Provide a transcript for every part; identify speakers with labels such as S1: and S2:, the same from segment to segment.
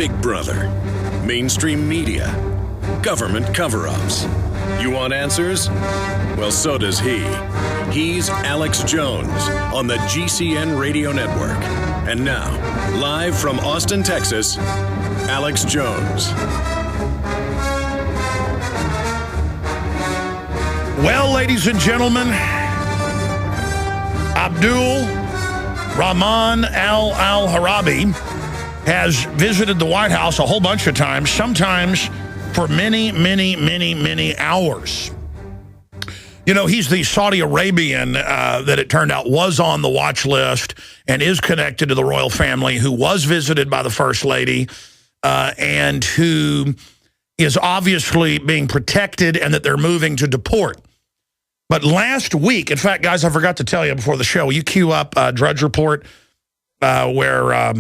S1: Big Brother, mainstream media, government cover-ups. You want answers? Well, so does he. He's Alex Jones on the GCN Radio Network. And now, live from Austin, Texas, Alex Jones.
S2: Well, ladies and gentlemen, Abdul Rahman al-Harabi has visited the White House a whole bunch of times, sometimes for many hours. You know, he's the Saudi Arabian that it turned out was on the watch list and is connected to the royal family, who was visited by the First Lady and who is obviously being protected and that they're moving to deport. But last week, in fact, guys, I forgot to tell you before the show, you queue up Drudge Report where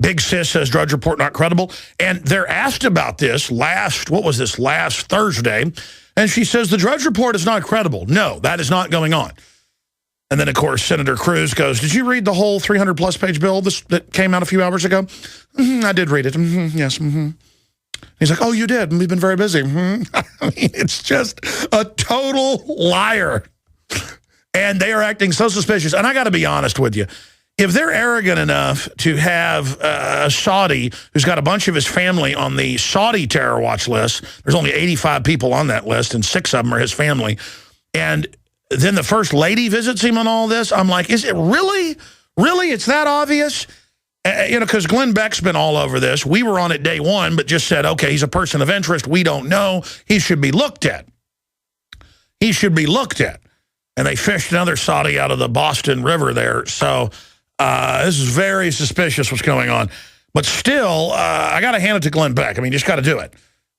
S2: Big Sis says Drudge Report not credible. And they're asked about this last Thursday. And she says the Drudge Report is not credible. No, that is not going on. And then, of course, Senator Cruz goes, did you read the whole 300-plus page bill that came out a few hours ago? I did read it. Yes. He's like, oh, you did. We've been very busy. I mean, it's just a total liar. And they are acting so suspicious. And I got to be honest with you. If they're arrogant enough to have a Saudi who's got a bunch of his family on the Saudi terror watch list, there's only 85 people on that list, and 6 of them are his family, and then the First Lady visits him on all this, I'm like, is it really? Really? It's that obvious? You know, because Glenn Beck's been all over this. We were on it day one, but just said, okay, he's a person of interest. We don't know. He should be looked at. He should be looked at. And they fished another Saudi out of the Boston River there, so this is very suspicious what's going on. But still, I got to hand it to Glenn Beck. I mean, just got to do it.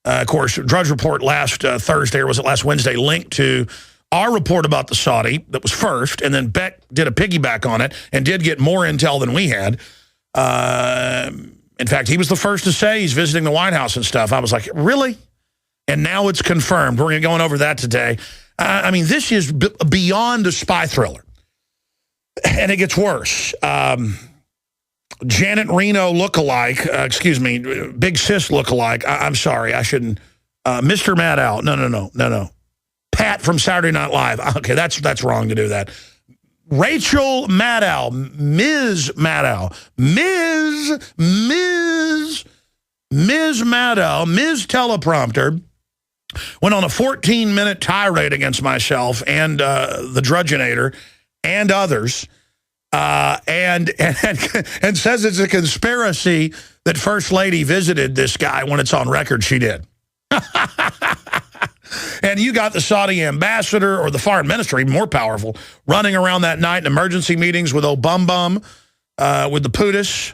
S2: Of course, Drudge Report last Thursday, or was it last Wednesday, linked to our report about the Saudi that was first, and then Beck did a piggyback on it and did get more intel than we had. In fact, he was the first to say he's visiting the White House and stuff. I was like, really? And now it's confirmed. We're going over that today. I mean, this is beyond a spy thriller. And it gets worse. Janet Reno lookalike, excuse me, Big Sis lookalike. I'm sorry, I shouldn't. Mr. Maddow. No. Pat from Saturday Night Live. Okay, that's wrong to do that. Rachel Maddow, Ms. Maddow, Ms. Maddow, Ms. Teleprompter, went on a 14-minute tirade against myself and the Drudgeonator and others, and says it's a conspiracy that First Lady visited this guy when it's on record she did. And you got the Saudi ambassador, or the foreign minister, even more powerful, running around that night in emergency meetings with old Bum Bum, with the POTUS.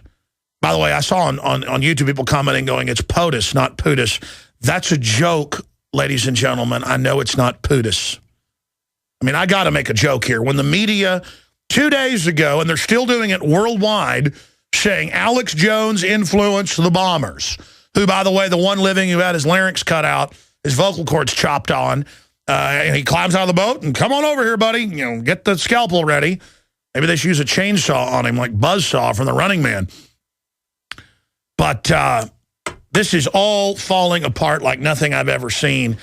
S2: By the way, I saw on YouTube people commenting going, it's POTUS, not POTUS. That's a joke, ladies and gentlemen. I know it's not POTUS. I mean, I got to make a joke here. When the media 2 days ago, and they're still doing it worldwide, saying Alex Jones influenced the bombers, who, by the way, the one living who had his larynx cut out, his vocal cords chopped on, and he climbs out of the boat and come on over here, buddy. You know, get the scalpel ready. Maybe they should use a chainsaw on him like Buzzsaw from The Running Man. But this is all falling apart like nothing I've ever seen.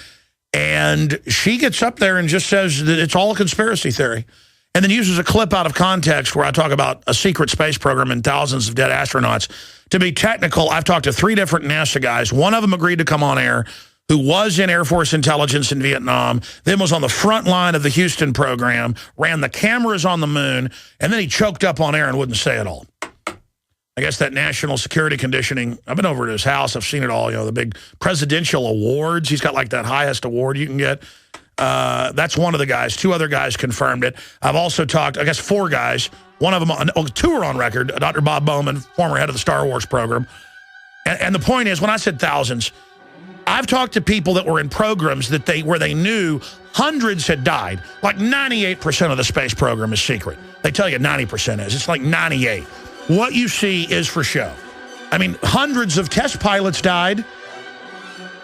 S2: And she gets up there and just says that it's all a conspiracy theory. And then uses a clip out of context where I talk about a secret space program and thousands of dead astronauts. To be technical, I've talked to 3 different NASA guys. One of them agreed to come on air, who was in Air Force intelligence in Vietnam, then was on the front line of the Houston program, ran the cameras on the moon, and then he choked up on air and wouldn't say it all. I guess that national security conditioning, I've been over to his house, I've seen it all, you know, the big presidential awards. He's got like that highest award you can get. That's one of the guys. 2 other guys confirmed it. I've also talked, I guess 4 guys. One of them, 2 are on record, Dr. Bob Bowman, former head of the Star Wars program. And the point is, when I said thousands, I've talked to people that were in programs that where they knew hundreds had died. Like 98% of the space program is secret. They tell you 90% is. It's like 98. What you see is for show. I mean, hundreds of test pilots died.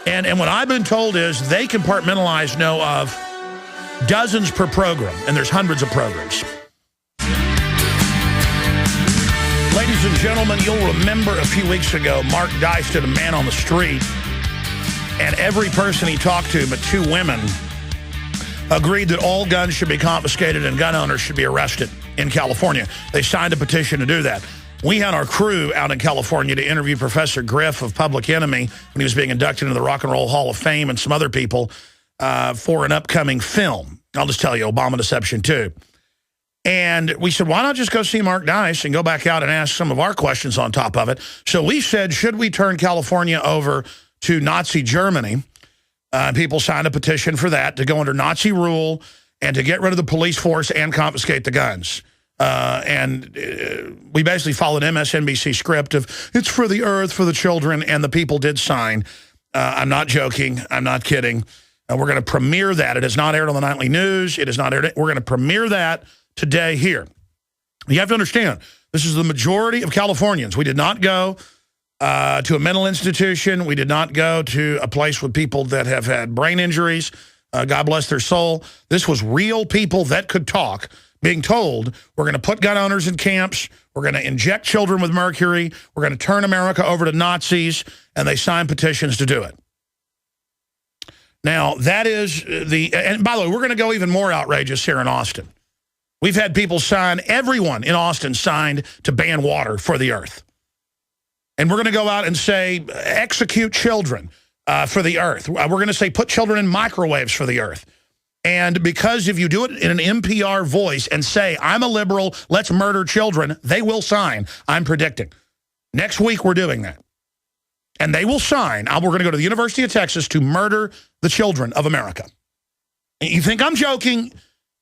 S2: And what I've been told is they compartmentalize, know of dozens per program, and there's hundreds of programs. Ladies Ladies and gentlemen, you'll remember a few weeks ago, Mark Dice did a man on the street, and every person he talked to, but two women, agreed that all guns should be confiscated and gun owners should be arrested in California. They signed a petition to do that. We had our crew out in California to interview Professor Griff of Public Enemy when he was being inducted into the Rock and Roll Hall of Fame and some other people for an upcoming film. I'll just tell you, Obama Deception 2. And we said, why not just go see Mark Dice and go back out and ask some of our questions on top of it? So we said, should we turn California over to Nazi Germany? People signed a petition for that, to go under Nazi rule and to get rid of the police force and confiscate the guns. We basically followed MSNBC script of, it's for the earth, for the children, and the people did sign. I'm not joking. I'm not kidding. We're going to premiere that. It is not aired on the nightly news. It is not aired. We're going to premiere that today here. You have to understand, this is the majority of Californians. We did not go to a mental institution. We did not go to a place with people that have had brain injuries. God bless their soul. This was real people that could talk being told, we're going to put gun owners in camps. We're going to inject children with mercury. We're going to turn America over to Nazis. And they signed petitions to do it. Now, that is and by the way, we're going to go even more outrageous here in Austin. We've had people sign, everyone in Austin signed to ban water for the earth. And we're going to go out and say, execute children for the earth. We're going to say, put children in microwaves for the earth. And because if you do it in an NPR voice and say, I'm a liberal, let's murder children, they will sign, I'm predicting. Next week, we're doing that. And they will sign. We're going to go to the University of Texas to murder the children of America. You think I'm joking?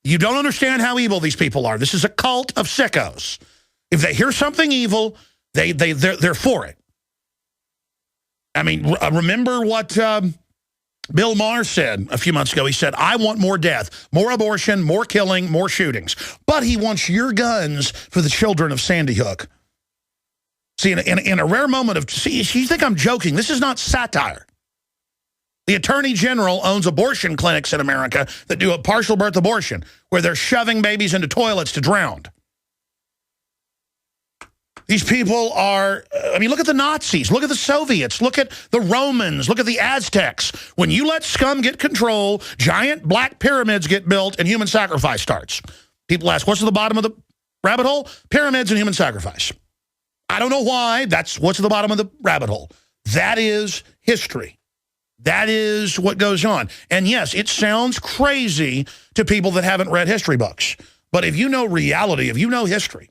S2: You don't understand how evil these people are. This is a cult of sickos. If they hear something evil, they're for it. I mean, remember what Bill Maher said a few months ago? He said, I want more death, more abortion, more killing, more shootings. But he wants your guns for the children of Sandy Hook. See, in a rare moment of, see, you think I'm joking. This is not satire. The Attorney General owns abortion clinics in America that do a partial birth abortion, where they're shoving babies into toilets to drown. These people are, I mean, look at the Nazis, look at the Soviets, look at the Romans, look at the Aztecs. When you let scum get control, giant black pyramids get built and human sacrifice starts. People ask, what's at the bottom of the rabbit hole? Pyramids and human sacrifice. I don't know why. That's what's at the bottom of the rabbit hole. That is history. That is what goes on. And yes, it sounds crazy to people that haven't read history books. But if you know reality, if you know history,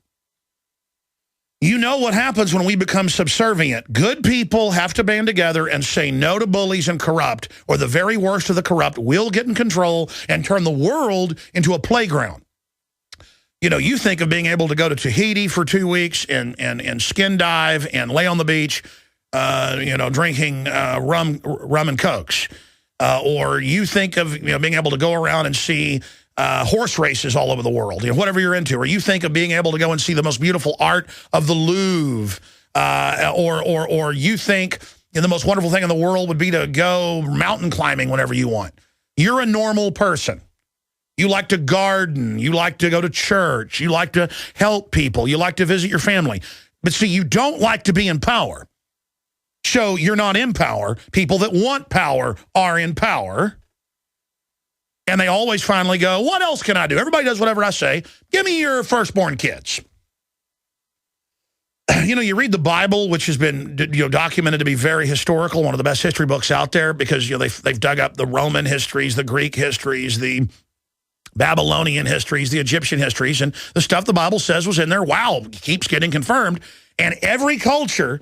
S2: you know what happens when we become subservient. Good people have to band together and say no to bullies and corrupt, or the very worst of the corrupt will get in control and turn the world into a playground. You know, you think of being able to go to Tahiti for 2 weeks and skin dive and lay on the beach, you know, drinking rum and cokes. Or you think of, you know, being able to go around and see horse races all over the world, you know, whatever you're into. Or you think of being able to go and see the most beautiful art of the Louvre. Or you think, you know, the most wonderful thing in the world would be to go mountain climbing whenever you want. You're a normal person. You like to garden. You like to go to church. You like to help people. You like to visit your family. But see, you don't like to be in power. So you're not in power. People that want power are in power. And they always finally go, what else can I do? Everybody does whatever I say. Give me your firstborn kids. You know, you read the Bible, which has been, you know, documented to be very historical, one of the best history books out there, because, you know, they've dug up the Roman histories, the Greek histories, the Babylonian histories, the Egyptian histories, and the stuff the Bible says was in there, wow, keeps getting confirmed. And every culture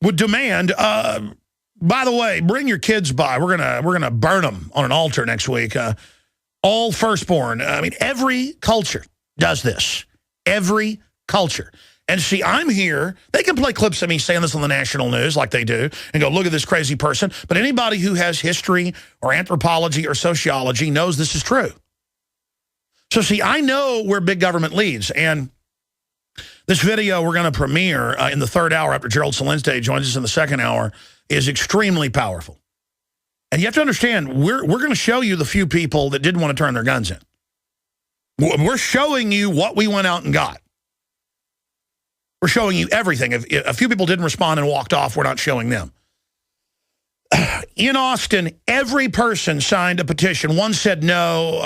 S2: would demand, by the way, bring your kids by. We're gonna burn them on an altar next week. All firstborn. I mean, every culture does this. Every culture. And see, I'm here. They can play clips of me saying this on the national news like they do and go, look at this crazy person. But anybody who has history or anthropology or sociology knows this is true. So see, I know where big government leads. And this video we're going to premiere in the third hour after Gerald Celente joins us in the second hour is extremely powerful. And you have to understand, we're going to show you the few people that didn't want to turn their guns in. We're showing you what we went out and got. We're showing you everything. If a few people didn't respond and walked off, we're not showing them. In Austin, every person signed a petition. One said no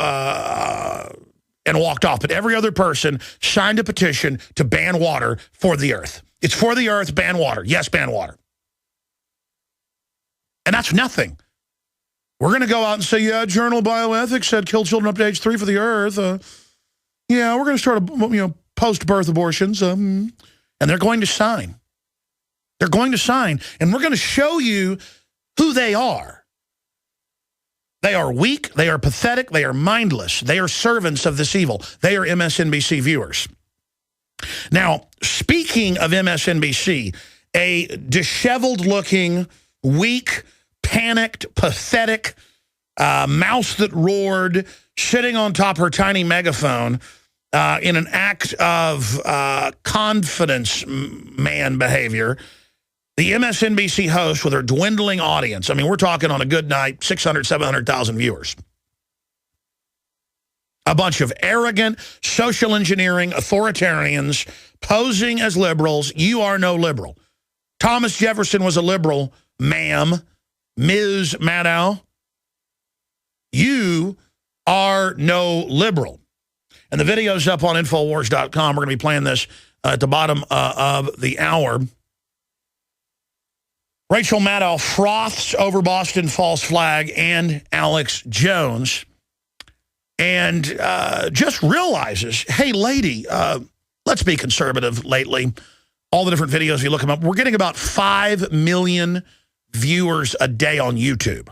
S2: and walked off, but every other person signed a petition to ban water for the earth. It's for the earth, ban water. Yes, ban water. And that's nothing. We're going to go out and say, yeah, Journal of Bioethics said kill children up to age 3 for the earth. Yeah, we're going to start post-birth abortions. And they're going to sign. They're going to sign. And we're going to show you who they are. They are weak. They are pathetic. They are mindless. They are servants of this evil. They are MSNBC viewers. Now, speaking of MSNBC, a disheveled-looking, weak, panicked, pathetic mouse that roared, sitting on top of her tiny megaphone in an act of confidence man behavior, the MSNBC host with her dwindling audience, I mean, we're talking on a good night, 600, 700,000 viewers. A bunch of arrogant, social engineering authoritarians posing as liberals. You are no liberal. Thomas Jefferson was a liberal, ma'am, Ms. Maddow. You are no liberal. And the video's up on Infowars.com. We're going to be playing this at the bottom of the hour. Rachel Maddow froths over Boston false flag and Alex Jones and just realizes, hey, lady, let's be conservative lately. All the different videos, if you look them up, we're getting about 5 million viewers a day on YouTube.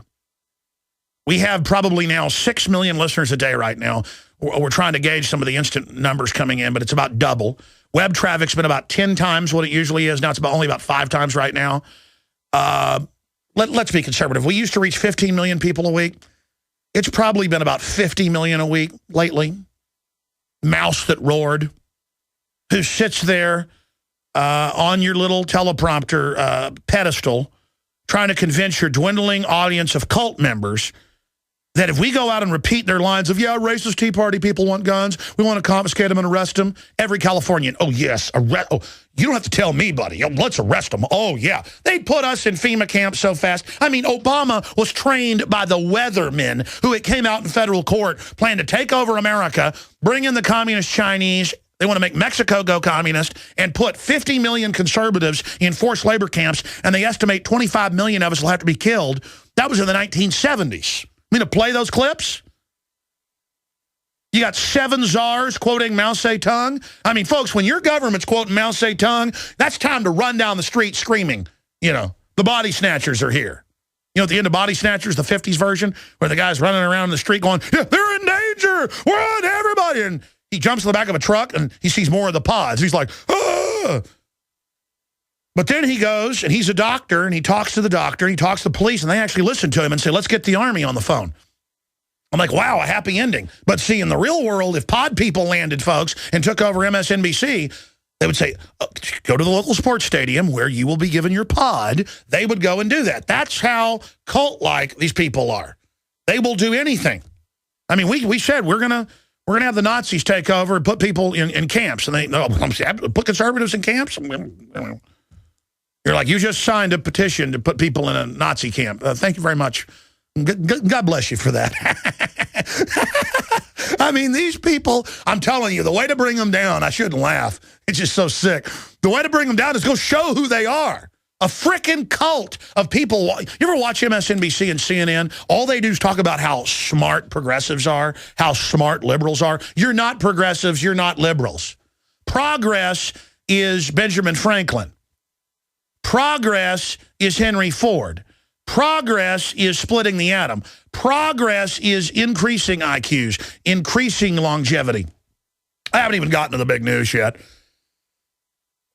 S2: We have probably now 6 million listeners a day right now. We're trying to gauge some of the instant numbers coming in, but it's about double. Web traffic's been about 10 times what it usually is. Now it's only about 5 times right now. Let's be conservative. We used to reach 15 million people a week. It's probably been about 50 million a week lately. Mouse that roared, who sits there on your little teleprompter pedestal trying to convince your dwindling audience of cult members that if we go out and repeat their lines of, yeah, racist Tea Party people want guns, we want to confiscate them and arrest them, every Californian, oh, yes, you don't have to tell me, buddy. Let's arrest them. Oh, yeah. They put us in FEMA camps so fast. I mean, Obama was trained by the weathermen who it came out in federal court, planned to take over America, bring in the communist Chinese. They want to make Mexico go communist and put 50 million conservatives in forced labor camps, and they estimate 25 million of us will have to be killed. That was in the 1970s. I mean, to play those clips? You got 7 czars quoting Mao Zedong. I mean, folks, when your government's quoting Mao Zedong, that's time to run down the street screaming, the body snatchers are here. At the end of Body Snatchers, the 50s version, where the guy's running around in the street going, yeah, they're in danger, we're on everybody. And he jumps in the back of a truck and he sees more of the pods. He's like, ah. But then he goes, and he's a doctor, and he talks to the doctor, and he talks to the police, and they actually listen to him and say, let's get the army on the phone. I'm like, wow, a happy ending. But see, in the real world, if pod people landed, folks, and took over MSNBC, they would say, go to the local sports stadium where you will be given your pod. They would go and do that. That's how cult-like these people are. They will do anything. I mean, we said we're gonna have the Nazis take over and put people in camps, and they put conservatives in camps. You're like, you just signed a petition to put people in a Nazi camp. Thank you very much. God bless you for that. I mean, these people, I'm telling you, the way to bring them down, I shouldn't laugh. It's just so sick. The way to bring them down is go show who they are. A frickin' cult of people. You ever watch MSNBC and CNN? All they do is talk about how smart progressives are, how smart liberals are. You're not progressives. You're not liberals. Progress is Benjamin Franklin. Progress is Henry Ford. Progress is splitting the atom. Progress is increasing IQs, increasing longevity. I haven't even gotten to the big news yet.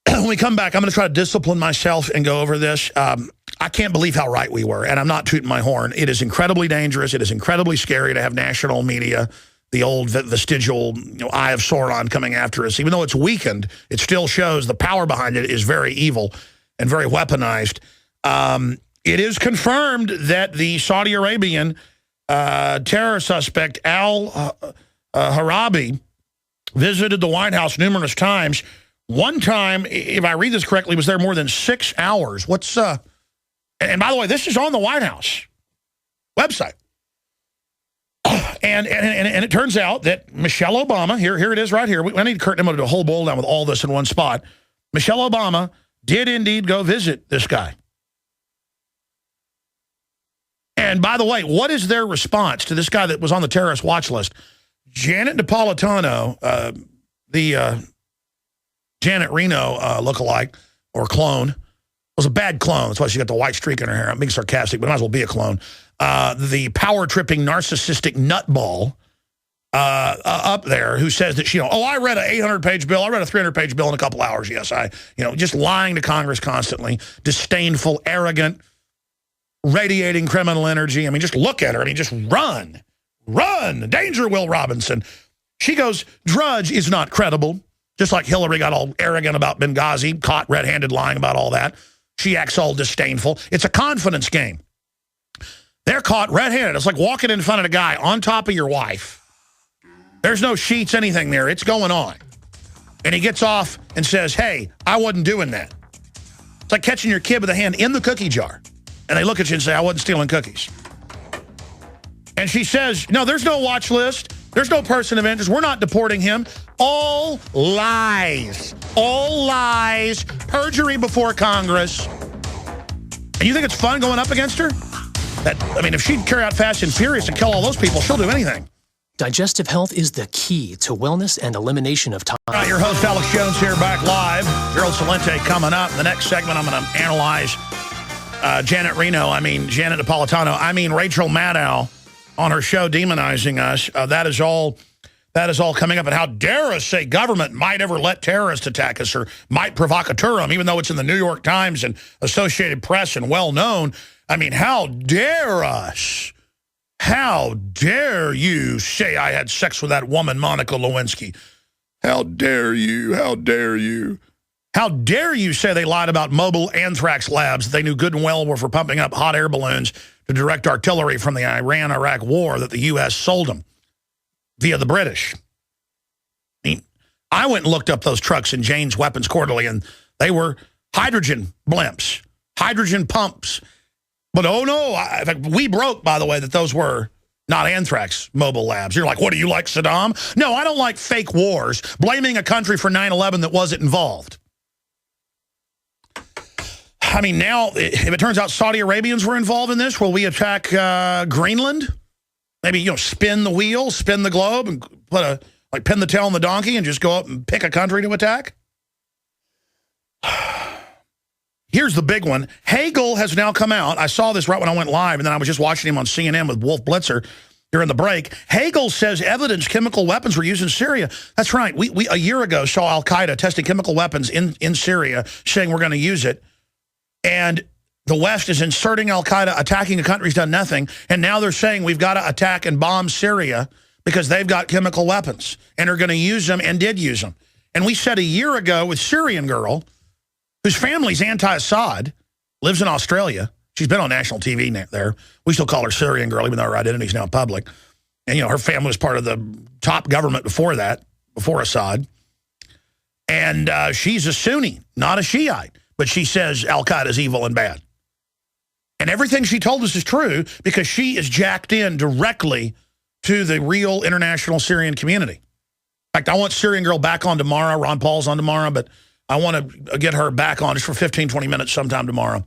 S2: When we come back, I'm going to try to discipline myself and go over this. I can't believe how right we were, and I'm not tooting my horn. It is incredibly dangerous. It is incredibly scary to have national media, the old vestigial eye of Sauron coming after us. Even though it's weakened, it still shows the power behind it is very evil and very weaponized. It is confirmed that the Saudi Arabian terror suspect al-Harabi visited the White House numerous times. One time, if I read this correctly, was there more than 6 hours. What's and by the way, this is on the White House website. And it turns out that Michelle Obama, here it is right here. I need Kurt Nimmo to do a whole bowl down with all this in one spot. Michelle Obama did indeed go visit this guy. And by the way, what is their response to this guy that was on the terrorist watch list? Janet Napolitano, the Janet Reno lookalike or clone, was a bad clone. That's why she got the white streak in her hair. I'm being sarcastic, but it might as well be a clone. The power-tripping, narcissistic nutball up there who says that she, I read an 800-page bill. I read a 300-page bill in a couple hours. Yes, just lying to Congress constantly, disdainful, arrogant, radiating criminal energy. I mean, just look at her. I mean, just run. Danger, Will Robinson. She goes, Drudge is not credible. Just like Hillary got all arrogant about Benghazi, caught red-handed lying about all that. She acts all disdainful. It's a confidence game. They're caught red-handed. It's like walking in front of a guy on top of your wife. There's no sheets, anything there. It's going on. And he gets off and says, hey, I wasn't doing that. It's like catching your kid with a hand in the cookie jar. And they look at you and say, I wasn't stealing cookies. And she says, no, there's no watch list. There's no person of interest. We're not deporting him. All lies. All lies. Perjury before Congress. And you think it's fun going up against her? If she'd carry out Fast and Furious and kill all those people, she'll do anything.
S3: Digestive health is the key to wellness and elimination of time.
S2: All right, your host, Alex Jones, here back live. Gerald Celente coming up. In the next segment, I'm going to analyze Janet Napolitano. Rachel Maddow on her show demonizing us. That is all coming up. And how dare us say government might ever let terrorists attack us or might provocateurum, even though it's in the New York Times and Associated Press and well known. How dare us? How dare you say I had sex with that woman, Monica Lewinsky? How dare you? How dare you? How dare you say they lied about mobile anthrax labs that they knew good and well were for pumping up hot air balloons to direct artillery from the Iran-Iraq war that the U.S. sold them via the British? I went and looked up those trucks in Jane's Weapons Quarterly, and they were hydrogen blimps, hydrogen pumps. But oh no, in fact, we broke, by the way, that those were not anthrax mobile labs. You're like, what, do you like Saddam? No, I don't like fake wars, blaming a country for 9/11 that wasn't involved. Now, if it turns out Saudi Arabians were involved in this, will we attack Greenland? Maybe, spin the wheel, spin the globe, and pin the tail on the donkey and just go up and pick a country to attack? Here's the big one. Hagel has now come out. I saw this right when I went live, and then I was just watching him on CNN with Wolf Blitzer during the break. Hagel says evidence chemical weapons were used in Syria. That's right. We a year ago saw Al-Qaeda testing chemical weapons in Syria, saying we're going to use it. And the West is inserting Al-Qaeda, attacking a country's done nothing. And now they're saying we've got to attack and bomb Syria because they've got chemical weapons and are going to use them and did use them. And we said a year ago with Syrian girl, whose family's anti-Assad, lives in Australia. She's been on national TV there. We still call her Syrian girl, even though her identity's now public. And, her family was part of the top government before that, before Assad. And she's a Sunni, not a Shiite. But she says Al-Qaeda is evil and bad. And everything she told us is true because she is jacked in directly to the real international Syrian community. In fact, I want Syrian girl back on tomorrow. Ron Paul's on tomorrow, but I want to get her back on just for 15, 20 minutes sometime tomorrow.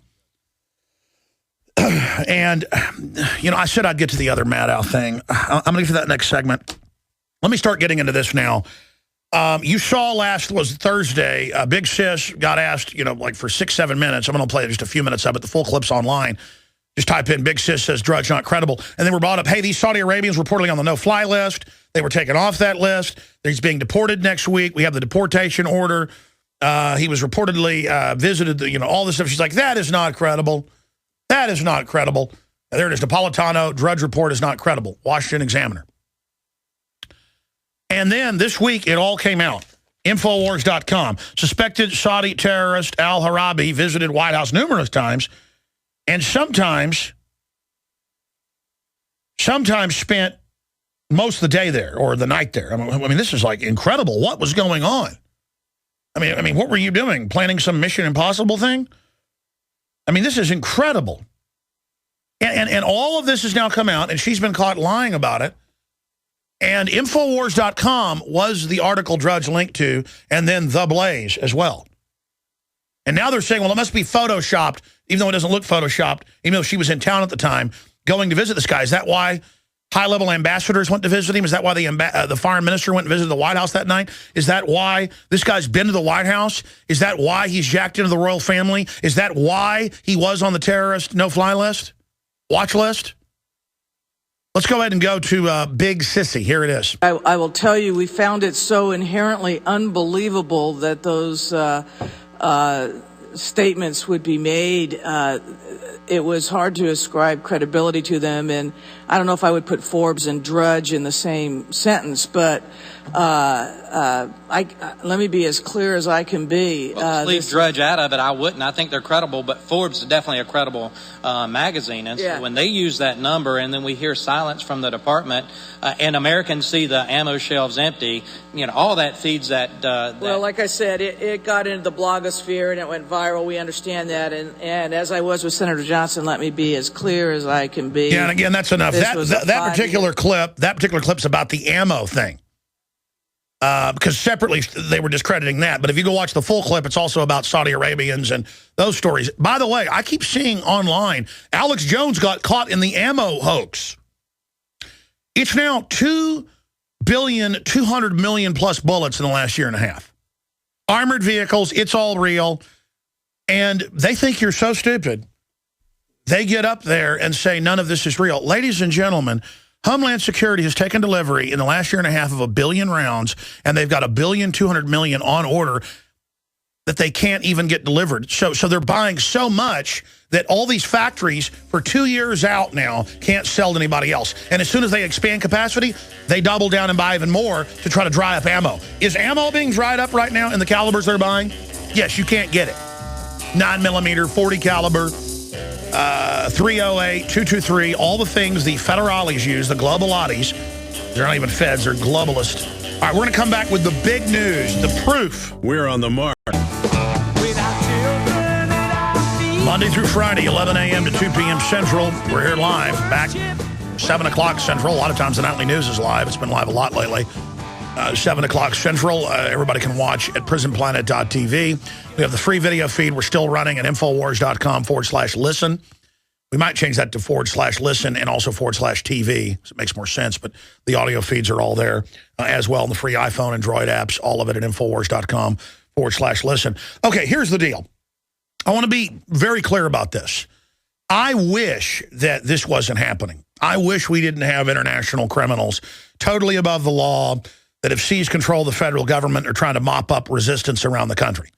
S2: And, I said I'd get to the other Maddow thing. I'm going to get to that next segment. Let me start getting into this now. You saw was Thursday, Big Sis got asked, for 6-7 minutes. I'm going to play just a few minutes of it. The full clip's online. Just type in Big Sis says Drudge not credible. And then we're brought up, hey, these Saudi Arabians reportedly on the no-fly list. They were taken off that list. He's being deported next week. We have the deportation order. He was reportedly visited, all this stuff. She's like, that is not credible. That is not credible. There it is. Napolitano, Drudge report is not credible. Washington Examiner. And then this week, it all came out. Infowars.com. Suspected Saudi terrorist al-Harabi visited White House numerous times and sometimes spent most of the day there or the night there. This is like incredible. What was going on? I mean, what were you doing? Planning some Mission Impossible thing? I mean, this is incredible. And all of this has now come out, and she's been caught lying about it. And Infowars.com was the article Drudge linked to, and then The Blaze as well. And now they're saying, well, it must be Photoshopped, even though it doesn't look Photoshopped, even though she was in town at the time going to visit this guy. Is that why high-level ambassadors went to visit him? Is that why the foreign minister went and visited the White House that night? Is that why this guy's been to the White House? Is that why he's jacked into the royal family? Is that why he was on the terrorist no-fly list, watch list? Let's go ahead and go to Big Sissy. Here it is.
S4: I will tell you, we found it so inherently unbelievable that those statements would be made. It was hard to ascribe credibility to them, and I don't know if I would put Forbes and Drudge in the same sentence, but let me be as clear as I can be.
S5: Well, leave Drudge out of it. I wouldn't. I think they're credible, but Forbes is definitely a credible magazine. And so when they use that number and then we hear silence from the department and Americans see the ammo shelves empty, you know, all that feeds that.
S4: Well, like I said, it got into the blogosphere and it went viral. We understand that. And as I was with Senator Johnson, let me be as clear as I can be.
S2: Yeah, and again, that's enough. That particular clip's about the ammo thing. Because separately they were discrediting that. But if you go watch the full clip, it's also about Saudi Arabians and those stories. By the way, I keep seeing online, Alex Jones got caught in the ammo hoax. It's now 2,200,000,000 plus bullets in the last year and a half. Armored vehicles, it's all real. And they think you're so stupid. They get up there and say none of this is real. Ladies and gentlemen, Homeland Security has taken delivery in the last year and a half of 1 billion rounds, and they've got 1,200,000,000 on order that they can't even get delivered. So they're buying so much that all these factories for 2 years out now can't sell to anybody else. And as soon as they expand capacity, they double down and buy even more to try to dry up ammo. Is ammo being dried up right now in the calibers they're buying? Yes, you can't get it. 9mm, 40 caliber. 308, 223, all the things the federales use, the globalatis. They're not even feds, they're globalists. All right, we're going to come back with the big news, the proof.
S1: We're on the mark.
S2: Monday through Friday, 11 a.m. to 2 p.m. Central. We're here live, back 7 o'clock Central. A lot of times the nightly news is live. It's been live a lot lately. 7 o'clock Central. Everybody can watch at prisonplanet.tv. We have the free video feed. We're still running at Infowars.com/listen. We might change that to /listen and also /TV, so it makes more sense. But the audio feeds are all there as well in the free iPhone, Android apps, all of it at Infowars.com/listen. Okay, here's the deal. I want to be very clear about this. I wish that this wasn't happening. I wish we didn't have international criminals totally above the law that have seized control of the federal government or trying to mop up resistance around the country.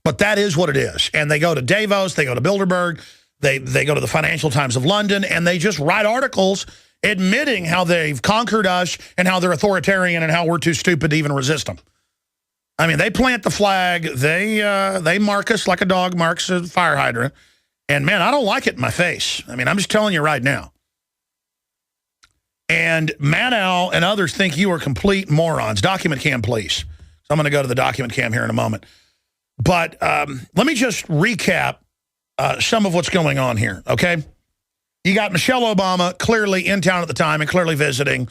S2: But that is what it is. And they go to Davos, they go to Bilderberg, they go to the Financial Times of London, and they just write articles admitting how they've conquered us and how they're authoritarian and how we're too stupid to even resist them. I mean, they plant the flag, they mark us like a dog marks a fire hydrant. And, man, I don't like it in my face. I mean, I'm just telling you right now. And Maddow and others think you are complete morons. Document cam, please. So I'm going to go to the document cam here in a moment. But let me just recap some of what's going on here, okay? You got Michelle Obama clearly in town at the time and clearly visiting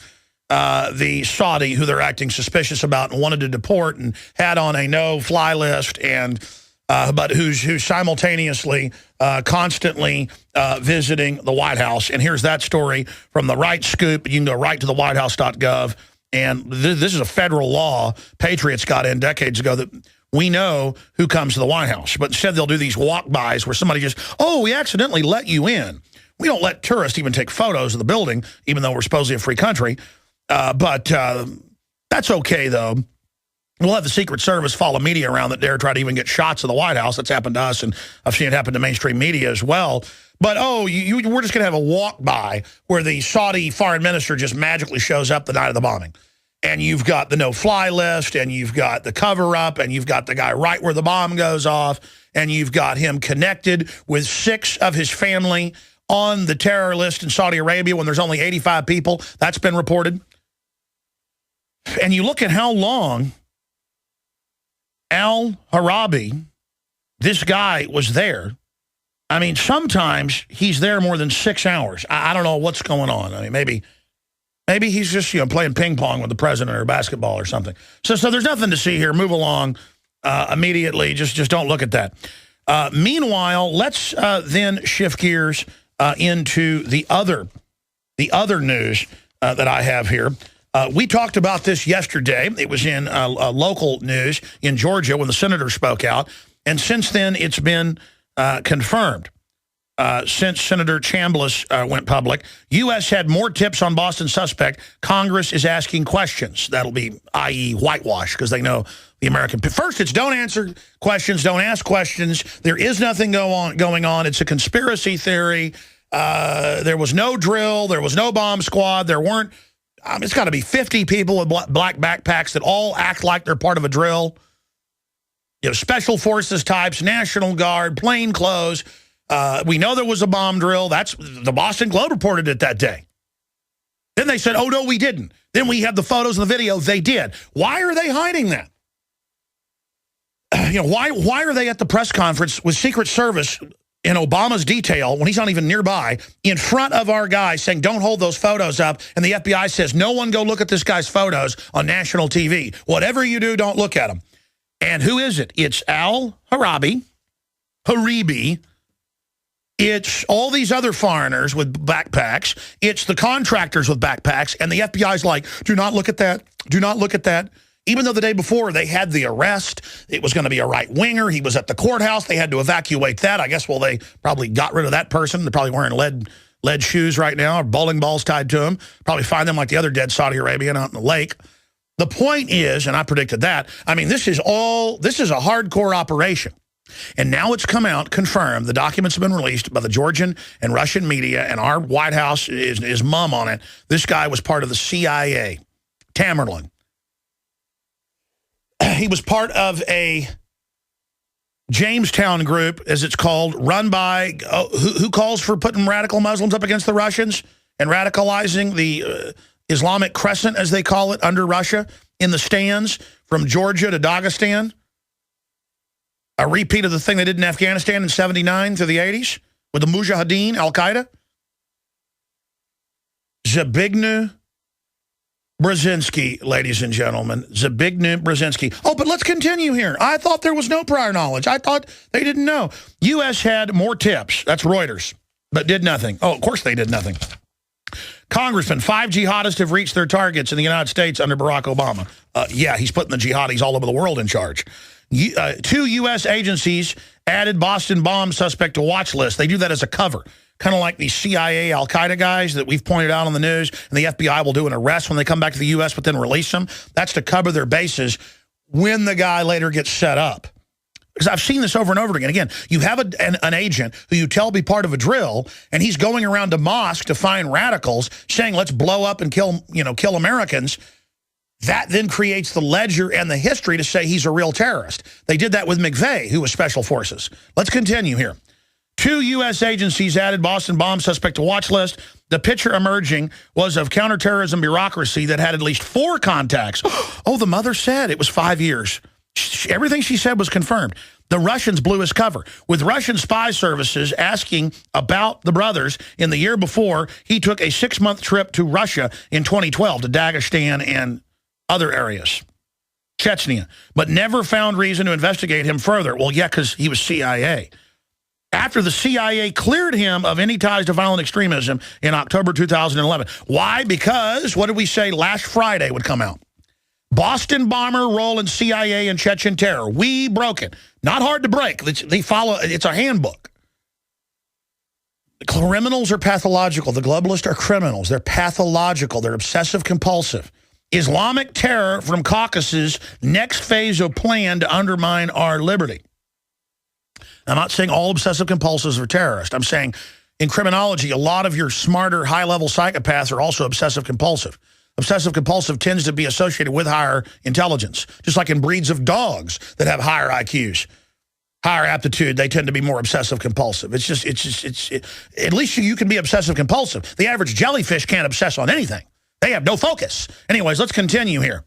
S2: the Saudi who they're acting suspicious about and wanted to deport and had on a no-fly list, and but who's simultaneously constantly visiting the White House. And here's that story from the Right Scoop. You can go right to the whitehouse.gov. And this is a federal law Patriots got in decades ago that we know who comes to the White House. But instead they'll do these walk-bys where somebody just, oh, we accidentally let you in. We don't let tourists even take photos of the building, even though we're supposedly a free country. But that's okay, though. We'll have the Secret Service follow media around that dare try to even get shots of the White House. That's happened to us, and I've seen it happen to mainstream media as well. But, oh, we're just going to have a walk-by where the Saudi foreign minister just magically shows up the night of the bombing. And you've got the no-fly list, and you've got the cover-up, and you've got the guy right where the bomb goes off, and you've got him connected with 6 of his family on the terror list in Saudi Arabia when there's only 85 people. That's been reported. And you look at how long al-Harabi, this guy was there. I mean, sometimes he's there more than 6 hours. I don't know what's going on. I mean, maybe he's just, playing ping pong with the president or basketball or something. So there's nothing to see here. Move along immediately. Just don't look at that. Meanwhile, let's then shift gears into the other news that I have here. We talked about this yesterday. It was in local news in Georgia when the senator spoke out. And since then, it's been confirmed. Since Senator Chambliss went public, U.S. had more tips on Boston suspect. Congress is asking questions. That'll be, i.e., whitewash, because they know the American... First, it's don't answer questions, don't ask questions. There is nothing going on. It's a conspiracy theory. There was no drill. There was no bomb squad. There weren't... it's got to be 50 people with black backpacks that all act like they're part of a drill. Special forces types, National Guard, plain clothes. We know there was a bomb drill. That's the Boston Globe reported it that day. Then they said, oh, no, we didn't. Then we have the photos and the video. They did. Why are they hiding that? Why are they at the press conference with Secret Service in Obama's detail when he's not even nearby in front of our guy saying, don't hold those photos up. And the FBI says, no one go look at this guy's photos on national TV. Whatever you do, don't look at them. And who is it? It's al-Harabi. It's all these other foreigners with backpacks. It's the contractors with backpacks. And the FBI's like, do not look at that. Do not look at that. Even though the day before they had the arrest, it was going to be a right-winger. He was at the courthouse. They had to evacuate that. I guess, well, they probably got rid of that person. They're probably wearing lead shoes right now, or bowling balls tied to them. Probably find them like the other dead Saudi Arabian out in the lake. The point is, and I predicted that, I mean, this is a hardcore operation. And now it's come out, confirmed, the documents have been released by the Georgian and Russian media, and our White House is mum on it. This guy was part of the CIA, Tamerlan. He was part of a Jamestown group, as it's called, run by, who calls for putting radical Muslims up against the Russians and radicalizing the Islamic Crescent, as they call it, under Russia, in the stands from Georgia to Dagestan. A repeat of the thing they did in Afghanistan in 79 through the 80s with the Mujahideen, Al-Qaeda. Zbigniew Brzezinski, ladies and gentlemen. Zbigniew Brzezinski. Oh, but let's continue here. I thought there was no prior knowledge. I thought they didn't know. U.S. had more tips. That's Reuters, but did nothing. Oh, of course they did nothing. Congressman, 5 jihadists have reached their targets in the United States under Barack Obama. Yeah, he's putting the jihadis all over the world in charge. 2 U.S. agencies added Boston bomb suspect to watch list. They do that as a cover, kind of like the CIA Al-Qaeda guys that we've pointed out on the news, and the FBI will do an arrest when they come back to the U.S., but then release them. That's to cover their bases when the guy later gets set up. Because I've seen this over and over again. Again, you have an agent who you tell be part of a drill, and he's going around to mosques to find radicals, saying, let's blow up and kill Americans. That then creates the ledger and the history to say he's a real terrorist. They did that with McVeigh, who was Special Forces. Let's continue here. 2 U.S. agencies added Boston bomb suspect to watch list. The picture emerging was of counterterrorism bureaucracy that had at least 4 contacts. Oh, the mother said it was 5 years. Everything she said was confirmed. The Russians blew his cover, with Russian spy services asking about the brothers in the year before. He took a 6-month trip to Russia in 2012 to Dagestan and other areas, Chechnya, but never found reason to investigate him further. Well, yeah, because he was CIA. After the CIA cleared him of any ties to violent extremism in October 2011. Why? Because, what did we say last Friday would come out? Boston bomber role in CIA and Chechen terror. We broke it. Not hard to break. It's a handbook. Criminals are pathological. The globalists are criminals. They're pathological. They're obsessive compulsive. Islamic terror from Caucasus, next phase of plan to undermine our liberty. I'm not saying all obsessive compulsives are terrorists. I'm saying in criminology, a lot of your smarter, high-level psychopaths are also obsessive compulsive. Obsessive compulsive tends to be associated with higher intelligence, just like in breeds of dogs that have higher IQs, higher aptitude. They tend to be more obsessive compulsive. At least you can be obsessive compulsive. The average jellyfish can't obsess on anything. They have no focus. Anyways, let's continue here.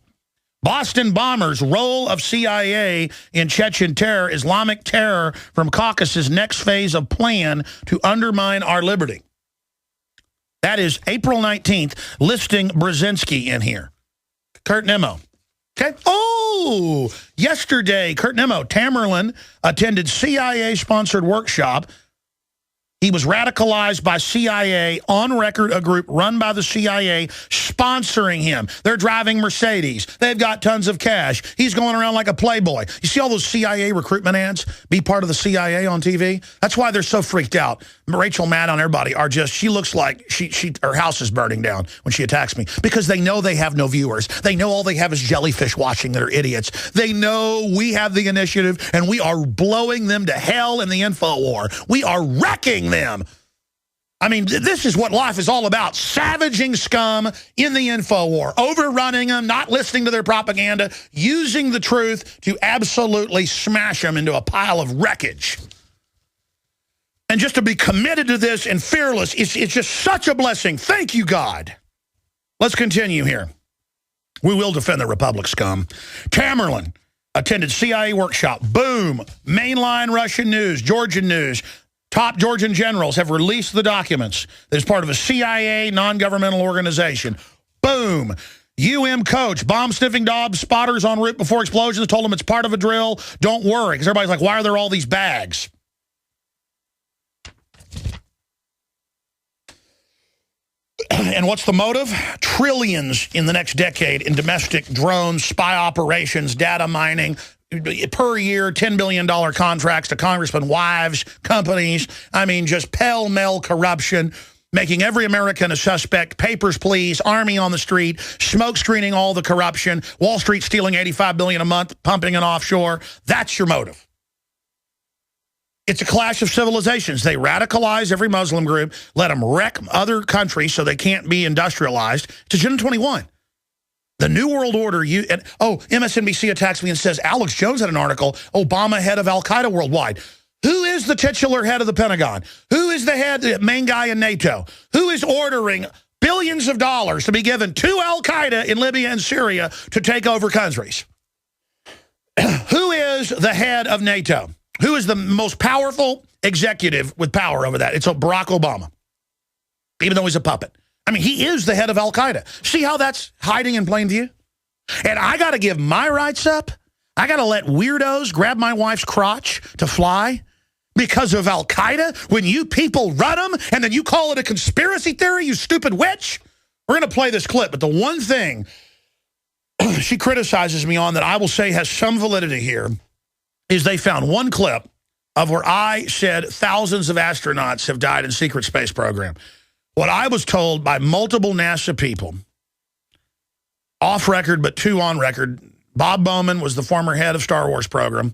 S2: Boston bombers, role of CIA in Chechen terror, Islamic terror from Caucasus, next phase of plan to undermine our liberty. That is April 19th, listing Brzezinski in here. Kurt Nimmo. Okay. Oh, yesterday, Kurt Nimmo, Tamerlan, attended CIA-sponsored workshop. He was radicalized by CIA, on record, a group run by the CIA, sponsoring him. They're driving Mercedes. They've got tons of cash. He's going around like a playboy. You see all those CIA recruitment ads? Be part of the CIA on TV? That's why they're so freaked out. Rachel Maddow and everybody are just, she looks like her house is burning down when she attacks me, because they know they have no viewers. They know all they have is jellyfish watching that are idiots. They know we have the initiative, and we are blowing them to hell in the info war. We are wrecking them. I mean, this is what life is all about. Savaging scum in the info war, overrunning them, not listening to their propaganda, using the truth to absolutely smash them into a pile of wreckage. And just to be committed to this and fearless, it's just such a blessing. Thank you, God. Let's continue here. We will defend the Republic, scum. Tamerlan attended CIA workshop. Boom. Mainline Russian news, Georgian news. Top Georgian generals have released the documents as part of a CIA non-governmental organization. Boom. coach, bomb-sniffing dog spotters en route before explosions, told them it's part of a drill. Don't worry, because everybody's like, why are there all these bags? And what's the motive? Trillions in the next decade in domestic drones, spy operations, data mining, per year, $10 billion contracts to congressmen, wives, companies. I mean, just pell-mell corruption, making every American a suspect. Papers, please. Army on the street, smoke screening all the corruption. Wall Street stealing $85 billion a month, pumping it offshore. That's your motive. It's a clash of civilizations. They radicalize every Muslim group, let them wreck other countries so they can't be industrialized. It's Agenda 21. The New World Order, MSNBC attacks me and says, Alex Jones had an article, Obama head of al-Qaeda worldwide. Who is the titular head of the Pentagon? Who is the head, the main guy in NATO? Who is ordering billions of dollars to be given to al-Qaeda in Libya and Syria to take over countries? Who is the head of NATO? Who is the most powerful executive with power over that? It's Barack Obama, even though he's a puppet. I mean, he is the head of al-Qaeda. See how that's hiding in plain view? And I got to give my rights up? I got to let weirdos grab my wife's crotch to fly because of al-Qaeda when you people run them and then you call it a conspiracy theory, you stupid witch? We're going to play this clip, but the one thing she criticizes me on that I will say has some validity here is they found one clip of where I said thousands of astronauts have died in secret space program. What I was told by multiple NASA people, off record but two on record, Bob Bowman was the former head of Star Wars program.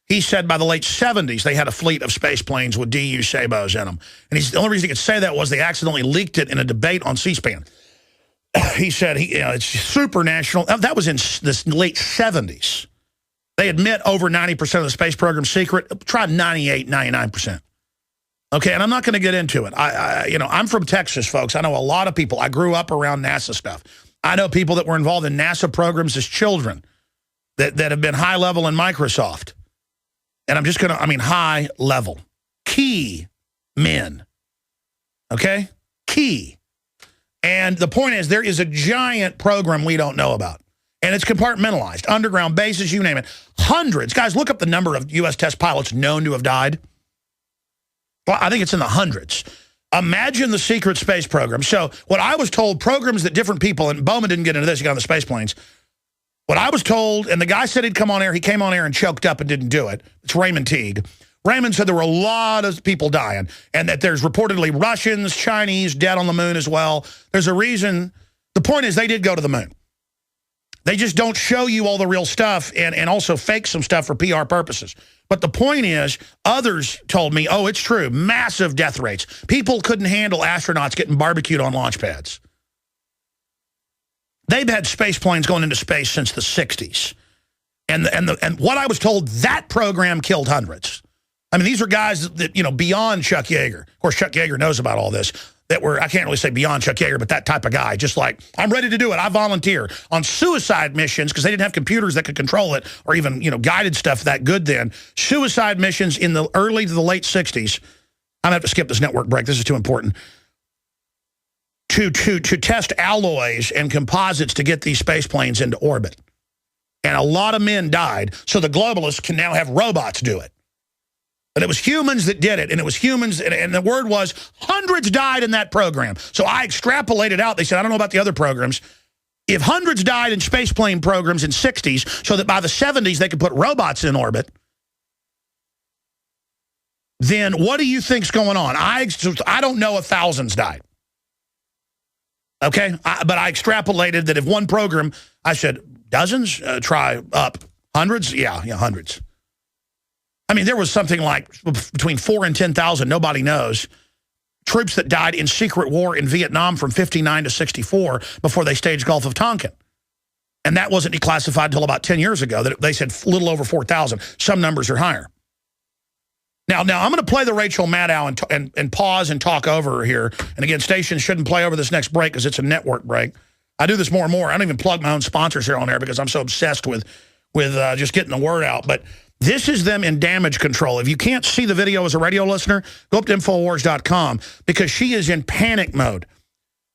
S2: He said by the late 70s they had a fleet of space planes with DU Sabos in them. And the only reason he could say that was they accidentally leaked it in a debate on C-SPAN. He said it's super national. That was in the late 70s. They admit over 90% of the space program secret. Try 98, 99%. Okay, and I'm not going to get into it. I'm from Texas, folks. I know a lot of people. I grew up around NASA stuff. I know people that were involved in NASA programs as children that have been high level in Microsoft. And I'm just going to, high level. Key men. Okay? Key. And the point is, there is a giant program we don't know about. And it's compartmentalized, underground bases, you name it. Hundreds. Guys, look up the number of U.S. test pilots known to have died. Well, I think it's in the hundreds. Imagine the secret space program. So what I was told, programs that different people, and Bowman didn't get into this, he got on the space planes. What I was told, and the guy said he'd come on air, he came on air and choked up and didn't do it. It's Raymond Teague. Raymond said there were a lot of people dying, and that there's reportedly Russians, Chinese dead on the moon as well. There's a reason. The point is they did go to the moon. They just don't show you all the real stuff and also fake some stuff for PR purposes. But the point is, others told me, it's true, massive death rates. People couldn't handle astronauts getting barbecued on launch pads. They've had space planes going into space since the 60s. And what I was told, that program killed hundreds. These are guys that, beyond Chuck Yeager. Of course, Chuck Yeager knows about all this. that were, I can't really say beyond Chuck Yeager, but that type of guy, just like, I'm ready to do it. I volunteer on suicide missions because they didn't have computers that could control it or even, guided stuff that good then. Suicide missions in the early to the late 60s. I'm going to have to skip this network break. This is too important. To test alloys and composites to get these space planes into orbit. And a lot of men died, so the globalists can now have robots do it. But it was humans that did it, and it was humans, and the word was hundreds died in that program. So I extrapolated out. They said, I don't know about the other programs. If hundreds died in spaceplane programs in 60s, so that by the 70s they could put robots in orbit, then what do you think's going on? I don't know if thousands died. Okay? But I extrapolated that if one program, I said, dozens? Try up. Hundreds? Yeah, hundreds. I mean, there was something like between 4,000 and 10,000, nobody knows, troops that died in secret war in Vietnam from 59 to 64 before they staged Gulf of Tonkin. And that wasn't declassified until about 10 years ago. That they said a little over 4,000. Some numbers are higher. Now I'm going to play the Rachel Maddow and pause and talk over her here. And again, stations shouldn't play over this next break because it's a network break. I do this more and more. I don't even plug my own sponsors here on air because I'm so obsessed with just getting the word out. But this is them in damage control. If you can't see the video as a radio listener, go up to Infowars.com because she is in panic mode.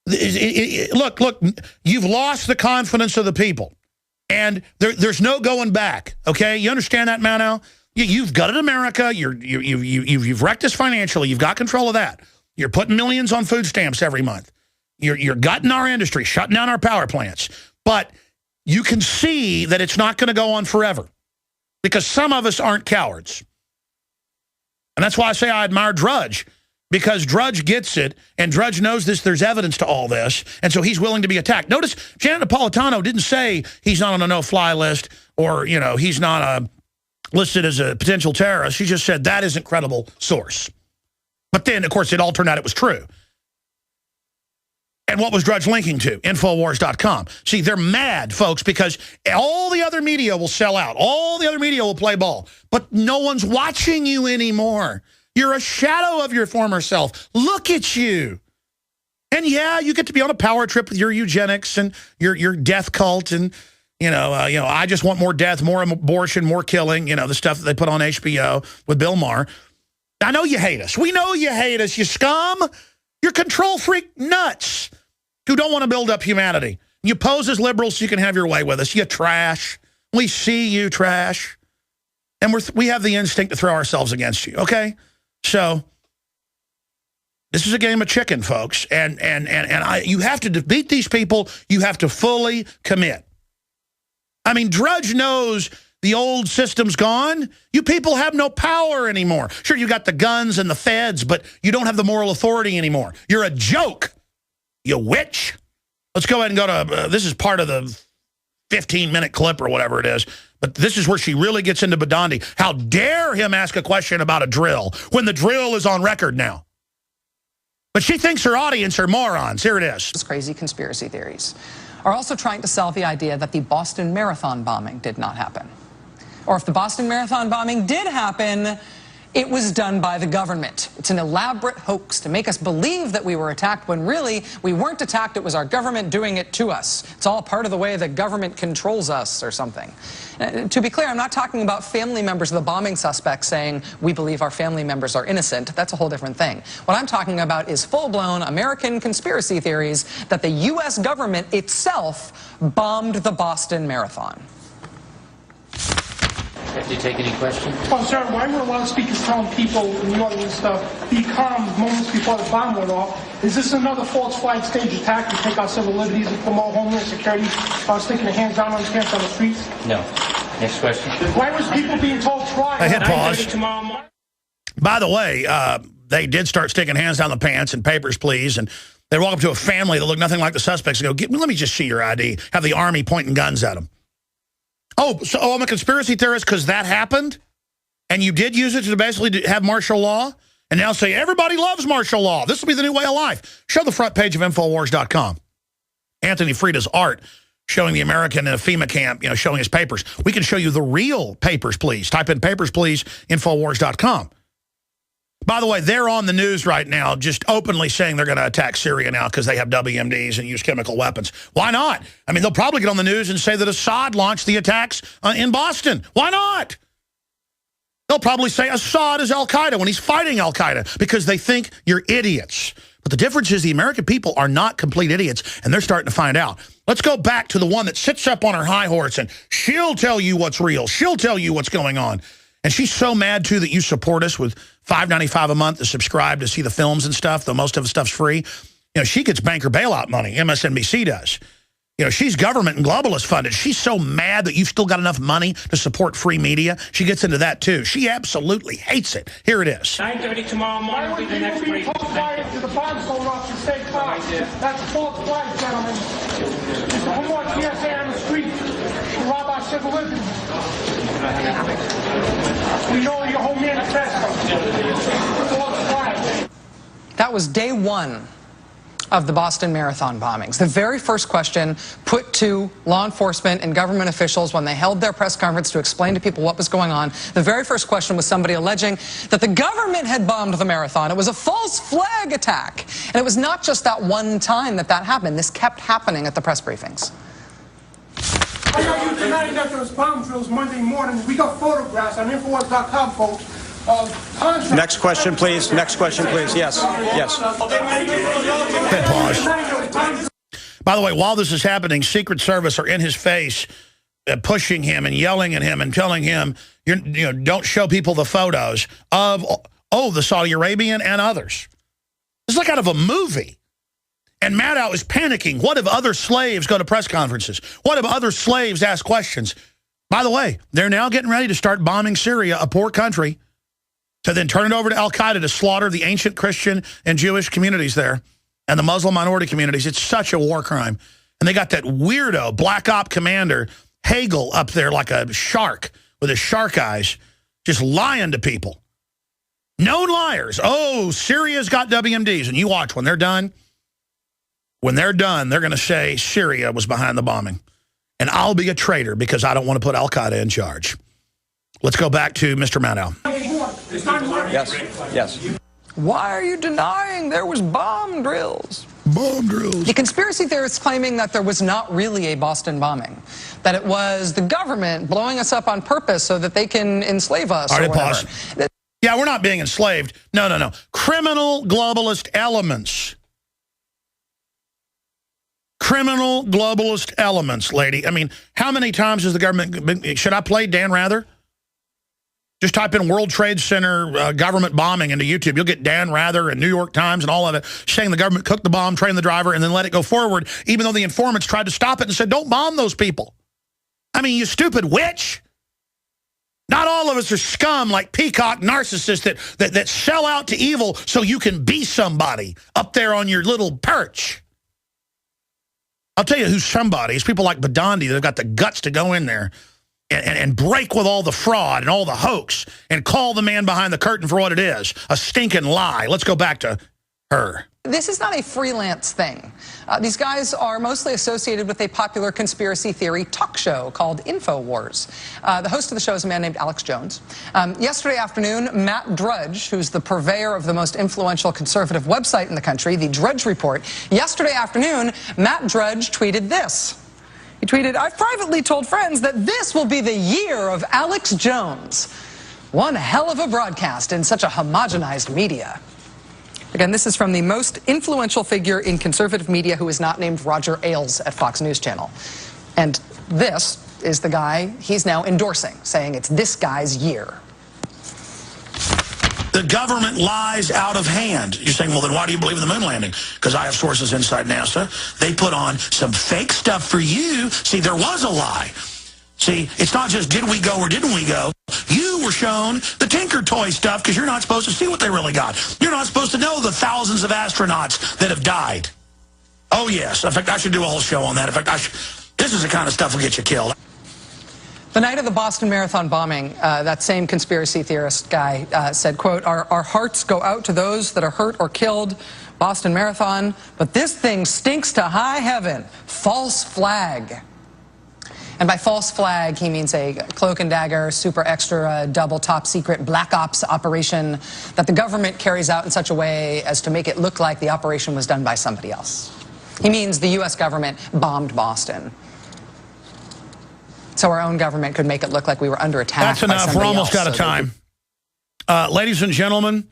S2: Look, you've lost the confidence of the people. And there's no going back, okay? You understand that, Mano? You've gutted America. You've wrecked us financially. You've got control of that. You're putting millions on food stamps every month. You're gutting our industry, shutting down our power plants. But you can see that it's not going to go on forever. Because some of us aren't cowards. And that's why I say I admire Drudge. Because Drudge gets it, and Drudge knows there's evidence to all this, and so he's willing to be attacked. Notice Janet Napolitano didn't say he's not on a no-fly list or, he's not listed as a potential terrorist. She just said that isn't credible source. But then, of course, it all turned out it was true. And what was Drudge linking to? Infowars.com. See, they're mad, folks, because all the other media will sell out. All the other media will play ball. But no one's watching you anymore. You're a shadow of your former self. Look at you. And yeah, you get to be on a power trip with your eugenics and your death cult and, I just want more death, more abortion, more killing, the stuff that they put on HBO with Bill Maher. I know you hate us. We know you hate us, you scum. You're control freak nuts who don't want to build up humanity. You pose as liberals so you can have your way with us. You trash. We see you, trash. And we have the instinct to throw ourselves against you, okay? So this is a game of chicken, folks. And you have to defeat these people. You have to fully commit. I mean, Drudge knows the old system's gone. You people have no power anymore. Sure, you got the guns and the feds, but you don't have the moral authority anymore. You're a joke, you witch. Let's go ahead and go to, this is part of the 15-minute clip or whatever it is, but this is where she really gets into Badandi. How dare him ask a question about a drill when the drill is on record now? But she thinks her audience are morons. Here it is.
S6: Crazy conspiracy theories are also trying to sell the idea that the Boston Marathon bombing did not happen. Or if the Boston Marathon bombing did happen, it was done by the government. It's an elaborate hoax to make us believe that we were attacked when really we weren't attacked. It was our government doing it to us. It's all part of the way the government controls us or something. To be clear, I'm not talking about family members of the bombing suspects saying we believe our family members are innocent. That's a whole different thing. What I'm talking about is full-blown American conspiracy theories that the U.S. government itself bombed the Boston Marathon.
S7: Have you take any questions?
S8: Oh, sir, why were a lot of speakers telling people in the audience to be calm moments before the bomb went off? Is this another false flag stage attack to take our civil liberties and promote homeland security? I was thinking of hands down on the camps on the streets.
S7: No. Next question.
S8: Why was people being told try?
S2: I hit pause. By the way, they did start sticking hands down the pants and papers, please, and they walk up to a family that looked nothing like the suspects and go, let me just see your ID. Have the army pointing guns at them. Oh, so I'm a conspiracy theorist because that happened? And you did use it to basically have martial law? And now say, everybody loves martial law. This will be the new way of life. Show the front page of Infowars.com. Anthony Frieda's art showing the American in a FEMA camp, showing his papers. We can show you the real papers, please. Type in papers, please, Infowars.com. By the way, they're on the news right now just openly saying they're going to attack Syria now because they have WMDs and use chemical weapons. Why not? I mean, they'll probably get on the news and say that Assad launched the attacks in Boston. Why not? They'll probably say Assad is al-Qaeda when he's fighting al-Qaeda because they think you're idiots. But the difference is the American people are not complete idiots, and they're starting to find out. Let's go back to the one that sits up on her high horse, and she'll tell you what's real. She'll tell you what's going on. And she's so mad, too, that you support us with $5.95 a month to subscribe to see the films and stuff, though most of the stuff's free. You know, she gets banker bailout money. MSNBC does. You know, she's government and globalist funded. She's so mad that you've still got enough money to support free media. She gets into that, too. She absolutely hates it. Here it is.
S8: 9:30 tomorrow morning will be the next briefing. To the bombs going off to stay calm. That's a false flag, gentlemen. It's a homework TSA on the street to rob our civil liberties. We know your whole manifesto. False flag.
S6: That was day one of the Boston Marathon bombings. The very first question put to law enforcement and government officials when they held their press conference to explain to people what was going on, the very first question was somebody alleging that the government had bombed the marathon. It was a false flag attack. And it was not just that one time that happened. This kept happening at the press briefings.
S8: I know you denying that there was bomb drills Monday morning. We got photographs on Infowars.com, folks.
S9: Next question, please. Next question, please. Yes. Yes.
S2: Pause. By the way, while this is happening, Secret Service are in his face, pushing him and yelling at him and telling him, don't show people the photos of, the Saudi Arabian and others. It's like out of a movie. And Maddow is panicking. What if other slaves go to press conferences? What if other slaves ask questions? By the way, they're now getting ready to start bombing Syria, a poor country, to then turn it over to al-Qaeda to slaughter the ancient Christian and Jewish communities there and the Muslim minority communities. It's such a war crime. And they got that weirdo black op commander, Hagel, up there like a shark with his shark eyes, just lying to people. Known liars. Oh, Syria's got WMDs. And you watch when they're done. When they're done, they're going to say Syria was behind the bombing. And I'll be a traitor because I don't want to put al-Qaeda in charge. Let's go back to Mr. Maddow.
S9: Yes. Yes.
S6: Why are you denying there was bomb drills?
S2: Bomb drills.
S6: The conspiracy theorists claiming that there was not really a Boston bombing, that it was the government blowing us up on purpose so that they can enslave us.
S2: All right,
S6: or whatever.
S2: pause. Yeah, we're not being enslaved. No. Criminal globalist elements. Criminal globalist elements, lady. I mean, how many times has the government been, should I play Dan Rather? Just type in World Trade Center government bombing into YouTube. You'll get Dan Rather and New York Times and all of it saying the government cooked the bomb, trained the driver, and then let it go forward, even though the informants tried to stop it and said, don't bomb those people. I mean, you stupid witch. Not all of us are scum like peacock narcissists that sell out to evil so you can be somebody up there on your little perch. I'll tell you who's somebody. It's people like Badandi that have got the guts to go in there and break with all the fraud and all the hoax and call the man behind the curtain for what it is, a stinking lie. Let's go back to her.
S6: This is not a freelance thing. These guys are mostly associated with a popular conspiracy theory talk show called InfoWars. The host of the show is a man named Alex Jones. Yesterday afternoon, Matt Drudge, who's the purveyor of the most influential conservative website in the country, the Drudge Report, yesterday afternoon, Matt Drudge tweeted this. He tweeted, "I've privately told friends that this will be the year of Alex Jones. One hell of a broadcast in such a homogenized media." Again, this is from the most influential figure in conservative media who is not named Roger Ailes at Fox News Channel. And this is the guy he's now endorsing, saying it's this guy's year.
S2: The government lies out of hand. You're saying, well, then why do you believe in the moon landing? Because I have sources inside NASA. They put on some fake stuff for you. See, there was a lie. See, it's not just did we go or didn't we go. You were shown the Tinker Toy stuff because you're not supposed to see what they really got. You're not supposed to know the thousands of astronauts that have died. Oh, yes. In fact, I should do a whole show on that. In fact, this is the kind of stuff will get you killed.
S6: The night of the Boston Marathon bombing, that same conspiracy theorist guy said, quote, our hearts go out to those that are hurt or killed. Boston Marathon, but this thing stinks to high heaven. False flag. And by false flag, he means a cloak and dagger, super extra, double top secret black ops operation that the government carries out in such a way as to make it look like the operation was done by somebody else. He means the U.S. government bombed Boston. So our own government could make it look like we were under attack.
S2: That's enough.
S6: By
S2: We're almost
S6: else,
S2: out of time. Ladies and gentlemen,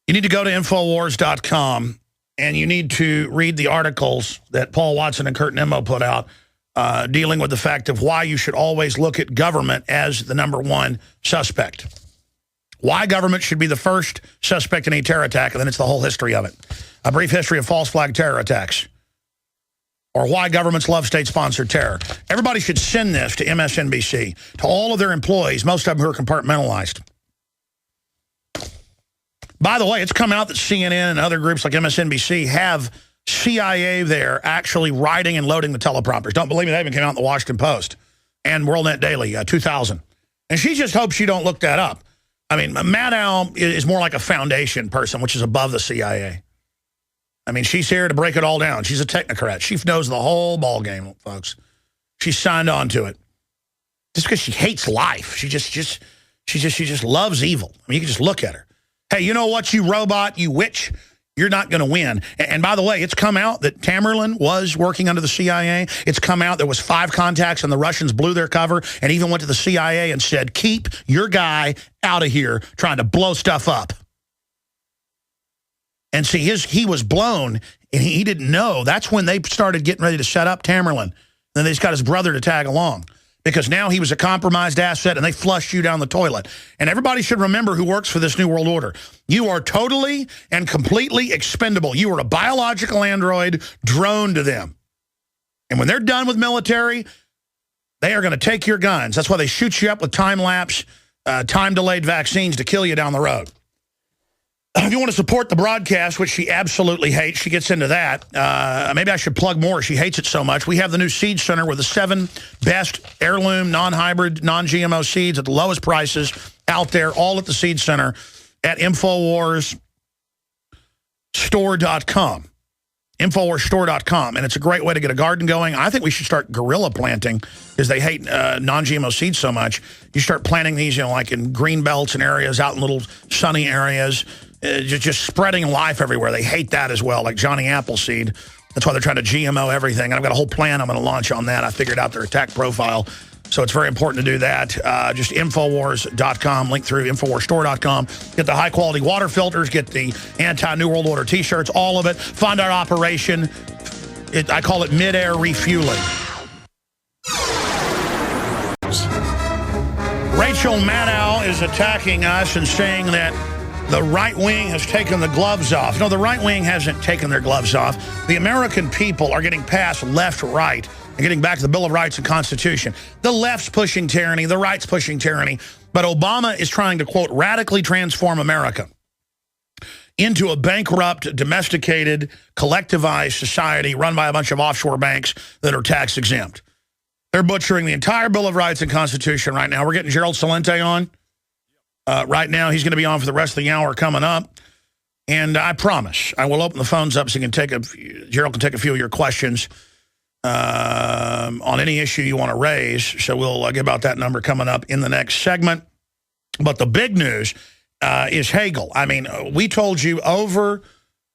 S2: you need to go to Infowars.com and you need to read the articles that Paul Watson and Kurt Nimmo put out dealing with the fact of why you should always look at government as the #1 suspect. Why government should be the first suspect in a terror attack, and then it's the whole history of it. A brief history of false flag terror attacks. Or why governments love state-sponsored terror. Everybody should send this to MSNBC, to all of their employees, most of them who are compartmentalized. By the way, it's come out that CNN and other groups like MSNBC have CIA there actually writing and loading the teleprompters. Don't believe me, they even came out in the Washington Post and WorldNet Daily, 2000. And she just hopes you don't look that up. I mean, Maddow is more like a foundation person, which is above the CIA. I mean, she's here to break it all down. She's a technocrat. She knows the whole ball game, folks. She's signed on to it. Just because she hates life. She just loves evil. I mean, you can just look at her. Hey, you know what, you robot, you witch? You're not going to win. And by the way, it's come out that Tamerlan was working under the CIA. It's come out there was 5 contacts and the Russians blew their cover and even went to the CIA and said, keep your guy out of here trying to blow stuff up. And see, he was blown, and he didn't know. That's when they started getting ready to set up Tamerlan. Then they just got his brother to tag along. Because now he was a compromised asset, and they flushed you down the toilet. And everybody should remember who works for this New World Order. You are totally and completely expendable. You are a biological android drone to them. And when they're done with military, they are going to take your guns. That's why they shoot you up with time-lapse, time-delayed vaccines to kill you down the road. If you want to support the broadcast, which she absolutely hates, she gets into that. Maybe I should plug more. She hates it so much. We have the new Seed Center with the 7 best heirloom, non-hybrid, non-GMO seeds at the lowest prices out there, all at the Seed Center at InfoWarsStore.com. InfoWarsStore.com. And it's a great way to get a garden going. I think we should start guerrilla planting because they hate non-GMO seeds so much. You start planting these, you know, like in green belts and areas, out in little sunny areas. Just spreading life everywhere. They hate that as well, like Johnny Appleseed. That's why they're trying to GMO everything. And I've got a whole plan I'm going to launch on that. I figured out their attack profile. So it's very important to do that. Just Infowars.com, link through InfoWarsStore.com. Get the high-quality water filters, get the anti-New World Order T-shirts, all of it. Fund our operation. I call it mid-air refueling. Rachel Maddow is attacking us and saying that the right wing has taken the gloves off. No, the right wing hasn't taken their gloves off. The American people are getting past left, right, and getting back to the Bill of Rights and Constitution. The left's pushing tyranny, the right's pushing tyranny, but Obama is trying to, quote, radically transform America into a bankrupt, domesticated, collectivized society run by a bunch of offshore banks that are tax exempt. They're butchering the entire Bill of Rights and Constitution right now. We're getting Gerald Celente on. Right now, he's going to be on for the rest of the hour coming up. And I promise, I will open the phones up so you can Gerald can take a few of your questions on any issue you want to raise. So we'll get about that number coming up in the next segment. But the big news is Hagel. I mean, we told you over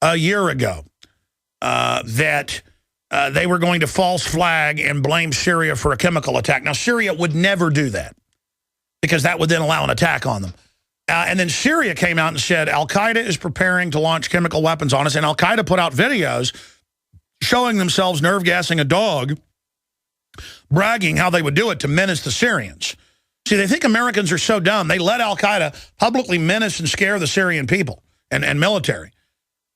S2: a year ago that they were going to false flag and blame Syria for a chemical attack. Now, Syria would never do that because that would then allow an attack on them. And then Syria came out and said, Al-Qaeda is preparing to launch chemical weapons on us. And Al-Qaeda put out videos showing themselves nerve gassing a dog, bragging how they would do it to menace the Syrians. See, they think Americans are so dumb. They let Al-Qaeda publicly menace and scare the Syrian people and military,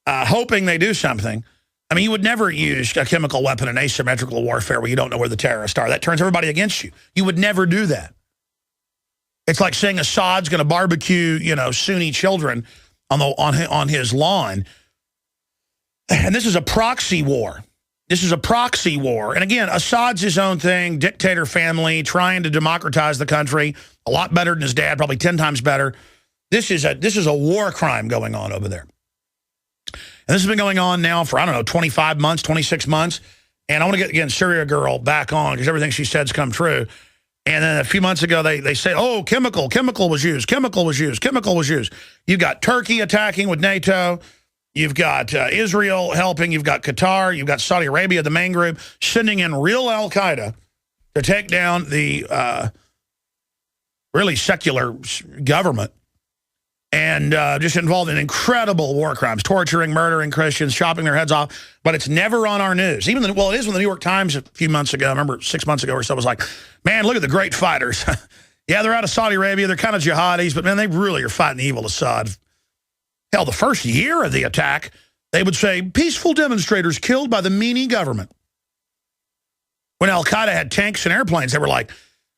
S2: hoping they do something. I mean, you would never use a chemical weapon in asymmetrical warfare where you don't know where the terrorists are. That turns everybody against you. You would never do that. It's like saying Assad's going to barbecue, you know, Sunni children on his lawn. And this is a proxy war. This is a proxy war. And again, Assad's his own thing, dictator family, trying to democratize the country, a lot better than his dad, probably 10 times better. This is a war crime going on over there. And this has been going on now for, I don't know, 25 months, 26 months. And I want to get, again, Syria girl back on because everything she said's come true. And then a few months ago, they say, oh, chemical was used. You've got Turkey attacking with NATO. You've got Israel helping. You've got Qatar. You've got Saudi Arabia, the main group, sending in real al-Qaeda to take down the really secular government. And just involved in incredible war crimes, torturing, murdering Christians, chopping their heads off. But it's never on our news. It is when the New York Times a few months ago, I remember 6 months ago or so, was like, man, look at the great fighters. Yeah, they're out of Saudi Arabia. They're kind of jihadis, but man, they really are fighting the evil Assad. Hell, the first year of the attack, they would say, peaceful demonstrators killed by the meanie government. When al-Qaeda had tanks and airplanes, they were like,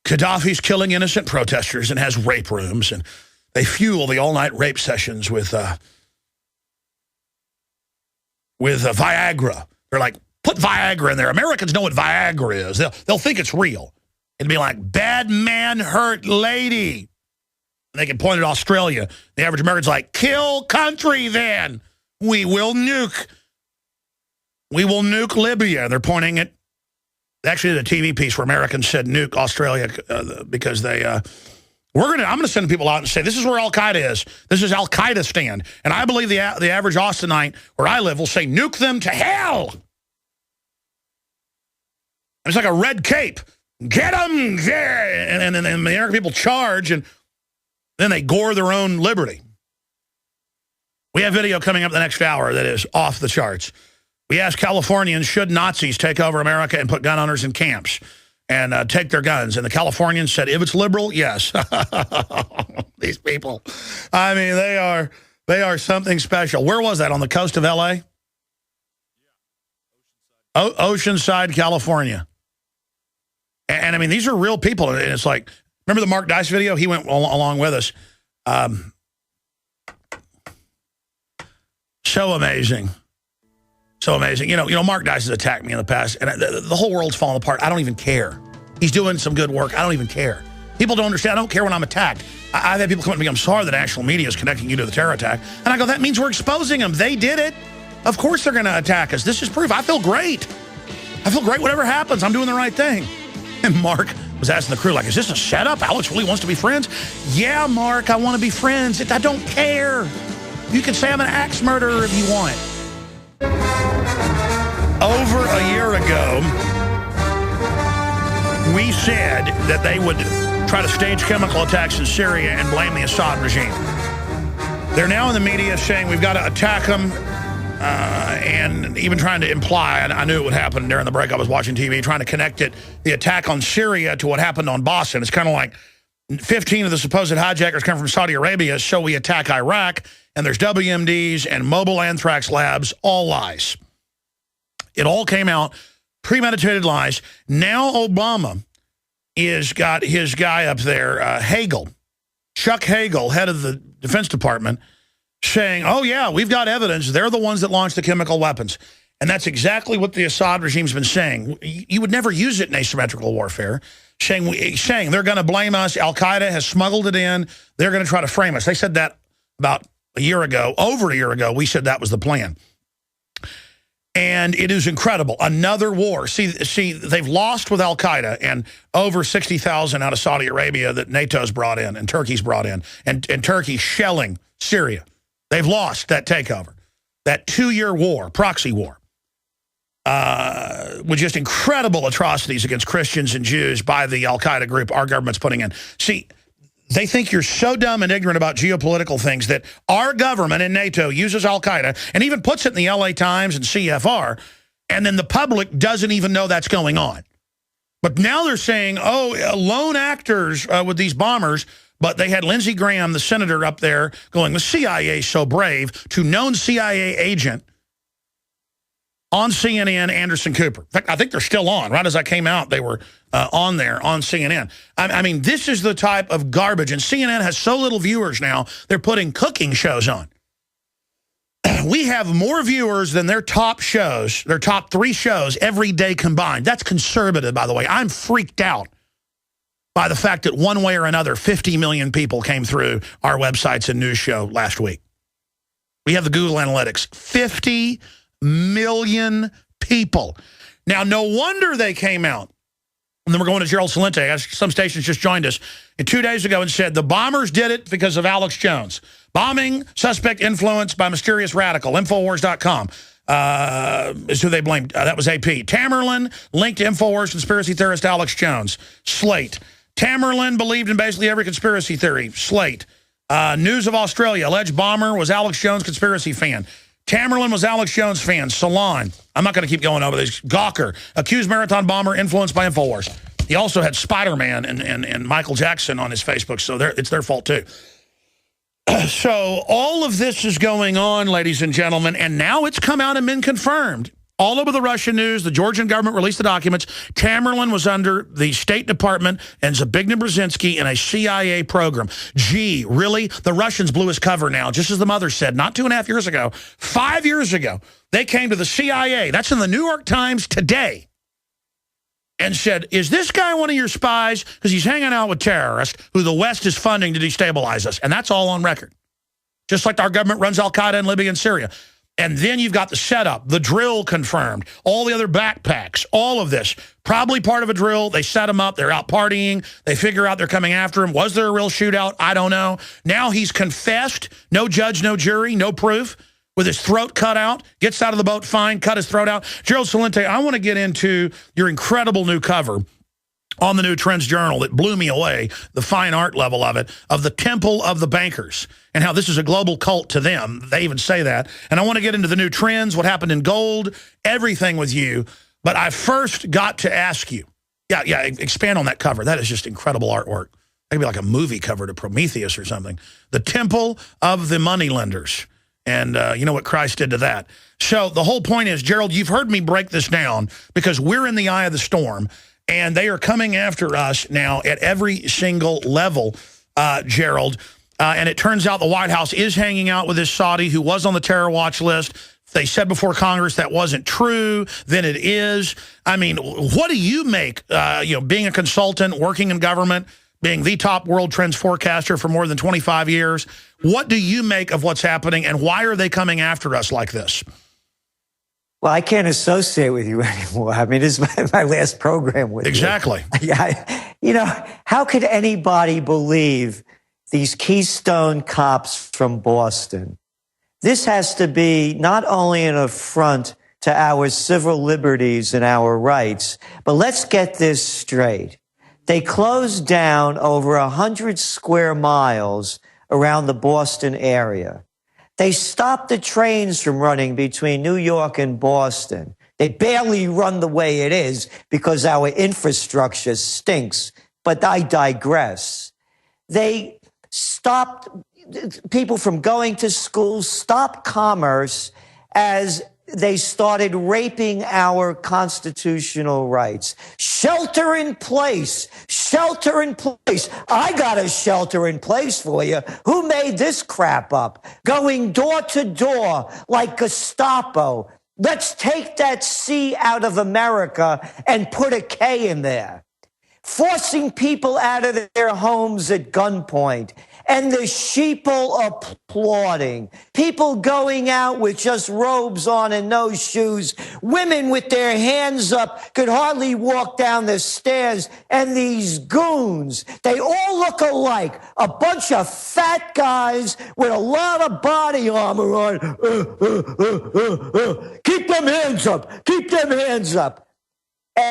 S2: Gaddafi's killing innocent protesters and has rape rooms, and they fuel the all-night rape sessions with Viagra. They're like, put Viagra in there. Americans know what Viagra is. They'll think it's real. It'd be like, bad man hurt lady. And they can point at Australia. The average American's like, kill country then. We will nuke. We will nuke Libya. And they're pointing at, actually, the TV piece where Americans said nuke Australia because they... I'm going to send people out and say, this is where al-Qaeda is. This is al-Qaeda stand. And I believe the average Austinite where I live will say, nuke them to hell. And it's like a red cape. Get them there. And the American people charge, and then they gore their own liberty. We have video coming up the next hour that is off the charts. We asked Californians, should Nazis take over America and put gun owners in camps and take their guns? And the Californians said, if it's liberal, yes. These people. I mean, they are something special. Where was that? On the coast of L.A.? Oceanside, California. And I mean, these are real people. And it's like, remember the Mark Dice video? He went along with us. So amazing. So amazing. You know, Mark Dice has attacked me in the past, and the whole world's falling apart. I don't even care. He's doing some good work. I don't even care. People don't understand. I don't care when I'm attacked. I've had people come up to me, I'm sorry the national media is connecting you to the terror attack. And I go, that means we're exposing them. They did it. Of course they're going to attack us. This is proof. I feel great. I feel great whatever happens. I'm doing the right thing. And Mark was asking the crew, like, is this a setup? Alex really wants to be friends? Yeah, Mark, I want to be friends. I don't care. You can say I'm an axe murderer if you want. Over a year ago, we said that they would try to stage chemical attacks in Syria and blame the Assad regime. They're now in the media saying we've got to attack them, and even trying to imply, and I knew it would happen during the break, I was watching TV, trying to connect the attack on Syria to what happened on Boston. It's kind of like 15 of the supposed hijackers come from Saudi Arabia, so we attack Iraq, and there's WMDs and mobile anthrax labs, all lies. It all came out, premeditated lies. Now Obama is got his guy up there, Hagel, Chuck Hagel, head of the Defense Department, saying, oh, yeah, we've got evidence. They're the ones that launched the chemical weapons. And that's exactly what the Assad regime's been saying. You would never use it in asymmetrical warfare, saying they're going to blame us. Al-Qaeda has smuggled it in. They're going to try to frame us. They said that about a year ago, over a year ago. We said that was the plan. And it is incredible. Another war. See, they've lost with al-Qaeda and over 60,000 out of Saudi Arabia that NATO's brought in and Turkey's brought in. And Turkey shelling Syria. They've lost that takeover. That 2-year war, proxy war, with just incredible atrocities against Christians and Jews by the al-Qaeda group our government's putting in. See, they think you're so dumb and ignorant about geopolitical things that our government in NATO uses al-Qaeda and even puts it in the LA Times and CFR, and then the public doesn't even know that's going on. But now they're saying, oh, lone actors with these bombers, but they had Lindsey Graham, the senator, up there going, the CIA's so brave, to known CIA agent on CNN, Anderson Cooper. In fact, I think they're still on. Right as I came out, they were on there on CNN. I mean, this is the type of garbage. And CNN has so little viewers now, they're putting cooking shows on. We have more viewers than their top shows, their top 3 shows every day combined. That's conservative, by the way. I'm freaked out by the fact that one way or another, 50 million people came through our websites and news show last week. We have the Google Analytics. 50 million people. Now, no wonder they came out. And then we're going to Gerald Celente. Some stations just joined us 2 days ago and said the bombers did it because of Alex Jones. Bombing suspect influenced by mysterious radical. Infowars.com is who they blamed. That was AP. Tamerlan linked to Infowars conspiracy theorist Alex Jones. Slate. Tamerlan believed in basically every conspiracy theory. Slate. News of Australia. Alleged bomber was Alex Jones conspiracy fan. Tamerlan was Alex Jones fan. Salon. I'm not going to keep going over this. Gawker. Accused marathon bomber influenced by Infowars. He also had Spider-Man and Michael Jackson on his Facebook, so it's their fault too. So all of this is going on, ladies and gentlemen, and now it's come out and been confirmed. All over the Russian news, the Georgian government released the documents. Tamerlan was under the State Department and Zbigniew Brzezinski in a CIA program. Gee, really? The Russians blew his cover now, just as the mother said, not 2.5 years ago, 5 years ago. They came to the CIA. That's in the New York Times today. And said, is this guy one of your spies? Because he's hanging out with terrorists who the West is funding to destabilize us. And that's all on record. Just like our government runs Al-Qaeda in Libya and Syria. And then you've got the setup, the drill confirmed, all the other backpacks, all of this. Probably part of a drill. They set him up. They're out partying. They figure out they're coming after him. Was there a real shootout? I don't know. Now he's confessed. No judge, no jury, no proof. With his throat cut out. Gets out of the boat fine. Cut his throat out. Gerald Celente, I want to get into your incredible new cover on the New Trends Journal that blew me away, the fine art level of it, of the Temple of the Bankers, and how this is a global cult to them. They even say that. And I want to get into the new trends, what happened in gold, everything with you. But I first got to ask you, expand on that cover. That is just incredible artwork. That could be like a movie cover to Prometheus or something. The Temple of the Moneylenders. And you know what Christ did to that. So the whole point is, Gerald, you've heard me break this down because we're in the eye of the storm. And they are coming after us now at every single level, Gerald. And it turns out the White House is hanging out with this Saudi who was on the terror watch list. They said before Congress that wasn't true. Then it is. I mean, what do you make, being a consultant, working in government, being the top world trends forecaster for more than 25 years? What do you make of what's happening, and why are they coming after us like this?
S10: Well, I can't associate with you anymore. I mean, this is my last program with you.
S2: Exactly.
S10: How could anybody believe these Keystone cops from Boston? This has to be not only an affront to our civil liberties and our rights, but let's get this straight. They closed down over 100 square miles around the Boston area. They stopped the trains from running between New York and Boston. They barely run the way it is because our infrastructure stinks. But I digress. They stopped people from going to school, stopped commerce as they started raping our constitutional rights. Shelter in place. Shelter in place. I got a shelter in place for you. Who made this crap up? Going door to door like Gestapo. Let's take that C out of America and put a K in there. Forcing people out of their homes at gunpoint. And the sheeple applauding. People going out with just robes on and no shoes. Women with their hands up could hardly walk down the stairs. And these goons, they all look alike. A bunch of fat guys with a lot of body armor on. Keep them hands up. Keep them hands up.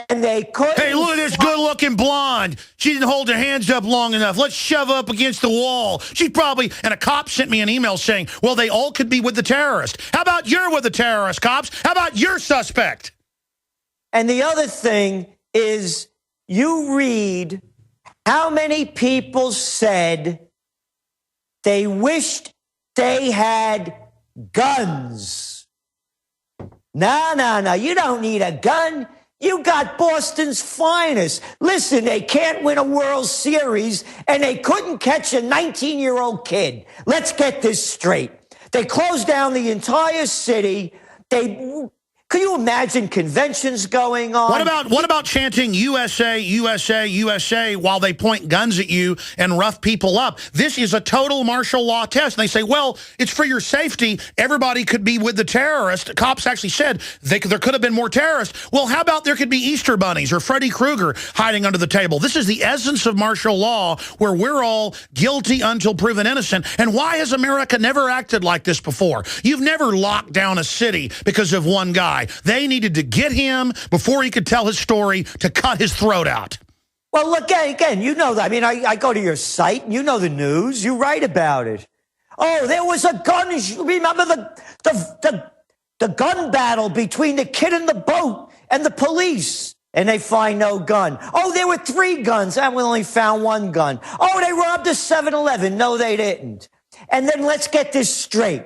S10: And they couldn't.
S2: Hey, look at this good-looking blonde. She didn't hold her hands up long enough. Let's shove her up against the wall. She's probably, and a cop sent me an email saying, well, they all could be with the terrorist. How about you're with the terrorist, cops? How about your suspect?
S10: And the other thing is, you read how many people said they wished they had guns. No, you don't need a gun. You got Boston's finest. Listen, they can't win a World Series, and they couldn't catch a 19-year-old kid. Let's get this straight. They closed down the entire city. They Could you imagine conventions going on?
S2: What about chanting USA, USA, USA while they point guns at you and rough people up? This is a total martial law test. And they say, well, it's for your safety. Everybody could be with the terrorist. Cops actually said there could have been more terrorists. Well, how about there could be Easter bunnies or Freddy Krueger hiding under the table? This is the essence of martial law, where we're all guilty until proven innocent. And why has America never acted like this before? You've never locked down a city because of one guy. They needed to get him before he could tell his story to cut his throat out.
S10: Well, look, again, you know that. I mean, I go to your site, and you know the news. You write about it. Oh, there was a gun. Remember the gun battle between the kid in the boat and the police, and they find no gun. Oh, there were 3 guns, and we only found 1 gun. Oh, they robbed a 7-Eleven. No, they didn't. And then let's get this straight.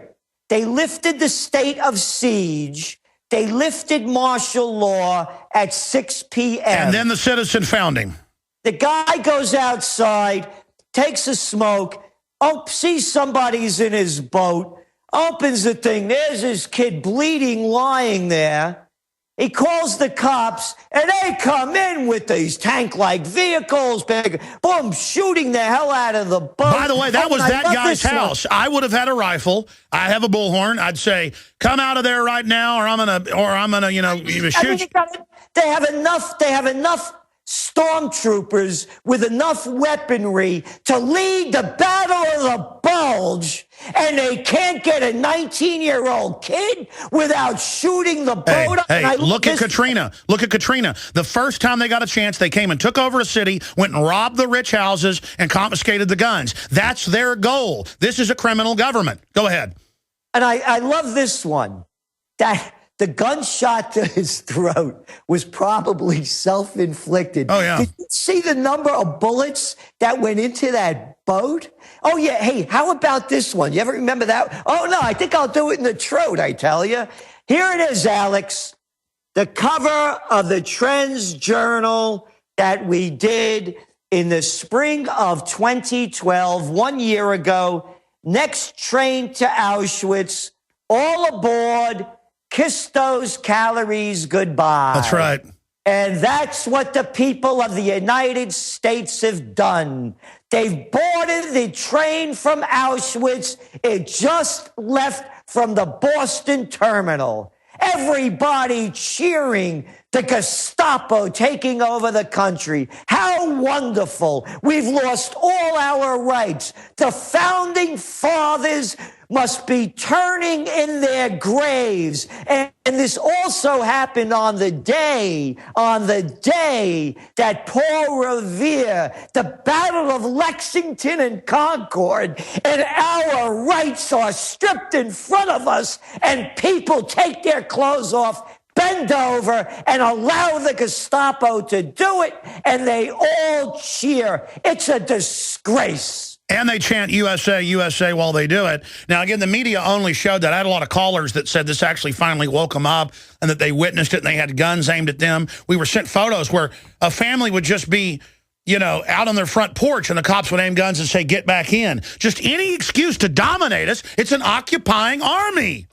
S10: They lifted the state of siege. They lifted martial law at 6 p.m.
S2: And then the citizen found him.
S10: The guy goes outside, takes a smoke, sees somebody's in his boat, opens the thing. There's his kid bleeding, lying there. He calls the cops, and they come in with these tank-like vehicles, boom, shooting the hell out of the boat.
S2: By the way, that was that guy's house. I would have had a rifle. I have a bullhorn. I'd say, "Come out of there right now, or I'm gonna, shoot you."
S10: They have enough stormtroopers with enough weaponry to lead the Battle of the Bulge, and they can't get a 19-year-old kid without shooting the boat up.
S2: Hey, look at Katrina. Look at Katrina. The first time they got a chance, they came and took over a city, went and robbed the rich houses, and confiscated the guns. That's their goal. This is a criminal government. Go ahead.
S10: And I love this one. That the gunshot to his throat was probably self-inflicted.
S2: Oh, yeah.
S10: Did you see the number of bullets that went into that boat? Oh, yeah. Hey, how about this one? You ever remember that? Oh, no, I think I'll do it in the throat, I tell you. Here it is, Alex. The cover of the Trends Journal that we did in the spring of 2012, 1 year ago. Next train to Auschwitz. All aboard. Kiss those calories goodbye.
S2: That's right.
S10: And that's what the people of the United States have done. They've boarded the train from Auschwitz. It just left from the Boston terminal. Everybody cheering, the Gestapo taking over the country. How wonderful. We've lost all our rights. The founding fathers must be turning in their graves. And this also happened on the day that Paul Revere, the Battle of Lexington and Concord, and our rights are stripped in front of us, and people take their clothes off, bend over, and allow the Gestapo to do it, and they all cheer. It's a disgrace.
S2: And they chant USA, USA while they do it. Now, again, the media only showed that. I had a lot of callers that said this actually finally woke them up and that they witnessed it and they had guns aimed at them. We were sent photos where a family would just be, out on their front porch and the cops would aim guns and say, "Get back in." Just any excuse to dominate us. It's an occupying army.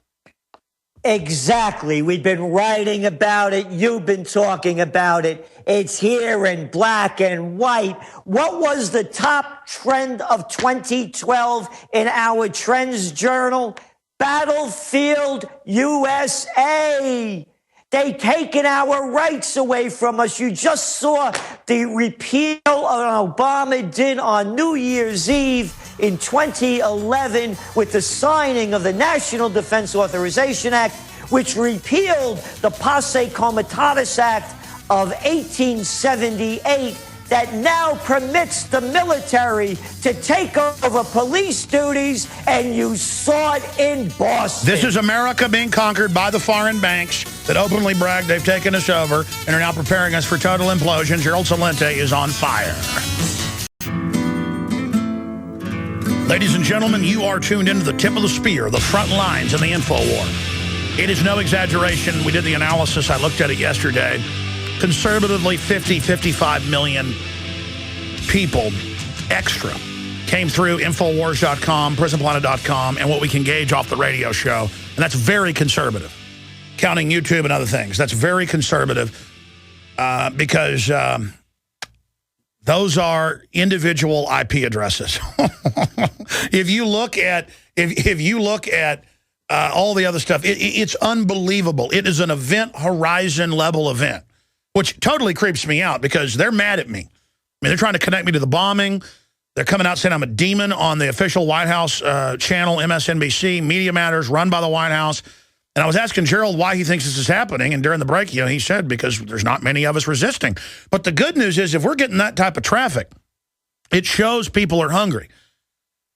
S10: Exactly. We've been writing about it. You've been talking about it. It's here in black and white. What was the top trend of 2012 in our Trends Journal? Battlefield USA. They've taken our rights away from us. You just saw the repeal Obama did on New Year's Eve in 2011 with the signing of the National Defense Authorization Act, which repealed the Posse Comitatus Act of 1878 that now permits the military to take over police duties, and you saw it in Boston.
S2: This is America being conquered by the foreign banks that openly brag they've taken us over and are now preparing us for total implosion. Gerald Celente is on fire. Ladies and gentlemen, you are tuned into the tip of the spear, the front lines in the info war. It is no exaggeration. We did the analysis. I looked at it yesterday. Conservatively, 55 million people extra came through Infowars.com, Prisonplanet.com, and what we can gauge off the radio show. And that's very conservative. counting YouTube and other things. That's very conservative because those are individual IP addresses. If you look at all the other stuff, it's unbelievable. It is an event horizon level event, which totally creeps me out because they're mad at me. I mean, they're trying to connect me to the bombing. They're coming out saying I'm a demon on the official White House channel, MSNBC, Media Matters, run by the White House. And I was asking Gerald why he thinks this is happening, and during the break, he said because there's not many of us resisting. But the good news is if we're getting that type of traffic, it shows people are hungry.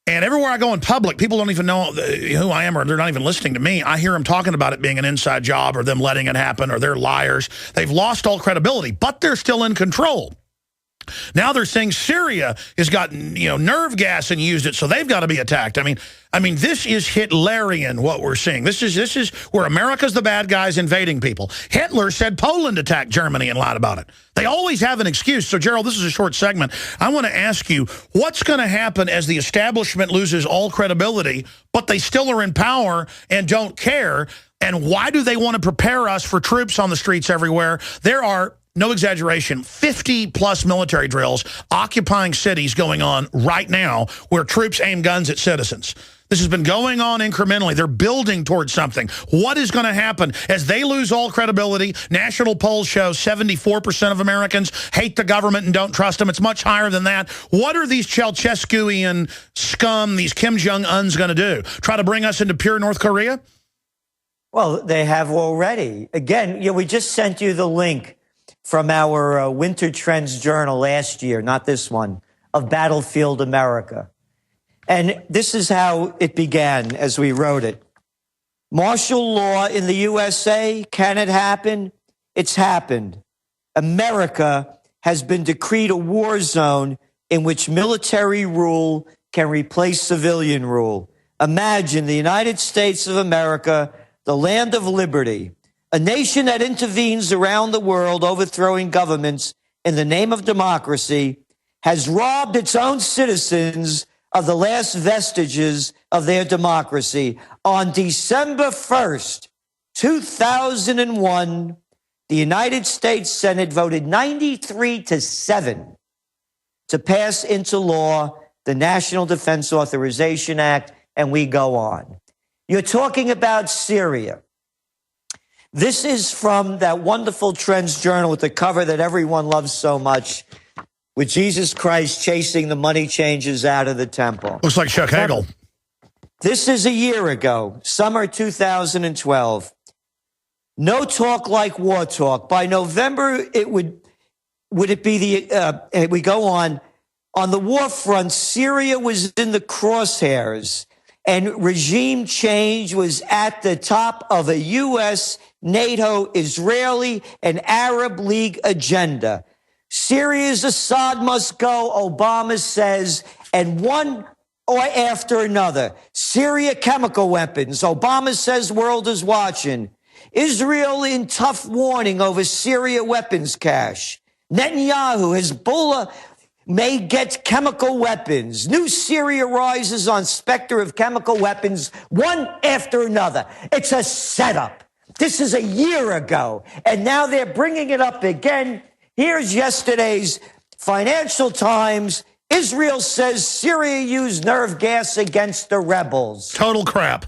S2: And everywhere I go in public, people don't even know who I am or they're not even listening to me. I hear them talking about it being an inside job or them letting it happen or they're liars. They've lost all credibility, but they're still in control. Now they're saying Syria has gotten, nerve gas and used it, so they've got to be attacked. I mean, this is Hitlerian, what we're seeing. This is where America's the bad guys invading people. Hitler said Poland attacked Germany and lied about it. They always have an excuse. So, Gerald, this is a short segment. I want to ask you, what's going to happen as the establishment loses all credibility, but they still are in power and don't care? And why do they want to prepare us for troops on the streets everywhere? There are, no exaggeration, 50-plus military drills occupying cities going on right now where troops aim guns at citizens. This has been going on incrementally. They're building towards something. What is going to happen as they lose all credibility? National polls show 74% of Americans hate the government and don't trust them. It's much higher than that. What are these Ceausescuian scum, these Kim Jong-uns going to do? Try to bring us into pure North Korea?
S10: Well, they have already. Again, we just sent you the link from our Winter Trends Journal last year, not this one, of Battlefield America. And this is how it began as we wrote it. Martial law in the USA, can it happen? It's happened. America has been decreed a war zone in which military rule can replace civilian rule. Imagine the United States of America, the land of liberty, a nation that intervenes around the world, overthrowing governments in the name of democracy, has robbed its own citizens of the last vestiges of their democracy. On December 1st, 2001, the United States Senate voted 93-7 to pass into law the National Defense Authorization Act, and we go on. You're talking about Syria. This is from that wonderful Trends Journal with the cover that everyone loves so much, with Jesus Christ chasing the money changers out of the temple.
S2: Looks like Chuck Hagel.
S10: This is a year ago, summer 2012. No talk like war talk. By November, would it be the, we go on the war front, Syria was in the crosshairs, and regime change was at the top of a U.S., NATO, Israeli, and Arab League agenda. Syria's Assad must go, Obama says, and one or after another. Syria, chemical weapons. Obama says world is watching. Israel in tough warning over Syria weapons cache. Netanyahu, Hezbollah may get chemical weapons. New Syria rises on specter of chemical weapons, one after another. It's a setup. This is a year ago, and now they're bringing it up again. Here's yesterday's Financial Times. Israel says Syria used nerve gas against the rebels.
S2: Total crap.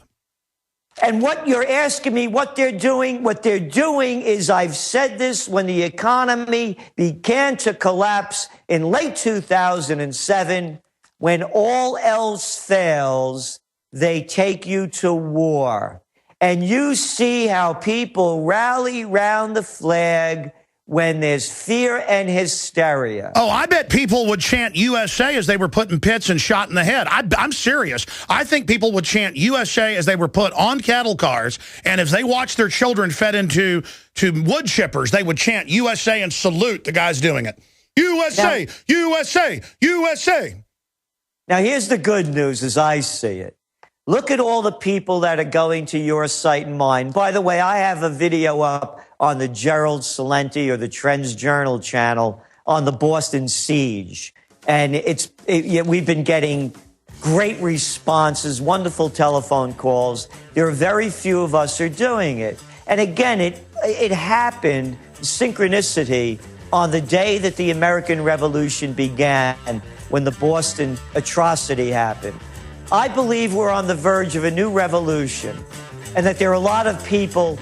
S10: And what you're asking me, what they're doing is, I've said this, when the economy began to collapse in late 2007, when all else fails, they take you to war. And you see how people rally round the flag when there's fear and hysteria.
S2: Oh, I bet people would chant USA as they were put in pits and shot in the head. I'm serious. I think people would chant USA as they were put on cattle cars, and if they watched their children fed into wood chippers, they would chant USA and salute the guys doing it. USA, now, USA, USA.
S10: Now, here's the good news as I see it. Look at all the people that are going to your site and mine. By the way, I have a video up on the Gerald Celente or the Trends Journal channel on the Boston siege. And we've been getting great responses, wonderful telephone calls. There are very few of us who are doing it. And again, it happened, synchronicity, on the day that the American Revolution began, when the Boston atrocity happened. I believe we're on the verge of a new revolution, and that there are a lot of people.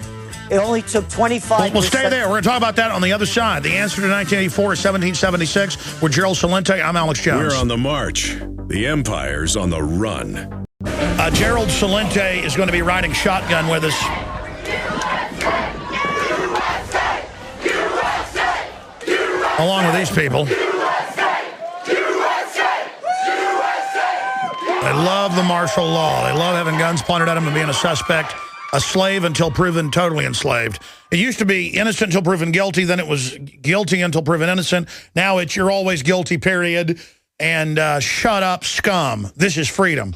S10: It only took 25%.
S2: We'll stay there. We're going to talk about that on the other side. The answer to 1984 is 1776. With Gerald Celente, I'm Alex Jones.
S1: We're on the march. The empire's on the run.
S2: Gerald Celente is going to be riding shotgun with us. Along with these people. They love the martial law. They love having guns pointed at them and being a suspect, a slave until proven totally enslaved. It used to be innocent until proven guilty. Then it was guilty until proven innocent. Now it's you're always guilty, period. And shut up, scum. This is freedom.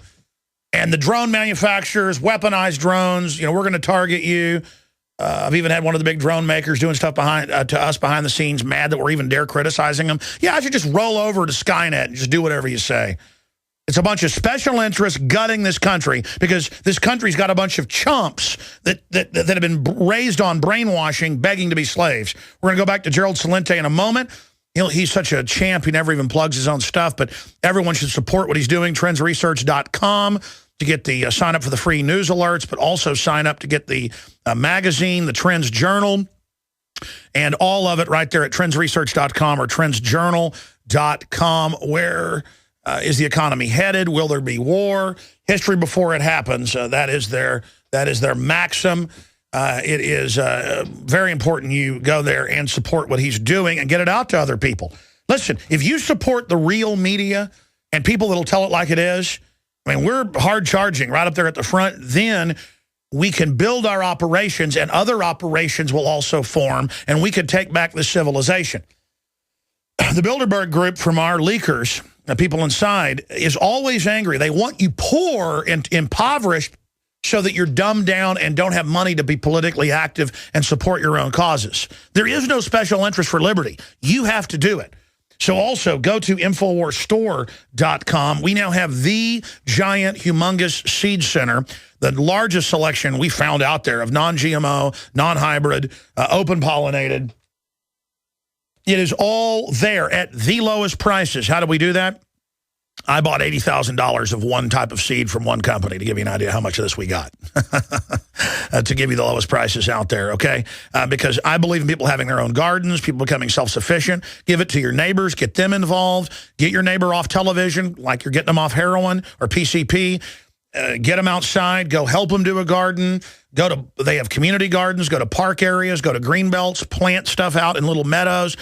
S2: And the drone manufacturers, weaponized drones, we're going to target you. I've even had one of the big drone makers doing stuff to us behind the scenes, mad that we're even dare criticizing them. Yeah, I should just roll over to Skynet and just do whatever you say. It's a bunch of special interests gutting this country because this country's got a bunch of chumps that have been raised on brainwashing, begging to be slaves. We're going to go back to Gerald Celente in a moment. He's such a champ. He never even plugs his own stuff, but everyone should support what he's doing. Trendsresearch.com to get the sign up for the free news alerts, but also sign up to get the magazine, the Trends Journal, and all of it right there at trendsresearch.com or trendsjournal.com. Where is the economy headed? Will there be war? History before it happens. That is their maxim. It is very important you go there and support what he's doing and get it out to other people. Listen, if you support the real media and people that'll tell it like it is, I mean, we're hard charging right up there at the front, then we can build our operations and other operations will also form and we can take back this civilization. The Bilderberg group from our leakers, the people inside, is always angry. They want you poor and impoverished so that you're dumbed down and don't have money to be politically active and support your own causes. There is no special interest for liberty. You have to do it. So also go to InfoWarsStore.com. We now have the giant, humongous seed center, the largest selection we found out there of non-GMO, non-hybrid, open-pollinated. It is all there at the lowest prices. How do we do that? I bought $80,000 of one type of seed from one company to give you an idea how much of this we got. To give you the lowest prices out there, okay? Because I believe in people having their own gardens, people becoming self-sufficient. Give it to your neighbors, get them involved. Get your neighbor off television like you're getting them off heroin or PCP. Get them outside, go help them do a garden. They have community gardens, go to park areas, go to green belts, plant stuff out in little meadows.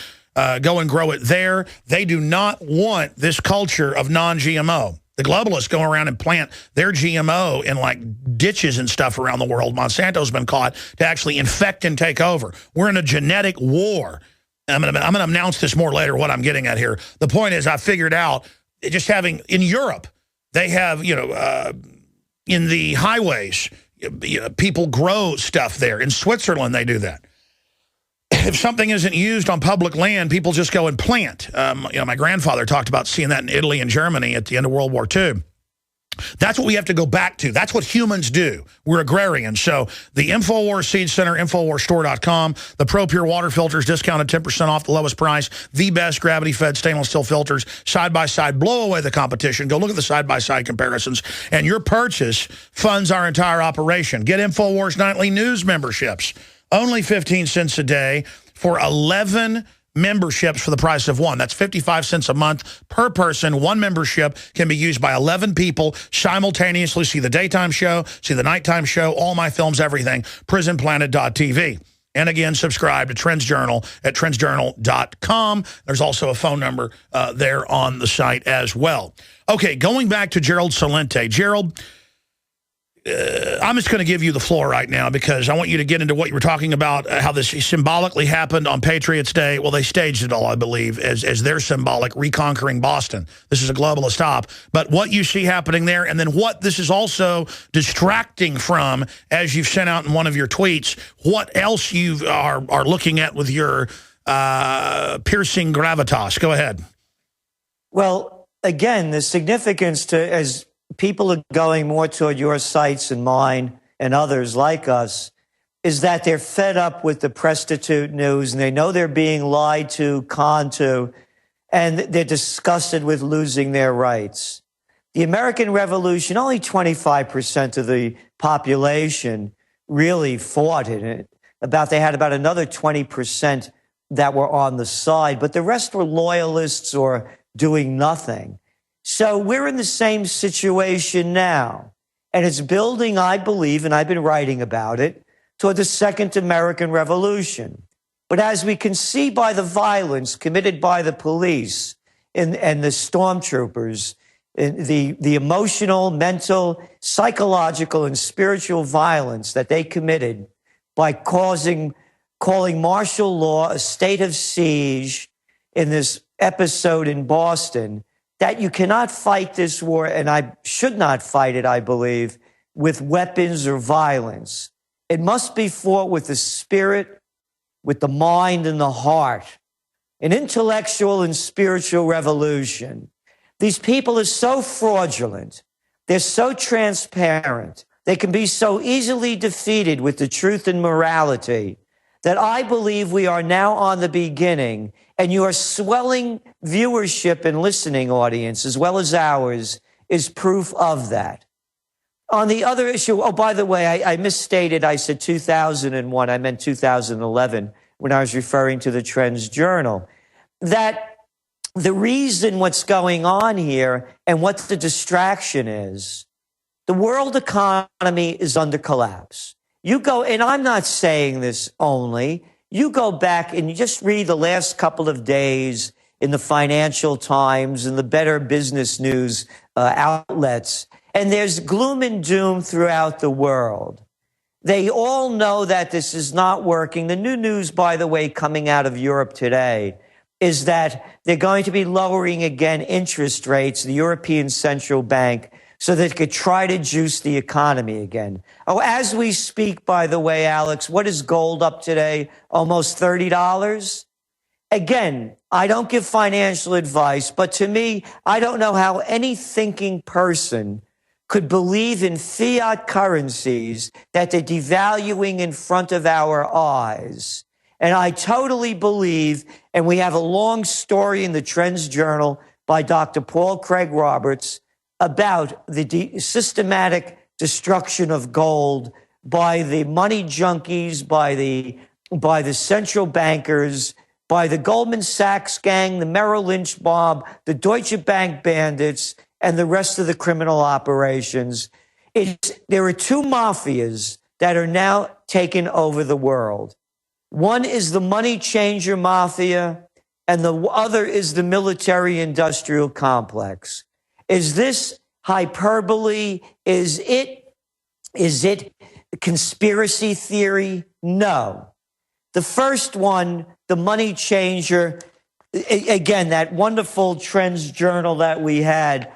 S2: Go and grow it there. They do not want this culture of non-GMO. The globalists go around and plant their GMO in like ditches and stuff around the world. Monsanto's been caught to actually infect and take over. We're in a genetic war. I'm going to announce this more later, what I'm getting at here. The point is I figured out just having, in Europe, they have, in the highways, people grow stuff there. In Switzerland, they do that. If something isn't used on public land, people just go and plant. My grandfather talked about seeing that in Italy and Germany at the end of World War II. That's what we have to go back to. That's what humans do. We're agrarians. So the InfoWars Seed Center, InfoWarsStore.com, the Pro Pure water filters, discounted 10% off, the lowest price, the best gravity-fed stainless steel filters, side-by-side, blow away the competition. Go look at the side-by-side comparisons, and your purchase funds our entire operation. Get InfoWars Nightly News memberships. Only 15 cents a day for 11 memberships for the price of one. That's 55 cents a month per person. One membership can be used by 11 people simultaneously. See the daytime show, see the nighttime show, all my films, everything. Prisonplanet.tv. And again, subscribe to Trends Journal at trendsjournal.com. There's also a phone number there on the site as well. Okay, going back to Gerald Celente. Gerald, I'm just going to give you the floor right now because I want you to get into what you were talking about, how this symbolically happened on Patriots Day. Well, they staged it all, I believe, as their symbolic reconquering Boston. This is a globalist op. But what you see happening there, and then what this is also distracting from, as you've sent out in one of your tweets, what else you are looking at with your piercing gravitas. Go ahead.
S10: Well, again, the significance to, as people are going more toward your sites and mine and others like us, is that they're fed up with the prostitute news, and they know they're being lied to, conned to, and they're disgusted with losing their rights. The American Revolution, only 25% of the population really fought in it. They had about another 20% that were on the side, but the rest were loyalists or doing nothing. So we're in the same situation now. And it's building, I believe, and I've been writing about it, toward the Second American Revolution. But as we can see by the violence committed by the police and the stormtroopers, the emotional, mental, psychological, and spiritual violence that they committed by calling martial law a state of siege in this episode in Boston, that you cannot fight this war, and I should not fight it, I believe, with weapons or violence. It must be fought with the spirit, with the mind and the heart, an intellectual and spiritual revolution. These people are so fraudulent. They're so transparent. They can be so easily defeated with the truth and morality that I believe we are now on the beginning, and your swelling viewership and listening audience, as well as ours, is proof of that. On the other issue, oh, by the way, I misstated. I said 2001. I meant 2011 when I was referring to the Trends Journal. That the reason what's going on here and what the distraction is, the world economy is under collapse. You go, and I'm not saying this only, you go back and you just read the last couple of days in the Financial Times and the Better Business News outlets, and there's gloom and doom throughout the world. They all know that this is not working. The new news, by the way, coming out of Europe today is that they're going to be lowering again interest rates, the European Central Bank, so they could try to juice the economy again. Oh, as we speak, by the way, Alex, what is gold up today? Almost $30? Again, I don't give financial advice, but to me, I don't know how any thinking person could believe in fiat currencies that they're devaluing in front of our eyes. And I totally believe, and we have a long story in the Trends Journal by Dr. Paul Craig Roberts about the systematic destruction of gold by the money junkies, by the central bankers, by the Goldman Sachs gang, the Merrill Lynch mob, the Deutsche Bank bandits, and the rest of the criminal operations. There are two mafias that are now taking over the world. One is the money changer mafia, and the other is the military-industrial complex. Is this hyperbole? Is it conspiracy theory? No. The first one, the money changer, again, that wonderful Trends Journal that we had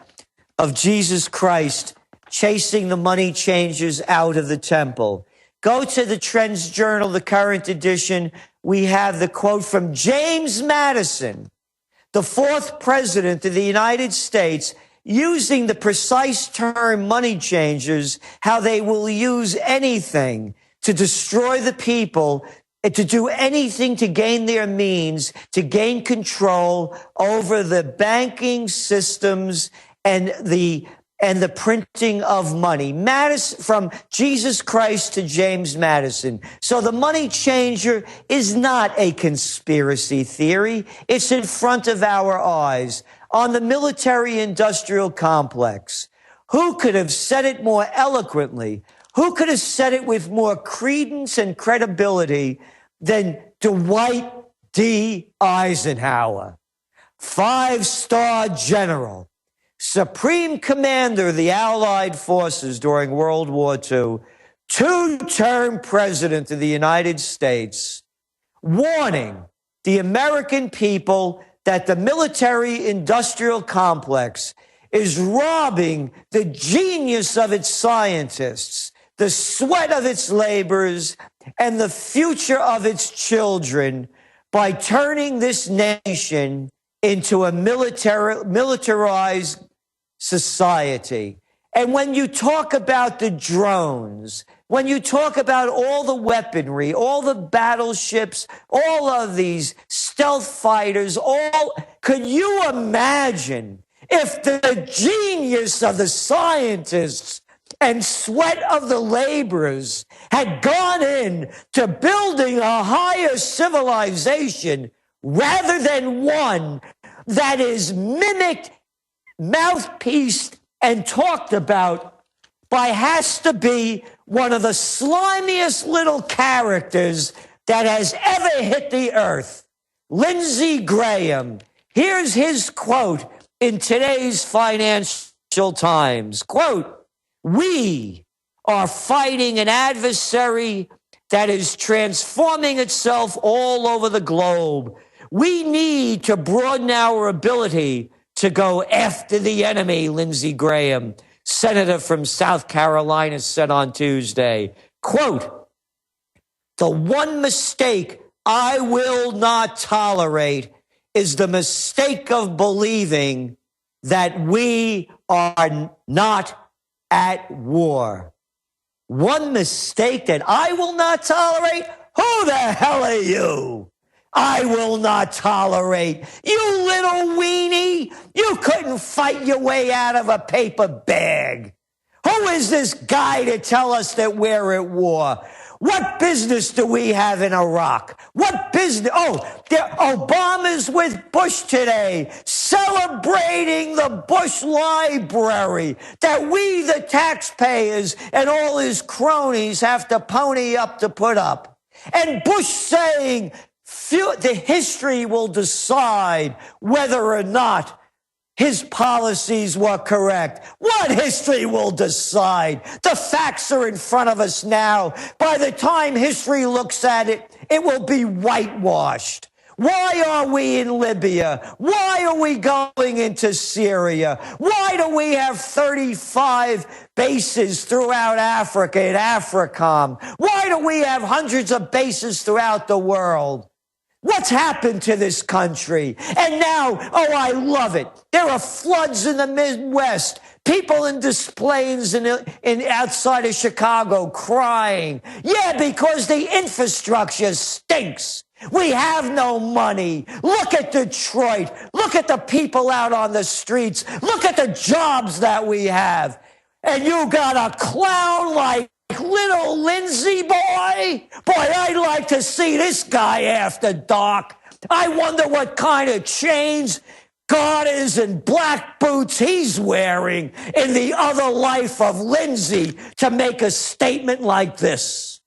S10: of Jesus Christ chasing the money changers out of the temple. Go to the Trends Journal, the current edition. We have the quote from James Madison, the fourth president of the United States, using the precise term money changers, how they will use anything to destroy the people, to do anything to gain their means, to gain control over the banking systems and the printing of money. Madison, from Jesus Christ to James Madison. So the money changer is not a conspiracy theory. It's in front of our eyes. On the military-industrial complex, who could have said it more eloquently? Who could have said it with more credence and credibility than Dwight D. Eisenhower, 5-star general, Supreme Commander of the Allied Forces during World War II, two-term President of the United States, warning the American people that the military-industrial complex is robbing the genius of its scientists, the sweat of its labors, and the future of its children by turning this nation into a militarized society. And when you talk about the drones, when you talk about all the weaponry, all the battleships, all of these stealth fighters, could you imagine if the genius of the scientists and sweat of the laborers had gone in to building a higher civilization rather than one that is mimicked, mouthpieced, and talked about by has to be one of the slimiest little characters that has ever hit the earth, Lindsey Graham. Here's his quote in today's Financial Times. Quote, "We are fighting an adversary that is transforming itself all over the globe. We need to broaden our ability to go after the enemy," Lindsey Graham, senator from South Carolina, said on Tuesday. Quote, "The one mistake I will not tolerate is the mistake of believing that we are not at war." One mistake that I will not tolerate? Who the hell are you? I will not tolerate. You little weenie. You couldn't fight your way out of a paper bag. Who is this guy to tell us that we're at war? What business do we have in Iraq? What business? Obama's with Bush today, celebrating the Bush Library that we, the taxpayers, and all his cronies have to pony up to put up. And Bush saying, the history will decide whether or not his policies were correct. What history will decide? The facts are in front of us now. By the time history looks at it, it will be whitewashed. Why are we in Libya? Why are we going into Syria? Why do we have 35 bases throughout Africa in AFRICOM? Why do we have hundreds of bases throughout the world? What's happened to this country? And now, I love it. There are floods in the Midwest. People in displays in outside of Chicago crying. Yeah, because the infrastructure stinks. We have no money. Look at Detroit. Look at the people out on the streets. Look at the jobs that we have. And you got a clown like little Lindsey boy? Boy, I'd like to see this guy after dark. I wonder what kind of chains, garters, and black boots he's wearing in the other life of Lindsey to make a statement like this.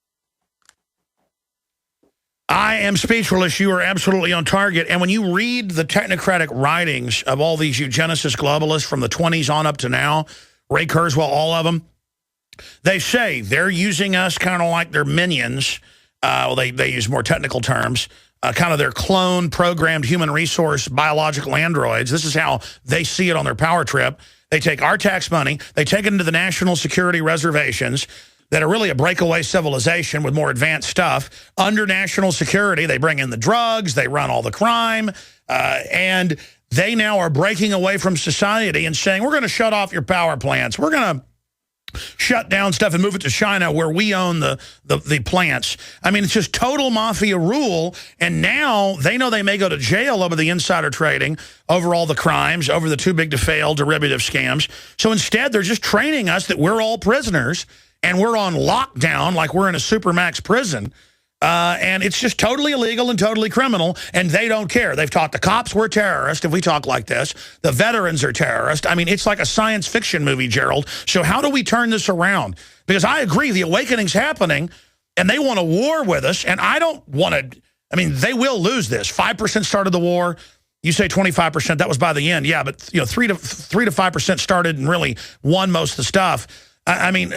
S2: I am speechless. You are absolutely on target. And when you read the technocratic writings of all these eugenicist globalists from the 20s on up to now, Ray Kurzweil, all of them, they say they're using us kind of like their minions. They use more technical terms, kind of their clone programmed human resource biological androids. This is how they see it on their power trip. They take our tax money, they take it into the national security reservations that are really a breakaway civilization with more advanced stuff. Under national security, they bring in the drugs, they run all the crime, and they now are breaking away from society and saying, we're going to shut off your power plants. We're going to shut down stuff and move it to China where we own the plants. I mean, it's just total mafia rule. And now they know they may go to jail over the insider trading, over all the crimes, over the too big to fail derivative scams. So instead, they're just training us that we're all prisoners and we're on lockdown like we're in a supermax prison. And it's just totally illegal and totally criminal, and they don't care. They've taught the cops we're terrorists if we talk like this. The veterans are terrorists. I mean, it's like a science fiction movie, Gerald. So how do we turn this around? Because I agree, the awakening's happening, and they want a war with us, and I don't want to. I mean, they will lose this. 5% started the war. You say 25%, that was by the end. Yeah, but 3 to 5% started and really won most of the stuff. I mean,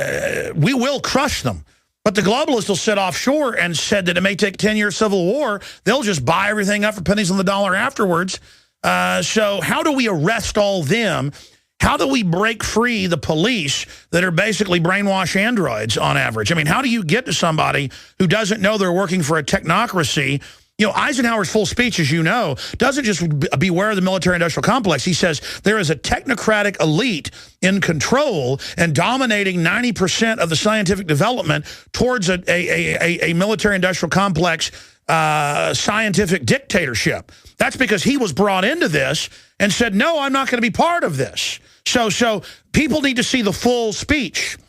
S2: we will crush them. But the globalists will sit offshore and said that it may take 10-year civil war. They'll just buy everything up for pennies on the dollar afterwards. So how do we arrest all them? How do we break free the police that are basically brainwash androids on average? I mean, how do you get to somebody who doesn't know they're working for a technocracy Eisenhower's full speech, as you know, doesn't just beware of the military-industrial complex. He says there is a technocratic elite in control and dominating 90% of the scientific development towards a military-industrial complex scientific dictatorship. That's because he was brought into this and said, no, I'm not going to be part of this. So people need to see the full speech.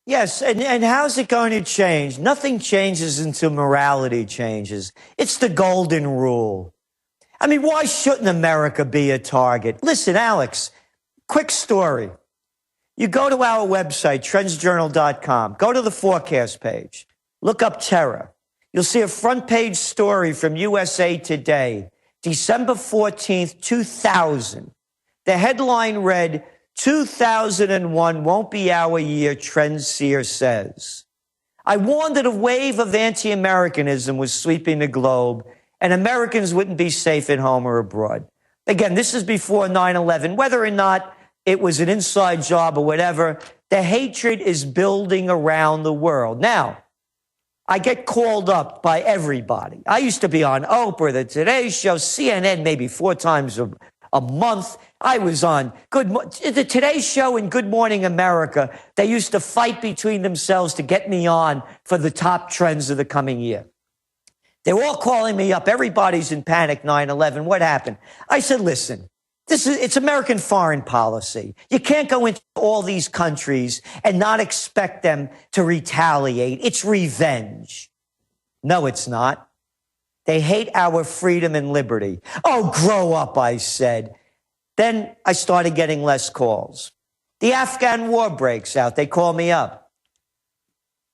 S10: Yes, and how's it going to change? Nothing changes until morality changes. It's the golden rule. I mean, why shouldn't America be a target? Listen, Alex, quick story. You go to our website, trendsjournal.com, go to the forecast page, look up terror. You'll see a front page story from USA Today, December 14th, 2000. The headline read, 2001 won't be our year, Trendseer says. I warned that a wave of anti-Americanism was sweeping the globe, and Americans wouldn't be safe at home or abroad. Again, this is before 9/11. Whether or not it was an inside job or whatever, the hatred is building around the world. Now, I get called up by everybody. I used to be on Oprah, the Today Show, CNN maybe 4 times a month. I was on the Today Show and Good Morning America. They used to fight between themselves to get me on for the top trends of the coming year. They were all calling me up. Everybody's in panic, 9/11. What happened? I said, listen, it's American foreign policy. You can't go into all these countries and not expect them to retaliate. It's revenge. No, it's not. They hate our freedom and liberty. Oh, grow up, I said. Then I started getting less calls. The Afghan war breaks out. They call me up.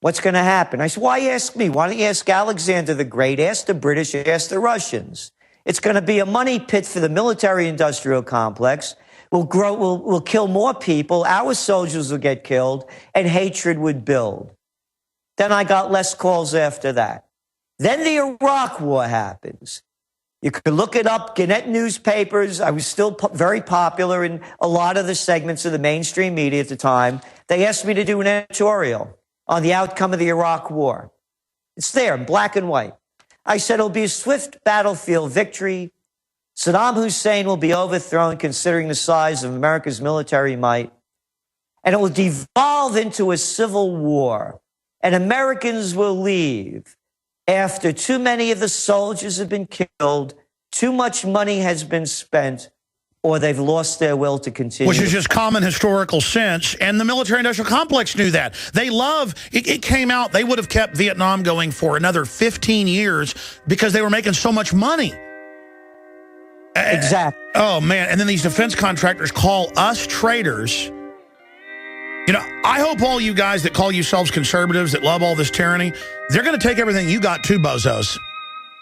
S10: What's going to happen? I said, why ask me? Why don't you ask Alexander the Great? Ask the British, ask the Russians. It's going to be a money pit for the military-industrial complex. We'll kill more people. Our soldiers will get killed, and hatred would build. Then I got less calls after that. Then the Iraq war happens. You could look it up, Gannett newspapers. I was still very popular in a lot of the segments of the mainstream media at the time. They asked me to do an editorial on the outcome of the Iraq war. It's there in black and white. I said it'll be a swift battlefield victory. Saddam Hussein will be overthrown considering the size of America's military might. And it will devolve into a civil war. And Americans will leave after too many of the soldiers have been killed, too much money has been spent, or they've lost their will to continue.
S2: Which is just common historical sense, and the military-industrial complex knew that. They it came out, they would have kept Vietnam going for another 15 years because they were making so much money.
S10: Exactly.
S2: Oh, man, and then these defense contractors call us traitors. I hope all you guys that call yourselves conservatives that love all this tyranny, they're going to take everything you got too, bozos.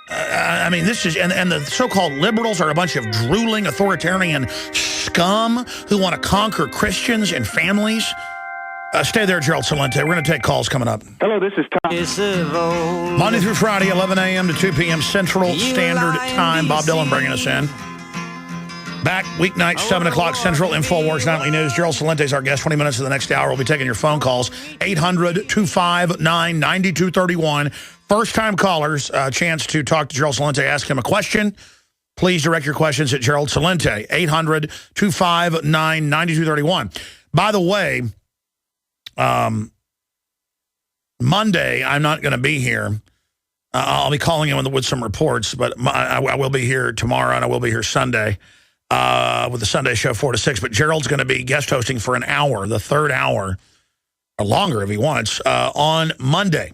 S2: I mean, this is, and the so-called liberals are a bunch of drooling authoritarian scum who want to conquer Christians and families. Stay there, Gerald Celente. We're going to take calls coming up.
S11: Hello, this is Tom.
S2: Monday through Friday, 11 a.m. to 2 p.m. Central Standard Time. Bob Dylan bringing us in. Back weeknight, 7 o'clock Central, InfoWars Nightly News. Gerald Celente is our guest. 20 minutes of the next hour. We'll be taking your phone calls. 800-259-9231. First-time callers, a chance to talk to Gerald Celente, ask him a question. Please direct your questions at Gerald Celente. 800-259-9231. By the way, Monday, I'm not going to be here. I'll be calling in with some reports, but I will be here tomorrow, and I will be here Sunday. With the Sunday show 4 to 6, but Gerald's going to be guest hosting for an hour, the third hour, or longer if he wants, on Monday.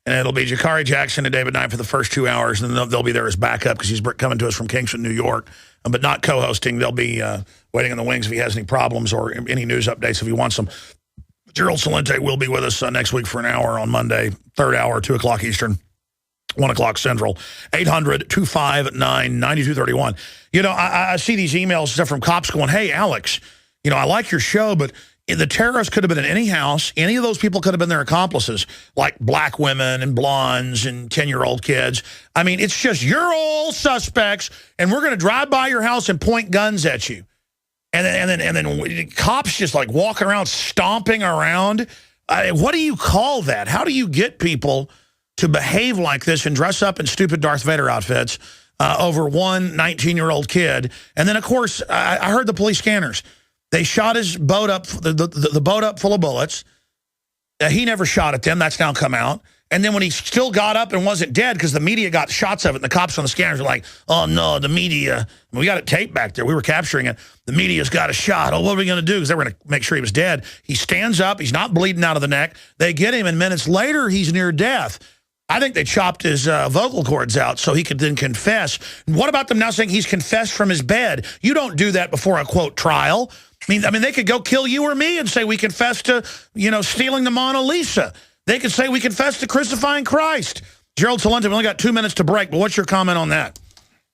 S2: And it'll be Jakari Jackson and David Knight for the first 2 hours, and then they'll be there as backup because he's coming to us from Kingston, New York, but not co-hosting. They'll be waiting in the wings if he has any problems or any news updates if he wants them. Gerald Celente will be with us next week for an hour on Monday, third hour, 2 o'clock Eastern. 1 o'clock Central, 800-259-9231. I see these emails stuff from cops going, hey, Alex, I like your show, but the terrorists could have been in any house. Any of those people could have been their accomplices, like black women and blondes and 10-year-old kids. I mean, it's just you're all suspects, and we're going to drive by your house and point guns at you. And then cops just like walking around, stomping around. What do you call that? How do you get people to behave like this and dress up in stupid Darth Vader outfits over one 19-year-old kid. And then, of course, I heard the police scanners. They shot his boat up, the boat up full of bullets. He never shot at them. That's now come out. And then when he still got up and wasn't dead, because the media got shots of it, and the cops on the scanners were like, oh, no, the media. We got it taped back there. We were capturing it. The media's got a shot. Oh, what are we going to do? Because they were going to make sure he was dead. He stands up. He's not bleeding out of the neck. They get him, and minutes later, he's near death. I think they chopped his vocal cords out so he could then confess. And what about them now saying he's confessed from his bed? You don't do that before a, quote, trial. I mean, they could go kill you or me and say we confessed to, stealing the Mona Lisa. They could say we confess to crucifying Christ. Gerald Celente, we only got 2 minutes to break, but what's your comment on that?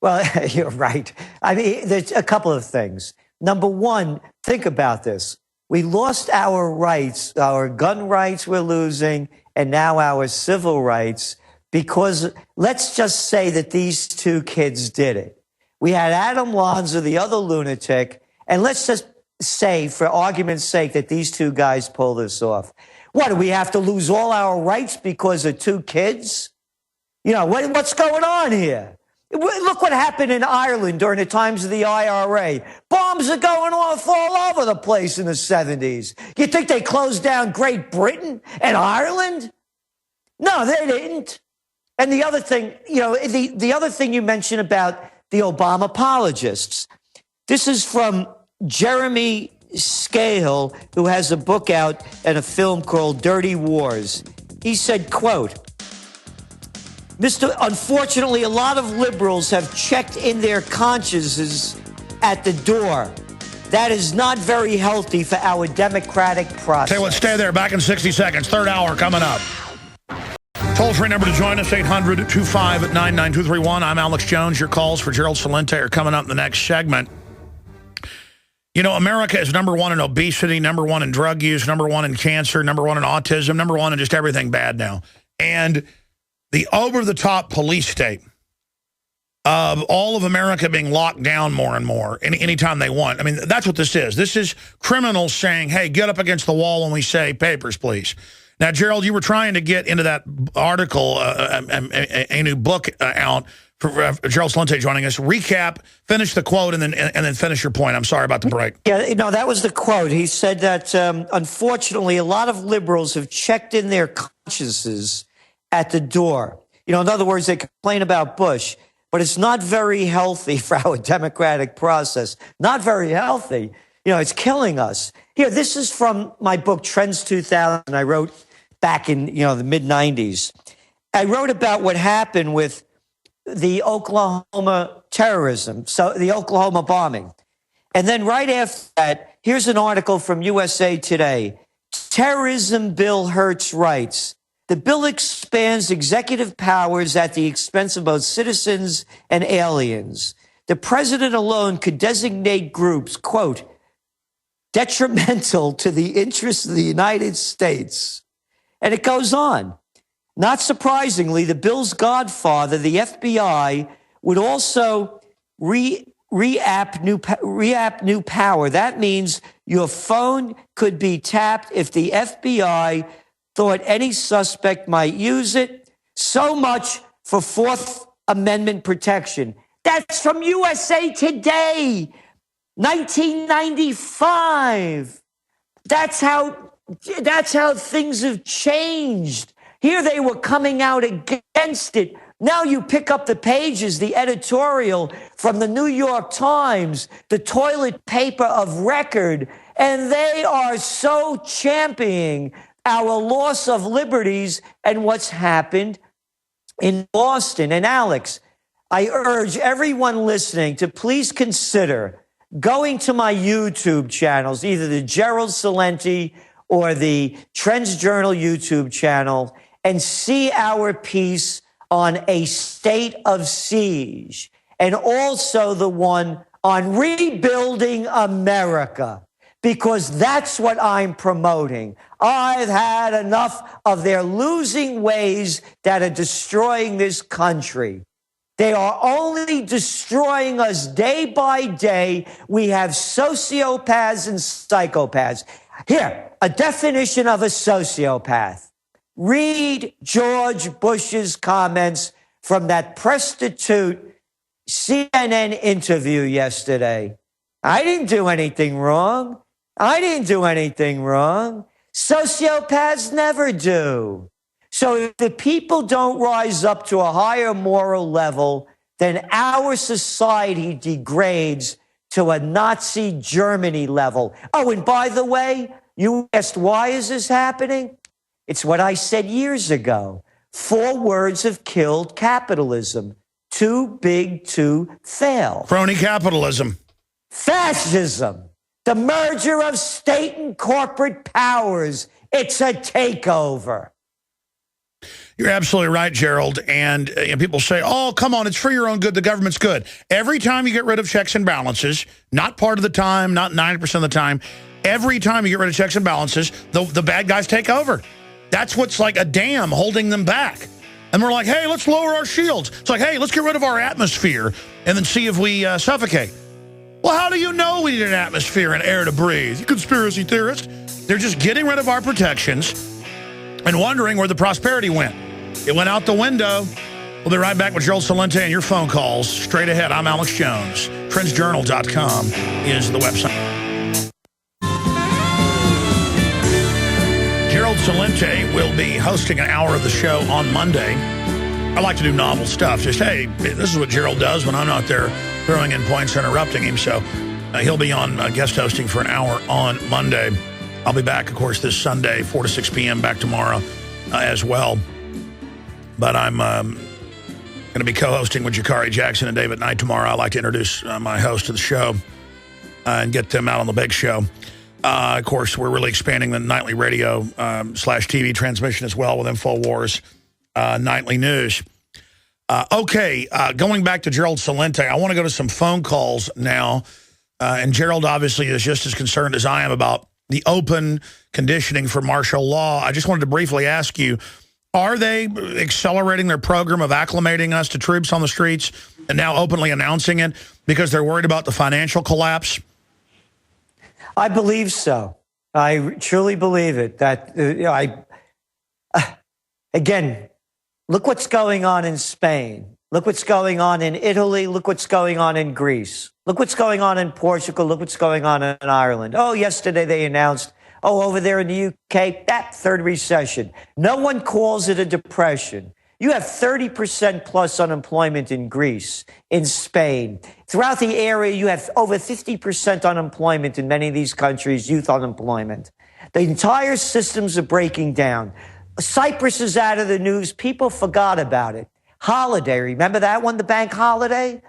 S10: Well, you're right. I mean, there's a couple of things. Number one, think about this. We lost our rights, our gun rights we're losing, and now our civil rights, because let's just say that these two kids did it. We had Adam Lanza, the other lunatic, and let's just say, for argument's sake, that these two guys pull this off. What, do we have to lose all our rights because of two kids? What's going on here? Look what happened in Ireland during the times of the IRA. Bombs are going off all over the place in the 70s. You think they closed down Great Britain and Ireland? No, they didn't. And the other thing, the other thing you mentioned about the Obama apologists. This is from Jeremy Scahill, who has a book out and a film called Dirty Wars. He said, quote, unfortunately, a lot of liberals have checked in their consciences at the door. That is not very healthy for our democratic process.
S2: Tell you what, stay there. Back in 60 seconds. Third hour coming up. Toll-free number to join us, 800-259-9231. I'm Alex Jones. Your calls for Gerald Celente are coming up in the next segment. America is number one in obesity, number one in drug use, number one in cancer, number one in autism, number one in just everything bad now. And the over-the-top police state of all of America being locked down more and more anytime they want. I mean, that's what this is. This is criminals saying, hey, get up against the wall when we say papers, please. Now, Gerald, you were trying to get into that article, a new book out for Gerald Celente joining us. Recap, finish the quote, and then finish your point. I'm sorry about the break.
S10: Yeah, that was the quote. He said that, unfortunately, a lot of liberals have checked in their consciences at the door. In other words, they complain about Bush, but it's not very healthy for our democratic process. Not very healthy. It's killing us. Here, this is from my book, Trends 2000. I wrote back in, the mid-90s. I wrote about what happened with the Oklahoma terrorism, so the Oklahoma bombing. And then right after that, here's an article from USA Today. Terrorism bill hurts rights. The bill expands executive powers at the expense of both citizens and aliens. The president alone could designate groups, quote, detrimental to the interests of the United States. And it goes on. Not surprisingly, the bill's godfather, the FBI, would also re-app new power. That means your phone could be tapped if the FBI thought any suspect might use it. So much for Fourth Amendment protection. That's from USA Today, 1995. That's how things have changed. Here they were coming out against it. Now you pick up the pages, the editorial from the New York Times, the toilet paper of record, and they are so championing our loss of liberties and what's happened in Boston. And Alex, I urge everyone listening to please consider going to my YouTube channels, either the Gerald Celente or the Trends Journal YouTube channel, and see our piece on a state of siege, and also the one on rebuilding America, because that's what I'm promoting. I've had enough of their losing ways that are destroying this country. They are only destroying us day by day. We have sociopaths and psychopaths. Here, a definition of a sociopath. Read George Bush's comments from that prostitute CNN interview yesterday. I didn't do anything wrong. Sociopaths never do. So if the people don't rise up to a higher moral level, then our society degrades to a Nazi Germany level. Oh, and by the way, you asked, why is this happening? It's what I said years ago. 4 words have killed capitalism. Too big to fail.
S2: Crony capitalism.
S10: Fascism. The merger of state and corporate powers. It's a takeover.
S2: You're absolutely right, Gerald. And people say, oh, come on, it's for your own good. The government's good. Every time you get rid of checks and balances, not part of the time, not 90% of the time, every time you get rid of checks and balances, the bad guys take over. That's what's like a dam holding them back. And we're like, hey, let's lower our shields. It's like, hey, let's get rid of our atmosphere and then see if we suffocate. Well, how do you know we need an atmosphere and air to breathe? You conspiracy theorist. They're just getting rid of our protections and wondering where the prosperity went. It went out the window. We'll be right back with Gerald Celente and your phone calls. Straight ahead, I'm Alex Jones. TrendsJournal.com is the website. Gerald Celente will be hosting an hour of the show on Monday. I like to do novel stuff. Just, hey, this is what Gerald does when I'm not there throwing in points, interrupting him. So he'll be on guest hosting for an hour on Monday. I'll be back, of course, this Sunday, 4 to 6 p.m., back tomorrow as well. But I'm going to be co-hosting with Jakari Jackson and David Knight tomorrow. I like to introduce my host to the show and get them out on the big show. Of course, we're really expanding the nightly radio / TV transmission as well with InfoWars Nightly News. Going back to Gerald Celente, I want to go to some phone calls now. And Gerald obviously is just as concerned as I am about the open conditioning for martial law. I just wanted to briefly ask you, are they accelerating their program of acclimating us to troops on the streets and now openly announcing it because they're worried about the financial collapse?
S10: I believe so. I truly believe it. That again, look what's going on in Spain. Look what's going on in Italy. Look what's going on in Greece. Look what's going on in Portugal. Look what's going on in Ireland. Oh, yesterday they announced, over there in the UK, that third recession. No one calls it a depression. You have 30% plus unemployment in Greece, in Spain. Throughout the area, you have over 50% unemployment in many of these countries, youth unemployment. The entire systems are breaking down. Cyprus is out of the news. People forgot about it. Holiday, remember that one, the bank holiday?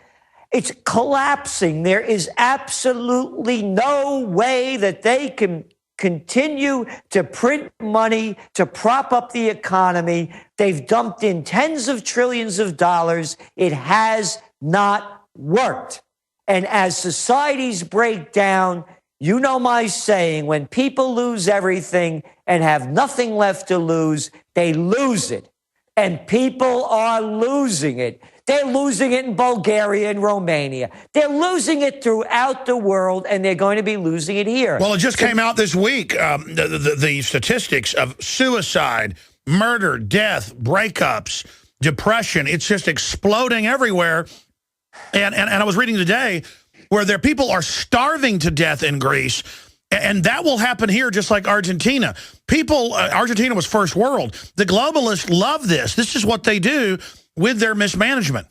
S10: It's collapsing. There is absolutely no way that they can continue to print money to prop up the economy. They've dumped in tens of trillions of dollars. It has not worked. And as societies break down, you know my saying, when people lose everything and have nothing left to lose, they lose it. And people are losing it. They're losing it in Bulgaria and Romania. They're losing it throughout the world, and they're going to be losing it here.
S2: Well, it just came out this week, the statistics of suicide, murder, death, breakups, depression. It's just exploding everywhere. And I was reading today where people are starving to death in Greece, and that will happen here just like Argentina. Argentina was first world. The globalists love this. This is what they do with their mismanagement.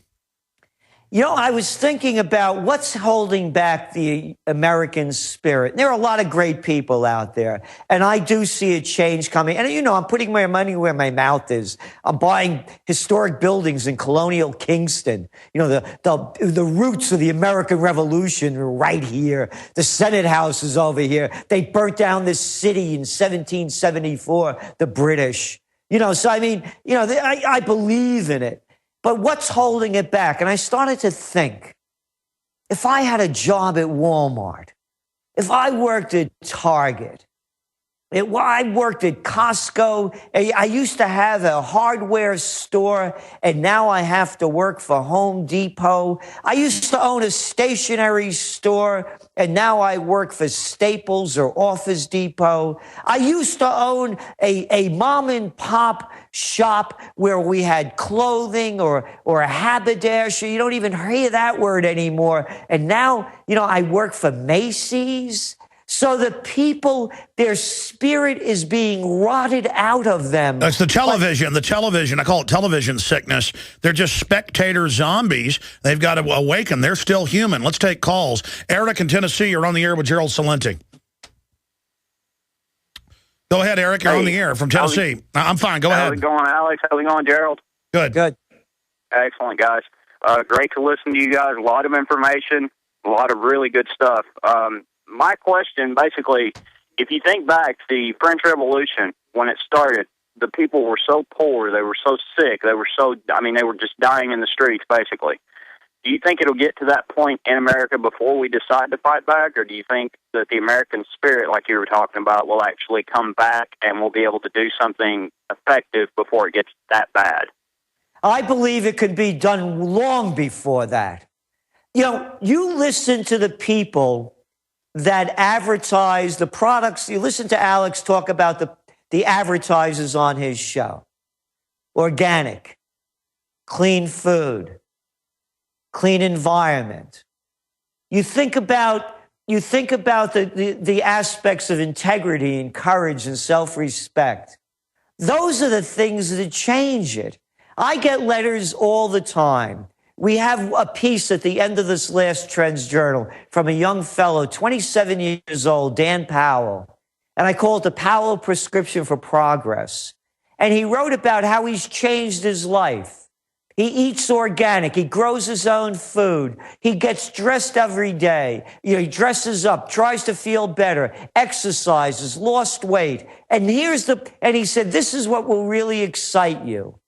S10: You know, I was thinking about what's holding back the American spirit. There are a lot of great people out there, and I do see a change coming. And, you know, I'm putting my money where my mouth is. I'm buying historic buildings in colonial Kingston. You know, the roots of the American Revolution are right here. The Senate House is over here. They burnt down this city in 1774, the British. You know, so I mean, you know, I believe in it. But what's holding it back? And I started to think, if I had a job at Walmart, if I worked at Target, I worked at Costco. I used to have a hardware store, and now I have to work for Home Depot. I used to own a stationery store, and now I work for Staples or Office Depot. I used to own a mom and pop shop where we had clothing or a haberdasher. You don't even hear that word anymore. And now, I work for Macy's. So the people, their spirit is being rotted out of them.
S2: That's the television. I call it television sickness. They're just spectator zombies. They've got to awaken. They're still human. Let's take calls. Eric in Tennessee, you're on the air with Gerald Celente. Go ahead, Eric. You're on the air from Tennessee. I'm fine. Go ahead.
S12: How's it going, Alex? How's it going, Gerald?
S2: Good.
S12: Excellent, guys. Great to listen to you guys. A lot of information, a lot of really good stuff. My question, basically, if you think back, the French Revolution, when it started, the people were so poor, they were so sick, they were just dying in the streets, basically. Do you think it'll get to that point in America before we decide to fight back, or do you think that the American spirit, like you were talking about, will actually come back and we'll be able to do something effective before it gets that bad?
S10: I believe it could be done long before that. You listen to the people that advertise the products. You listen to Alex talk about the advertisers on his show. Organic, clean food, clean environment. You think about the aspects of integrity and courage and self-respect. Those are the things that change it. I get letters all the time. We have a piece at the end of this last Trends Journal from a young fellow, 27 years old, Dan Powell. And I call it the Powell Prescription for Progress. And he wrote about how he's changed his life. He eats organic. He grows his own food. He gets dressed every day. He dresses up, tries to feel better, exercises, lost weight. And he said, this is what will really excite you.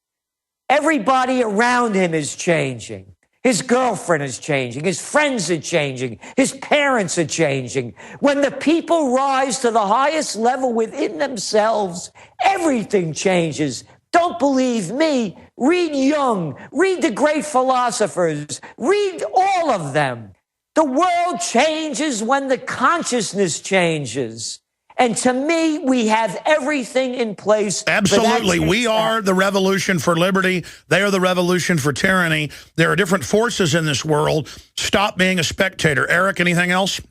S10: Everybody around him is changing. His girlfriend is changing. His friends are changing. His parents are changing. When the people rise to the highest level within themselves, everything changes. Don't believe me? Read Jung. Read the great philosophers. Read all of them. The world changes when the consciousness changes. And to me, we have everything in place.
S2: Absolutely. We are the revolution for liberty. They are the revolution for tyranny. There are different forces in this world. Stop being a spectator. Eric, anything else?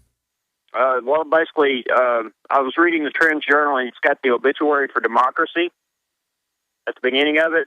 S12: Well, basically, I was reading the Trends Journal, and it's got the obituary for democracy at the beginning of it.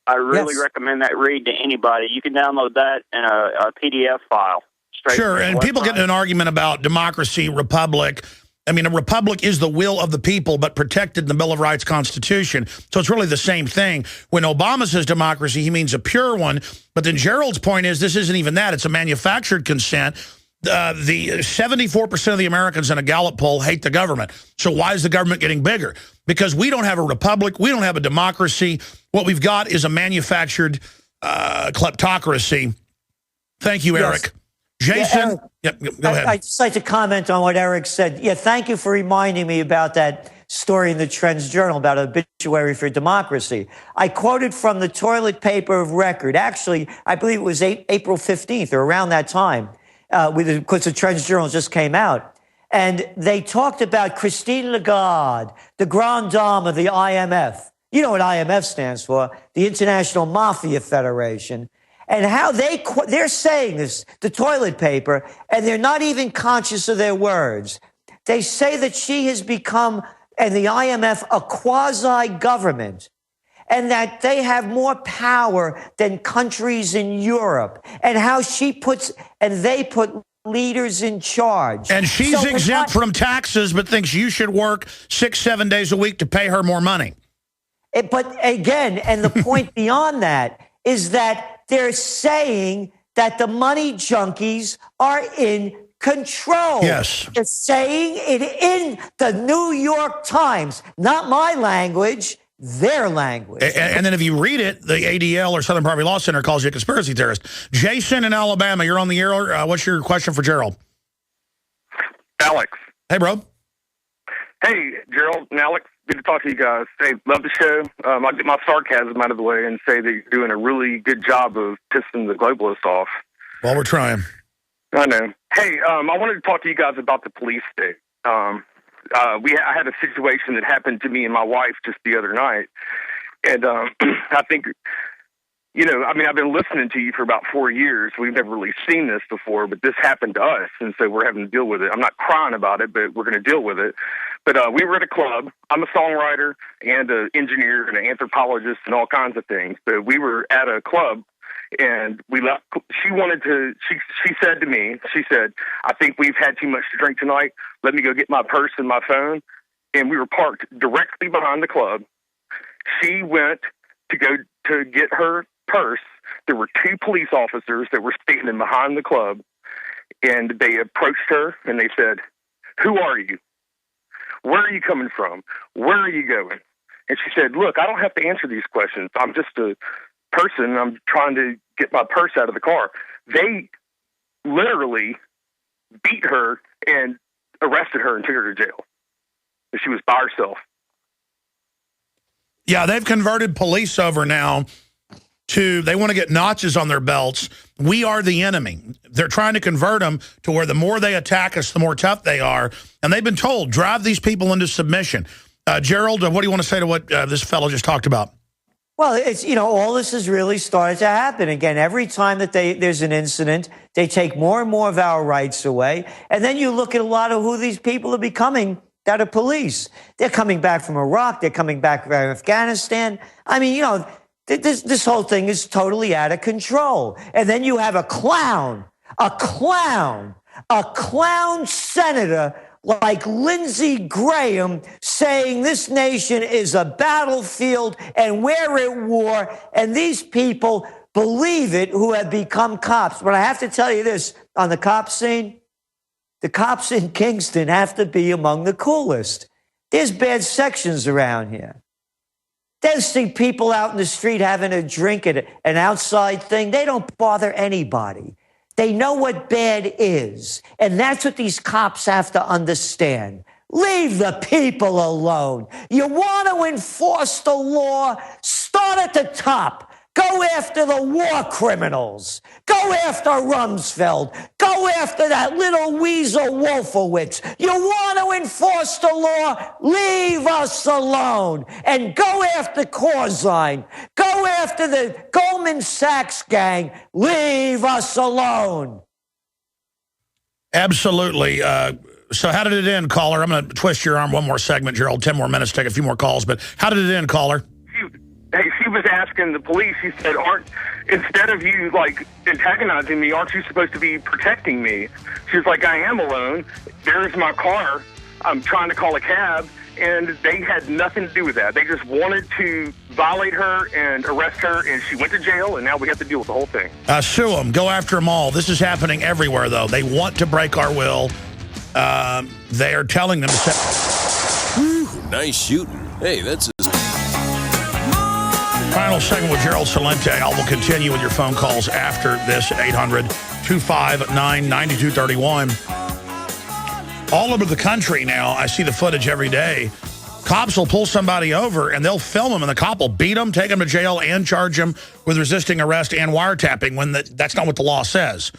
S12: I really recommend that read to anybody. You can download that in a PDF file.
S2: Sure, and people get in an argument about democracy, republic. I mean, a republic is the will of the people, but protected in the Bill of Rights Constitution. So it's really the same thing. When Obama says democracy, he means a pure one. But then Gerald's point is this isn't even that. It's a manufactured consent. The 74% of the Americans in a Gallup poll hate the government. So why is the government getting bigger? Because we don't have a republic. We don't have a democracy. What we've got is a manufactured kleptocracy. Thank you, Eric.
S10: Yes.
S2: Jason,
S10: go ahead. I'd just like to comment on what Eric said. Yeah, thank you for reminding me about that story in the Trends Journal about obituary for democracy. I quoted from the toilet paper of record. Actually, I believe it was April 15th or around that time, because the Trends Journal just came out. And they talked about Christine Lagarde, the grande dame of the IMF. You know what IMF stands for, the International Mafia Federation. And how they're saying this, the toilet paper, and they're not even conscious of their words. They say that she has become, and the IMF, a quasi-government, and that they have more power than countries in Europe, and how they put leaders in charge.
S2: And she's exempt from taxes, but thinks you should work 6-7 days a week to pay her more money.
S10: But again, and the point beyond that is that they're saying that the money junkies are in control.
S2: Yes.
S10: They're saying it in the New York Times. Not my language, their language.
S2: And then if you read it, the ADL or Southern Poverty Law Center calls you a conspiracy theorist. Jason in Alabama, you're on the air. What's your question for Gerald?
S13: Alex.
S2: Hey, bro.
S13: Hey, Gerald and Alex, good to talk to you guys. Hey, love the show. I'll get my sarcasm out of the way and say that you're doing a really good job of pissing the globalists off.
S2: Well, we're trying.
S13: I know. Hey, I wanted to talk to you guys about the police state. I had a situation that happened to me and my wife just the other night. And I think, I've been listening to you for about 4 years. We've never really seen this before, but this happened to us, and so we're having to deal with it. I'm not crying about it, but we're going to deal with it. But we were at a club. I'm a songwriter and an engineer and an anthropologist and all kinds of things. But we were at a club, and we left. She said to me, I think we've had too much to drink tonight. Let me go get my purse and my phone. And we were parked directly behind the club. She went to go to get her purse. There were 2 police officers that were standing behind the club, and they approached her and they said, "Who are you? Where are you coming from? Where are you going?" And she said, "Look, I don't have to answer these questions. I'm just a person. I'm trying to get my purse out of the car." They literally beat her and arrested her and took her to jail. She was by herself.
S2: Yeah, they've converted police over now to, they want to get notches on their belts. We are the enemy. They're trying to convert them to where the more they attack us, the more tough they are. And they've been told, drive these people into submission. Gerald, what do you want to say to what this fellow just talked about?
S10: Well, it's, all this has really started to happen. Again, every time that there's an incident, they take more and more of our rights away. And then you look at a lot of who these people are becoming that are police. They're coming back from Iraq. They're coming back from Afghanistan. I mean, this whole thing is totally out of control. And then you have a clown senator like Lindsey Graham saying this nation is a battlefield and we're at war. And these people believe it who have become cops. But I have to tell you this, on the cop scene, the cops in Kingston have to be among the coolest. There's bad sections around here. They see people out in the street having a drink at an outside thing. They don't bother anybody. They know what bad is. And that's what these cops have to understand. Leave the people alone. You want to enforce the law? Start at the top. Go after the war criminals. Go after Rumsfeld. Go after that little weasel Wolfowitz. You want to enforce the law? Leave us alone. And go after Corzine. Go after the Goldman Sachs gang. Leave us alone.
S2: Absolutely. So how did it end, caller? I'm going to twist your arm one more segment, Gerald. 10 more minutes, take a few more calls. But how did it end, caller?
S13: She was asking the police, she said, instead of you, antagonizing me, aren't you supposed to be protecting me? She was like, I am alone. There's my car. I'm trying to call a cab. And they had nothing to do with that. They just wanted to violate her and arrest her, and she went to jail, and now we have to deal with the whole thing.
S2: Sue them. Go after them all. This is happening everywhere, though. They want to break our will. They are telling them to say...
S1: Whew, nice shooting. Hey, that's...
S2: Final segment with Gerald Celente. I will continue with your phone calls after this at 800-259-9231. All over the country now, I see the footage every day. Cops will pull somebody over, and they'll film them, and the cop will beat them, take them to jail, and charge them with resisting arrest and wiretapping when that's not what the law says.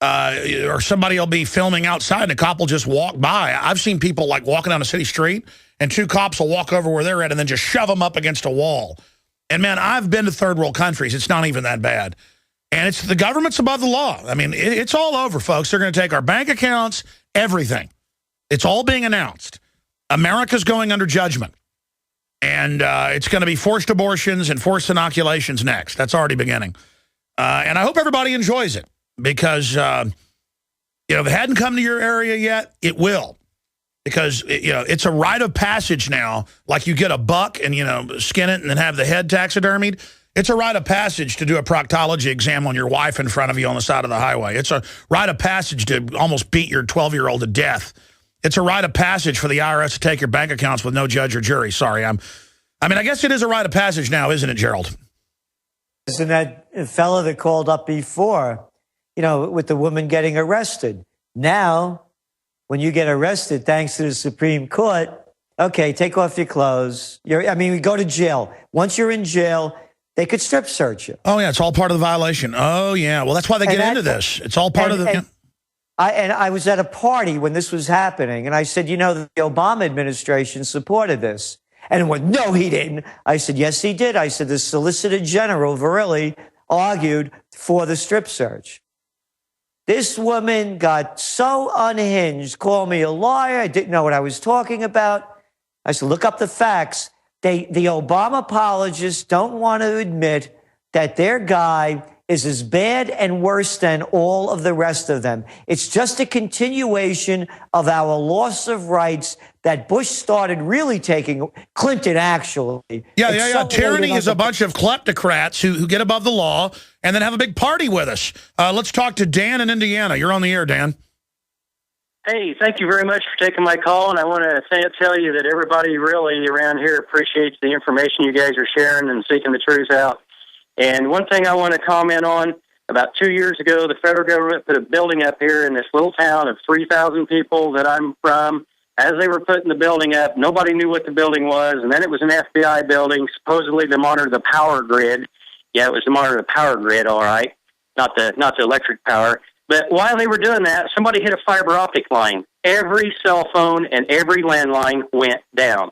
S2: Or somebody will be filming outside, and a cop will just walk by. I've seen people, walking down a city street, and 2 cops will walk over where they're at and then just shove them up against a wall. And, man, I've been to third world countries. It's not even that bad. And it's the government's above the law. I mean, it's all over, folks. They're going to take our bank accounts, everything. It's all being announced. America's going under judgment. And it's going to be forced abortions and forced inoculations next. That's already beginning. And I hope everybody enjoys it because, if it hadn't come to your area yet, it will. Because, it's a rite of passage now. Like you get a buck and, skin it and then have the head taxidermied. It's a rite of passage to do a proctology exam on your wife in front of you on the side of the highway. It's a rite of passage to almost beat your 12-year-old to death. It's a rite of passage for the IRS to take your bank accounts with no judge or jury. Sorry, I guess it is a rite of passage now, isn't it, Gerald?
S10: Isn't that fellow that called up before, with the woman getting arrested? Now, when you get arrested, thanks to the Supreme Court, okay, take off your clothes. We go to jail. Once you're in jail, they could strip search you.
S2: Oh, yeah, it's all part of the violation. Oh, yeah. Well, that's why they get into this. It's all part of the...
S10: I was at a party when this was happening, and I said, the Obama administration supported this. And it went, no, he didn't. I said, yes, he did. I said, the Solicitor General, Verrilli, argued for the strip search. This woman got so unhinged, called me a liar. I didn't know what I was talking about. I said, look up the facts. The Obama apologists don't want to admit that their guy is as bad and worse than all of the rest of them. It's just a continuation of our loss of rights that Bush started really taking, Clinton actually.
S2: Yeah. Tyranny is a bunch of kleptocrats who get above the law and then have a big party with us. Let's talk to Dan in Indiana. You're on the air, Dan.
S14: Hey, thank you very much for taking my call, and I want to tell you that everybody really around here appreciates the information you guys are sharing and seeking the truth out. And one thing I want to comment on, about 2 years ago, the federal government put a building up here in this little town of 3,000 people that I'm from. As they were putting the building up, nobody knew what the building was, and then it was an FBI building, supposedly to monitor the power grid. Yeah, it was to monitor the power grid, all right, not the electric power. But while they were doing that, somebody hit a fiber optic line. Every cell phone and every landline went down.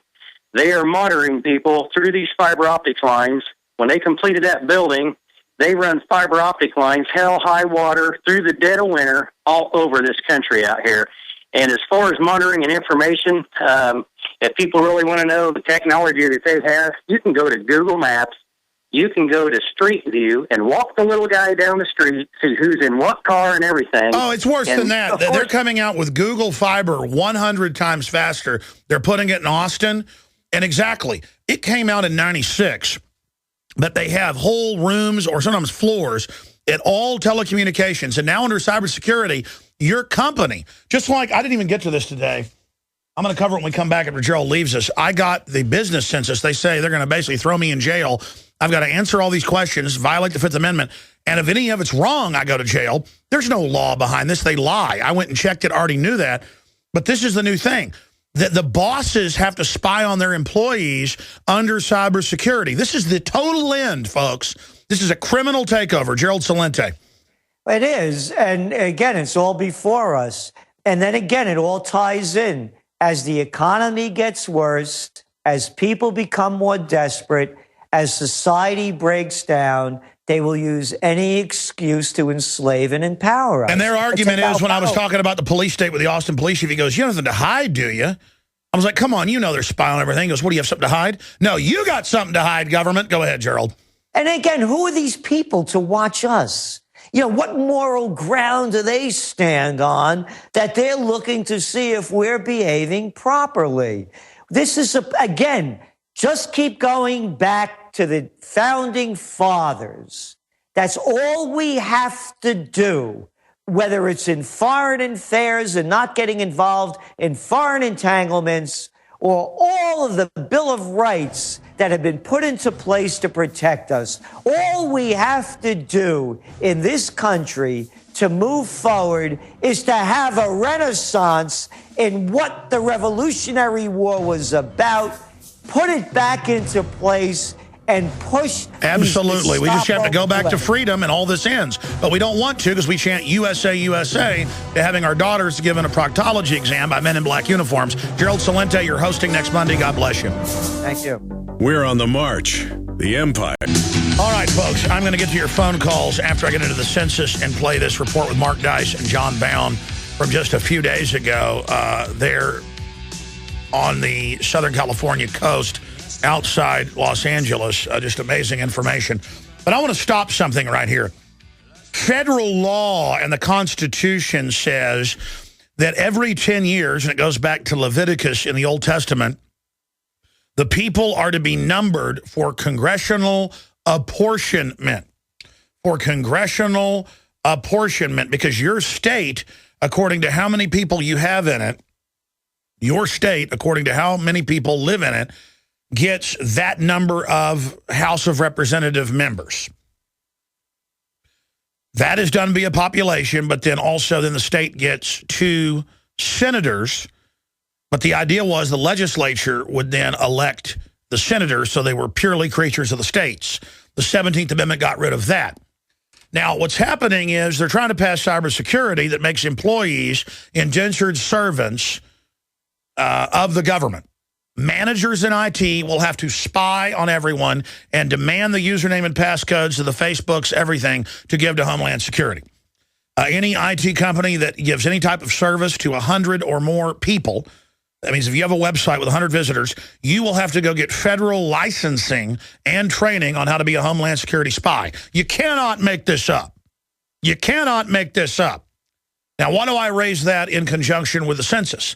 S14: They are monitoring people through these fiber optic lines. When they completed that building, they run fiber optic lines, hell, high water, through the dead of winter, all over this country out here. And as far as monitoring and information, if people really want to know the technology that they have, you can go to Google Maps. You can go to Street View and walk the little guy down the street, see who's in what car and everything.
S2: Oh, it's worse than that. They're coming out with Google Fiber 100 times faster. They're putting it in Austin. And exactly, it came out in 96. But they have whole rooms or sometimes floors at all telecommunications. And now under cybersecurity, your company, just like I didn't even get to this today. I'm going to cover it when we come back after Gerald leaves us. I got the business census. They say they're going to basically throw me in jail. I've got to answer all these questions, violate the Fifth Amendment. And if any of it's wrong, I go to jail. There's no law behind this. They lie. I went and checked it, already knew that. But this is the new thing. That the bosses have to spy on their employees under cybersecurity. This is the total end, folks. This is a criminal takeover. Gerald Celente.
S10: It is. And again, it's all before us. And then again, it all ties in. As the economy gets worse, as people become more desperate, as society breaks down, they will use any excuse to enslave and empower us.
S2: And their argument is, when I was talking about the police state with the Austin police chief, he goes, you have nothing to hide, do you? I was like, come on, they're spying on everything. He goes, what, do you have something to hide? No, you got something to hide, government. Go ahead, Gerald.
S10: And again, who are these people to watch us? What moral ground do they stand on that they're looking to see if we're behaving properly? This is, again, just keep going back to the founding fathers. That's all we have to do, whether it's in foreign affairs and not getting involved in foreign entanglements, or all of the Bill of Rights that have been put into place to protect us. All we have to do in this country to move forward is to have a renaissance in what the Revolutionary War was about, put it back into place, and push.
S2: Absolutely. We just have to go back to freedom and all this ends. But we don't want to, because we chant USA, USA, to having our daughters given a proctology exam by men in black uniforms. Gerald Celente, you're hosting next Monday. God bless you.
S10: Thank you.
S1: We're on the march. The Empire.
S2: All right, folks, I'm going to get to your phone calls after I get into the census and play this report with Mark Dice and John Bound from just a few days ago. There on the Southern California coast, outside Los Angeles. Just amazing information. But I want to stop something right here. Federal law and the Constitution says that every 10 years, and it goes back to Leviticus in the Old Testament, the people are to be numbered for congressional apportionment. For congressional apportionment, because your state, according to how many people you have in it, your state, according to how many people live in it, gets that number of House of Representative members. That is done via population, but then also then the state gets 2 senators, but the idea was the legislature would then elect the senators, so they were purely creatures of the states. The 17th Amendment got rid of that. Now, what's happening is they're trying to pass cybersecurity that makes employees indentured servants of the government. Managers in IT will have to spy on everyone and demand the username and passcodes to the Facebooks, everything, to give to Homeland Security. Any IT company that gives any type of service to 100 or more people, that means if you have a website with 100 visitors, you will have to go get federal licensing and training on how to be a Homeland Security spy. You cannot make this up. You cannot make this up. Now, why do I raise that in conjunction with the census?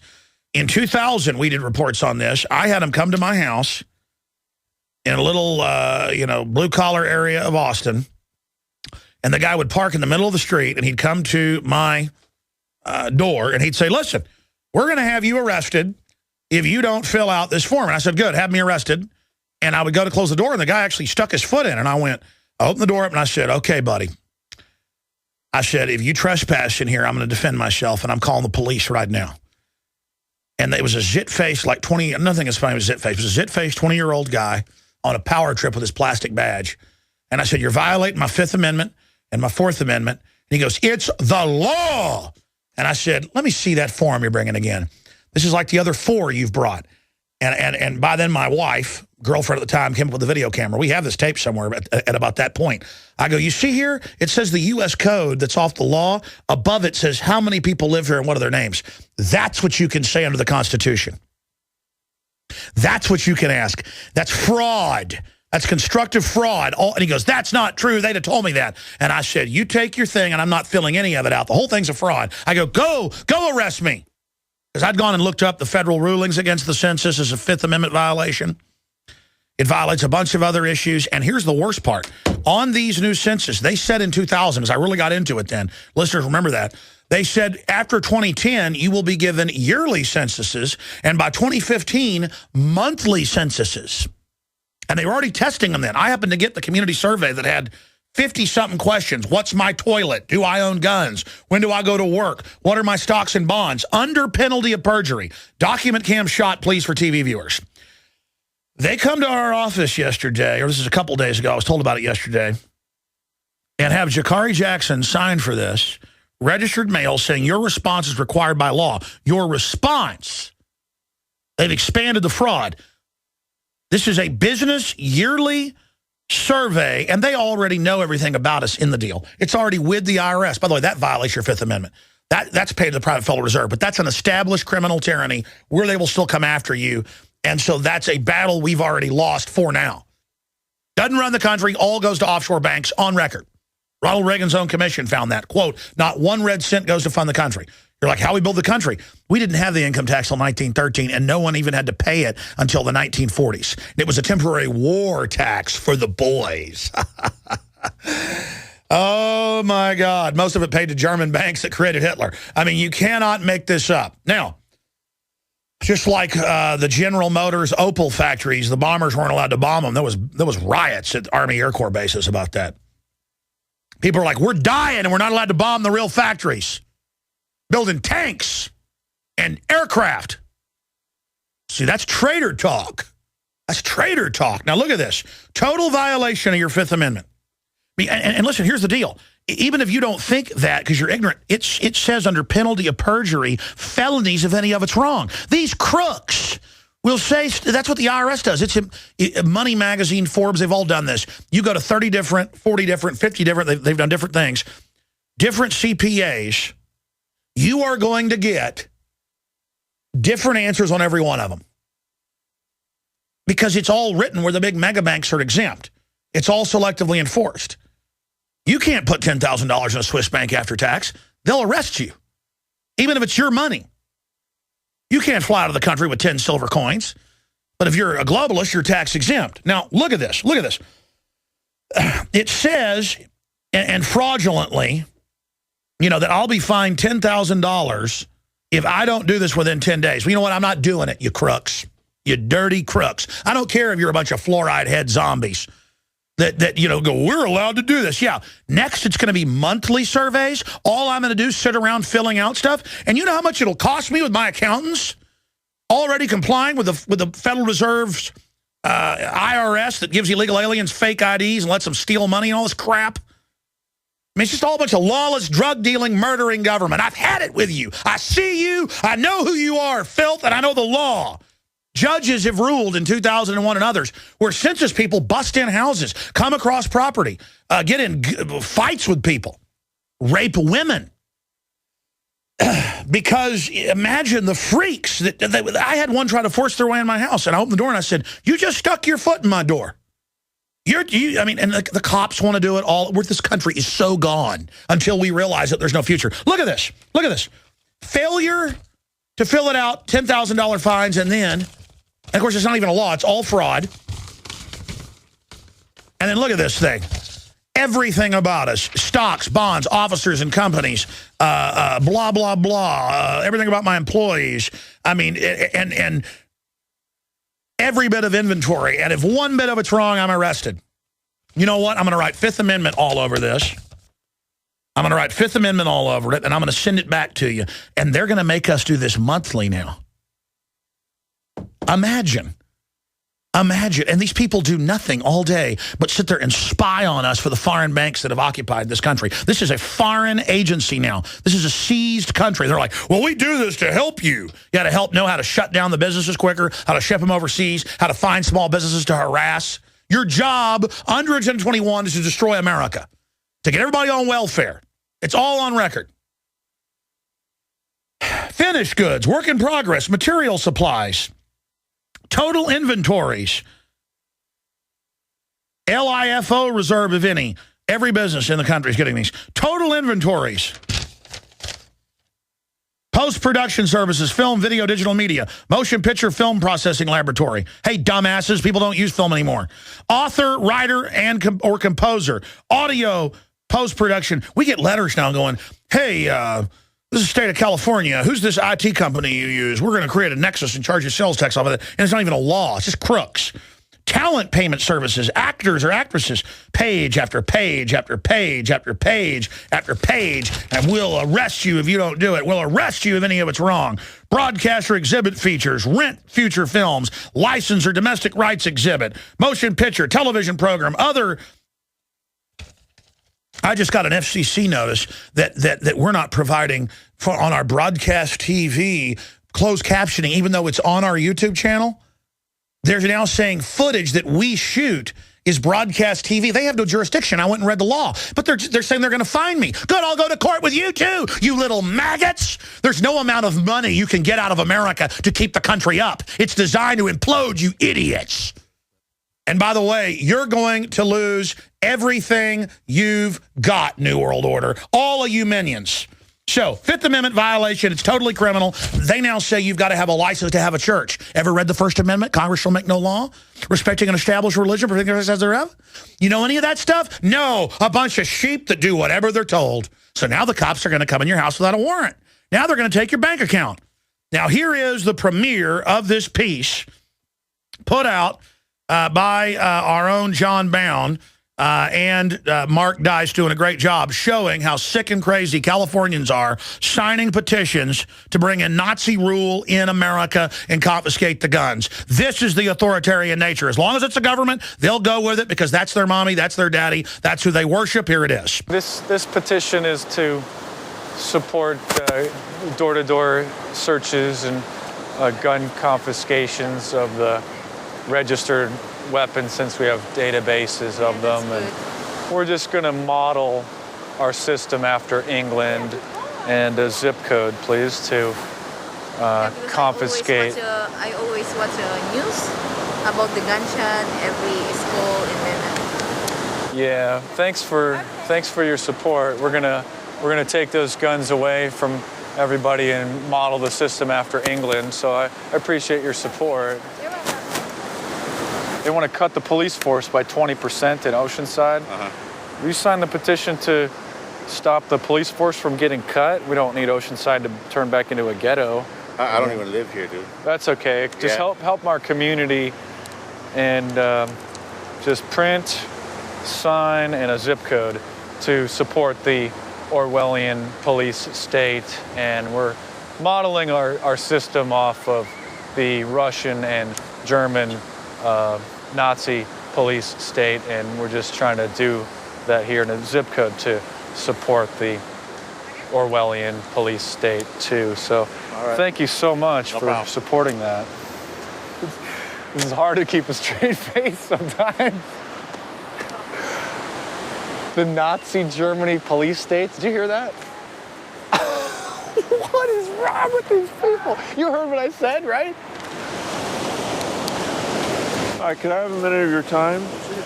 S2: In 2000, we did reports on this. I had them come to my house in a little, blue-collar area of Austin, and the guy would park in the middle of the street, and he'd come to my door, and he'd say, listen, we're going to have you arrested if you don't fill out this form. And I said, good, have me arrested. And I would go to close the door, and the guy actually stuck his foot in, and I opened the door up, and I said, okay, buddy. I said, if you trespass in here, I'm going to defend myself, and I'm calling the police right now. And it was a zit-faced, like 20, nothing as funny as zit-faced. It was a zit-faced 20-year-old guy on a power trip with his plastic badge. And I said, you're violating my Fifth Amendment and my Fourth Amendment. And he goes, it's the law. And I said, let me see that form you're bringing again. This is like the other 4 you've brought. And by then my wife, girlfriend at the time, came up with a video camera. We have this tape somewhere at about that point. I go, you see here? It says the U.S. code that's off the law. Above it says how many people live here and what are their names. That's what you can say under the Constitution. That's what you can ask. That's fraud. That's constructive fraud. And he goes, that's not true. They'd have told me that. And I said, you take your thing, and I'm not filling any of it out. The whole thing's a fraud. I go, go arrest me. Because I'd gone and looked up the federal rulings against the census as a Fifth Amendment violation. It violates a bunch of other issues. And here's the worst part. On these new census, they said in 2000, as I really got into it then, listeners remember that, they said after 2010, you will be given yearly censuses, and by 2015, monthly censuses. And they were already testing them then. I happened to get the community survey that had 50-something questions. What's my toilet? Do I own guns? When do I go to work? What are my stocks and bonds? Under penalty of perjury. Document cam shot, please, for TV viewers. They come to our office yesterday, or this is a couple days ago. I was told about it yesterday. And have Jakari Jackson sign for this, registered mail saying your response is required by law. Your response. They've expanded the fraud. This is a business yearly survey, and they already know everything about us in the deal. It's already with the IRS. By the way, that violates your Fifth Amendment. That's paid to the private Federal Reserve, but that's an established criminal tyranny where they will still come after you, and so that's a battle we've already lost for now. Doesn't run the country, all goes to offshore banks on record. Ronald Reagan's own commission found that. Quote, not one red cent goes to fund the country. You're like, how we build the country? We didn't have the income tax till 1913, and no one even had to pay it until the 1940s. It was a temporary war tax for the boys. Oh, my God. Most of it paid to German banks that created Hitler. I mean, you cannot make this up. Now, just like the General Motors Opel factories, the bombers weren't allowed to bomb them. There was riots at Army Air Corps bases about that. People are like, we're dying, and we're not allowed to bomb the real factories. Building tanks and aircraft. See, that's traitor talk. That's traitor talk. Now, look at this. Total violation of your Fifth Amendment. And listen, here's the deal. Even if you don't think that because you're ignorant, it says under penalty of perjury, felonies if any of it's wrong. These crooks will say that's what the IRS does. It's Money Magazine, Forbes, they've all done this. You go to 30 different, 40 different, 50 different, they've done different things. Different CPAs. You are going to get different answers on every one of them. Because it's all written where the big mega banks are exempt. It's all selectively enforced. You can't put $10,000 in a Swiss bank after tax. They'll arrest you. Even if it's your money. You can't fly out of the country with 10 silver coins. But if you're a globalist, you're tax exempt. Now, look at this. Look at this. It says, and fraudulently, that I'll be fined $10,000 if I don't do this within 10 days. Well, you know what? I'm not doing it, you crooks. You dirty crooks. I don't care if you're a bunch of fluoride head zombies. that you know, go, we're allowed to do this. Yeah. Next, it's going to be monthly surveys. All I'm going to do is sit around filling out stuff. And you know how much it'll cost me with my accountants already complying with the Federal Reserve's IRS that gives illegal aliens fake IDs and lets them steal money and all this crap? I mean, it's just all a bunch of lawless, drug-dealing, murdering government. I've had it with you. I see you. I know who you are, filth, and I know the law. Judges have ruled in 2001 and others where census people bust in houses, come across property, get in fights with people, rape women. Because imagine the freaks. I had one try to force their way in my house, and I opened the door and I said, you just stuck your foot in my door. I mean, and the cops want to do it all. This country is so gone until we realize that there's no future. Look at this. Look at this. Failure to fill it out, $10,000 fines, and then, and of course, it's not even a law. It's all fraud. And then look at this thing. Everything about us, stocks, bonds, officers and companies, blah, blah, blah, everything about my employees. I mean, and every bit of inventory. And if one bit of it's wrong, I'm arrested. You know what? I'm going to write Fifth Amendment all over this. I'm going to write Fifth Amendment all over it, and I'm going to send it back to you. And they're going to make us do this monthly now. Imagine. Imagine. And these people do nothing all day but sit there and spy on us for the foreign banks that have occupied this country. This is a foreign agency now. This is a seized country. They're like, well, we do this to help you. You got to help know how to shut down the businesses quicker, how to ship them overseas, how to find small businesses to harass. Your job under Agenda 21 is to destroy America, to get everybody on welfare. It's all on record. Finished goods, work in progress, material supplies, total inventories, LIFO reserve, if any. Every business in the country is getting these. Total inventories. Post-production services, film, video, digital media, motion picture, film processing laboratory. Hey, dumbasses, people don't use film anymore. Author, writer, or composer. Audio, post-production. We get letters now going, hey, this is the state of California. Who's this IT company you use? We're going to create a nexus and charge you sales tax off of it. And it's not even a law. It's just crooks. Talent payment services, actors or actresses, page after page after page after page after page, and we'll arrest you if you don't do it. We'll arrest you if any of it's wrong. Broadcast or exhibit features, rent future films, license or domestic rights exhibit, motion picture, television program, other. I just got an FCC notice that we're not providing on our broadcast TV closed captioning, even though it's on our YouTube channel. They're now saying footage that we shoot is broadcast TV. They have no jurisdiction. I went and read the law. But they're saying they're going to fine me. Good, I'll go to court with you too, you little maggots. There's no amount of money you can get out of America to keep the country up. It's designed to implode, you idiots. And by the way, you're going to lose everything you've got, New World Order. All of you minions. So, Fifth Amendment violation, it's totally criminal. They now say you've got to have a license to have a church. Ever read the First Amendment? Congress shall make no law respecting an established religion, particularly as thereof? You know any of that stuff? No, a bunch of sheep that do whatever they're told. So now the cops are going to come in your house without a warrant. Now they're going to take your bank account. Now here is the premiere of this piece put out by our own John Bound. And Mark Dice doing a great job showing how sick and crazy Californians are signing petitions to bring in Nazi rule in America and confiscate the guns. This is the authoritarian nature. As long as it's the government, they'll go with it because that's their mommy, that's their daddy, that's who they worship. Here it is.
S15: This petition is to support door-to-door searches and gun confiscations of the registered weapons, since we have databases of them, and we're just going to model our system after England. And a zip code, please, to confiscate.
S16: I always watch news about the gunshot every school in Vietnam.
S15: Yeah, thanks for your support. We're gonna take those guns away from everybody and model the system after England. So I appreciate your support. They want to cut the police force by 20% in Oceanside. Will you sign the petition to stop the police force from getting cut? We don't need Oceanside to turn back into a ghetto.
S17: I don't even live here, dude.
S15: That's okay. Just help our community and just print sign, and a zip code to support the Orwellian police state. And we're modeling our system off of the Russian and German Nazi police state, and we're just trying to do that here in a zip code to support the Orwellian police state too. So thank you so much for supporting that. This is hard to keep a straight face sometimes. The Nazi Germany police states. Did you hear that? What is wrong with these people? You heard what I said, right?
S17: All right, can I have a minute of your time?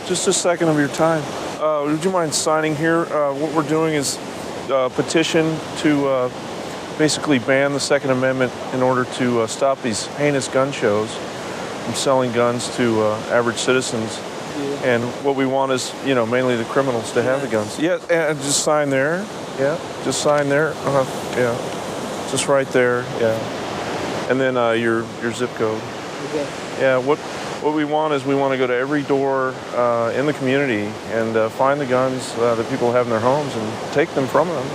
S17: Just a second of your time. Would you mind signing here? What we're doing is a petition to basically ban the Second Amendment in order to stop these heinous gun shows from selling guns to average citizens. And what we want is, mainly the criminals to have the guns. Yeah, and just sign there. Yeah, just sign there. Yeah, just right there. Yeah, and then your zip code. Okay. Yeah, what we want is we want to go to every door in the community and find the guns that people have in their homes and take them from them.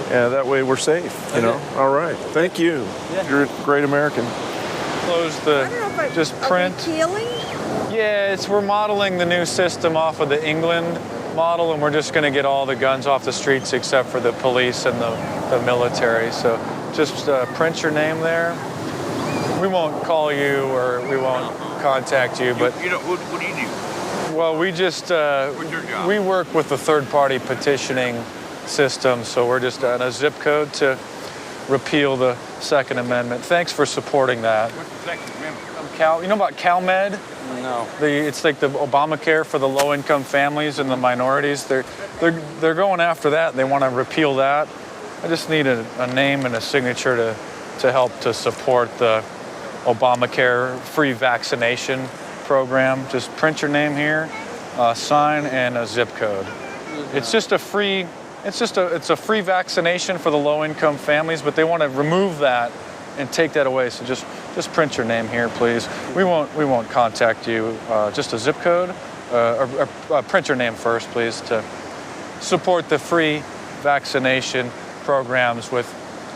S17: Yeah, that way we're safe. All right. Thank you. Yeah. You're a great American.
S15: Close the just print. Yeah, we're modeling the new system off of the England model, and we're just going to get all the guns off the streets except for the police and the military. So just print your name there. We won't call you or we won't contact you, but
S18: what do you do?
S15: Well, we just we work with the third-party petitioning system, so we're just on a zip code to repeal the Second Amendment. Thanks for supporting that.
S18: What's the Second Amendment?
S15: You know about CalMed?
S18: No.
S15: It's like the Obamacare for the low-income families and the minorities. They're going after that. They want to repeal that. I just need a name and a signature to help to support the Obamacare free vaccination program. Just print your name here, sign, and a zip code. It's just a free. It's a free vaccination for the low-income families, but they want to remove that and take that away. So just print your name here, please. We won't contact you. Just a zip code, or print your name first, please, to support the free vaccination programs with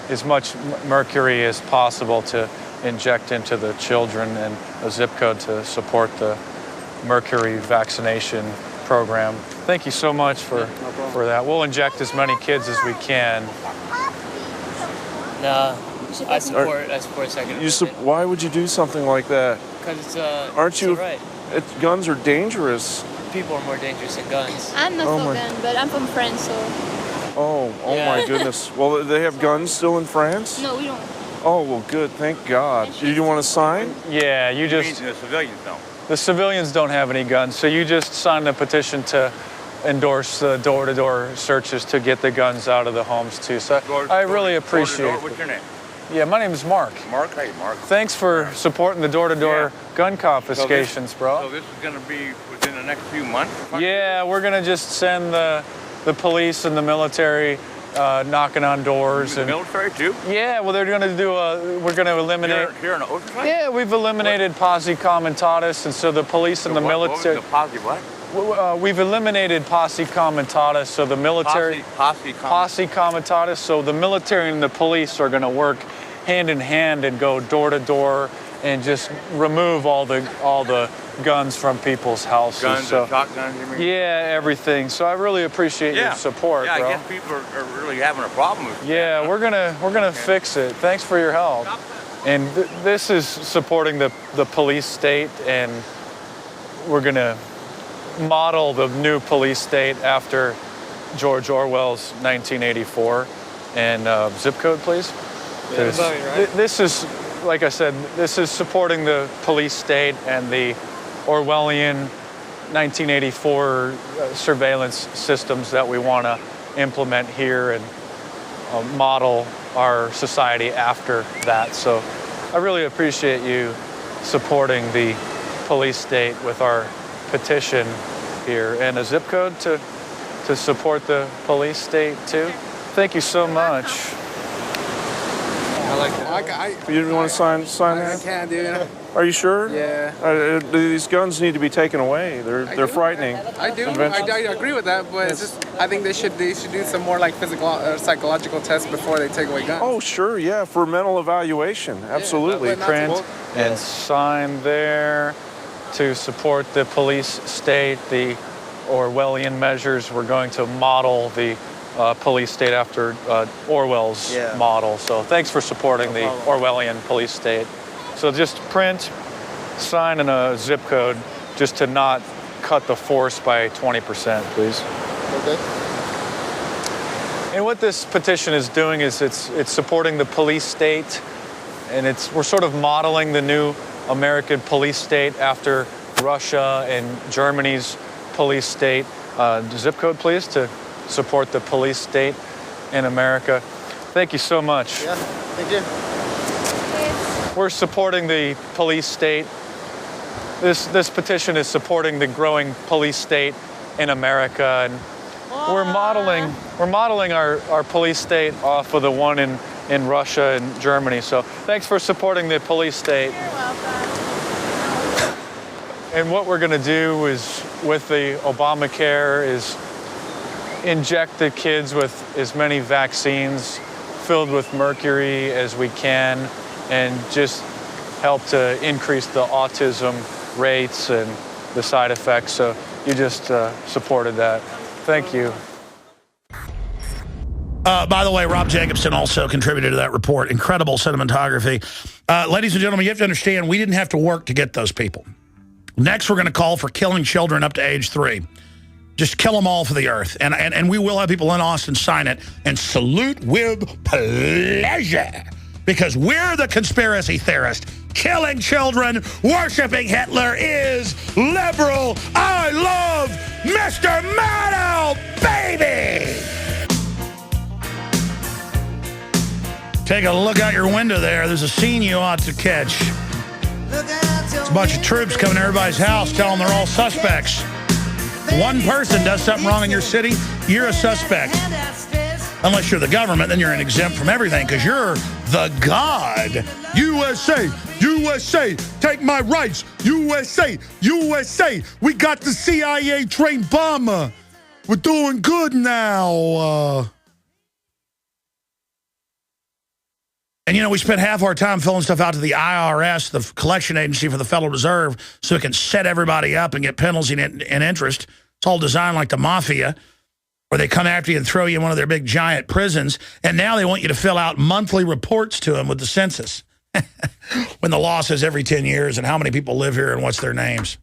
S15: as much mercury as possible to inject into the children, and a zip code to support the mercury vaccination program. Thank you so much for that. We'll inject as many kids as we can.
S19: No, I support Second Amendment.
S17: Why would you do something like that?
S19: Because
S17: aren't you?
S19: Right.
S17: Guns are dangerous.
S19: People are more dangerous than guns.
S20: I'm not for gun, but I'm from France, so.
S17: Oh my goodness. Well, they have guns still in France?
S20: No, we don't.
S17: Oh, well, good. Thank God. Do you want to sign?
S15: Yeah, you just.
S18: The civilians don't.
S15: The civilians don't have any guns, so you just signed a petition to endorse the door-to-door searches to get the guns out of the homes too. So I really appreciate it.
S18: What's your name?
S15: Yeah, my name is Mark.
S18: Mark? Hey, Mark.
S15: Thanks for supporting the door-to-door gun confiscations, bro.
S18: So this is going to be within the next few months?
S15: Yeah, we're going to just send the police and the military knocking on doors.
S18: The military too?
S15: Yeah, well, they're going to do we're going to eliminate.
S18: Here in Oceanside?
S15: Yeah, we've eliminated posse comitatus, and so the police and the military.
S18: What was the posse what?
S15: We've eliminated posse comitatus, so the military.
S18: Posse
S15: comitatus, so the military and the police are going to work hand in hand and go door to door and just remove all the guns from people's houses.
S18: Guns and shotguns, you mean?
S15: Yeah, everything. So I really appreciate your support,
S18: bro.
S15: Yeah,
S18: I guess people are really having a problem with it.
S15: Yeah, we're gonna fix it. Thanks for your help. And this is supporting the police state, and we're gonna model the new police state after George Orwell's 1984. And zip code, please.
S19: Yeah,
S15: this is, like I said, this is supporting the police state and the Orwellian 1984 surveillance systems that we want to implement here and model our society after that. So I really appreciate you supporting the police state with our petition here, and a zip code to support the police state too. Thank you so much.
S19: I like that.
S17: You didn't want to sign that?
S19: I can, dude.
S17: Are you sure?
S19: Yeah.
S17: These guns need to be taken away. They're frightening.
S19: I do. I agree with that, but it's just I think they should do some more like physical or psychological tests before they take away guns.
S17: Oh, sure, yeah, for mental evaluation. Absolutely.
S15: Print and sign there to support the police state, the Orwellian measures. We're going to model the police state after Orwell's model. So thanks for supporting the Orwellian police state. So just print, sign, and a zip code just to not cut the force by 20%, please.
S19: Okay.
S15: And what this petition is doing is it's supporting the police state, and we're sort of modeling the new American police state after Russia and Germany's police state. Zip code, please, to support the police state in America. Thank you so much.
S19: Yeah, thank you.
S15: We're supporting the police state. This petition is supporting the growing police state in America, and we're modeling our police state off of the one in Russia and Germany. So thanks for supporting the police state.
S16: You're welcome.
S15: And what we're going to do is, with the Obamacare, is inject the kids with as many vaccines filled with mercury as we can, and just help to increase the autism rates and the side effects. So you just supported that. Thank you.
S2: By the way, Rob Jacobson also contributed to that report. Incredible cinematography. Ladies and gentlemen, you have to understand, we didn't have to work to get those people. Next, we're going to call for killing children up to age 3. Just kill them all for the earth. And we will have people in Austin sign it and salute with pleasure. Because we're the conspiracy theorists. Killing children, worshiping Hitler is liberal. I love Mr. Maddow, baby! Take a look out your window there. There's a scene you ought to catch. It's a bunch of troops coming to everybody's house telling them they're all suspects. One person does something wrong in your city, you're a suspect. Unless you're the government, then you're an exempt from everything because you're the God. USA, USA, take my rights. USA, USA, we got the CIA trained bomber. We're doing good now. And, you know, we spent half our time filling stuff out to the IRS, the collection agency for the Federal Reserve, so we can set everybody up and get penalties and interest. It's all designed like the mafia, where they come after you and throw you in one of their big giant prisons. And now they want you to fill out monthly reports to them with the census. When the law says every 10 years and how many people live here and what's their names.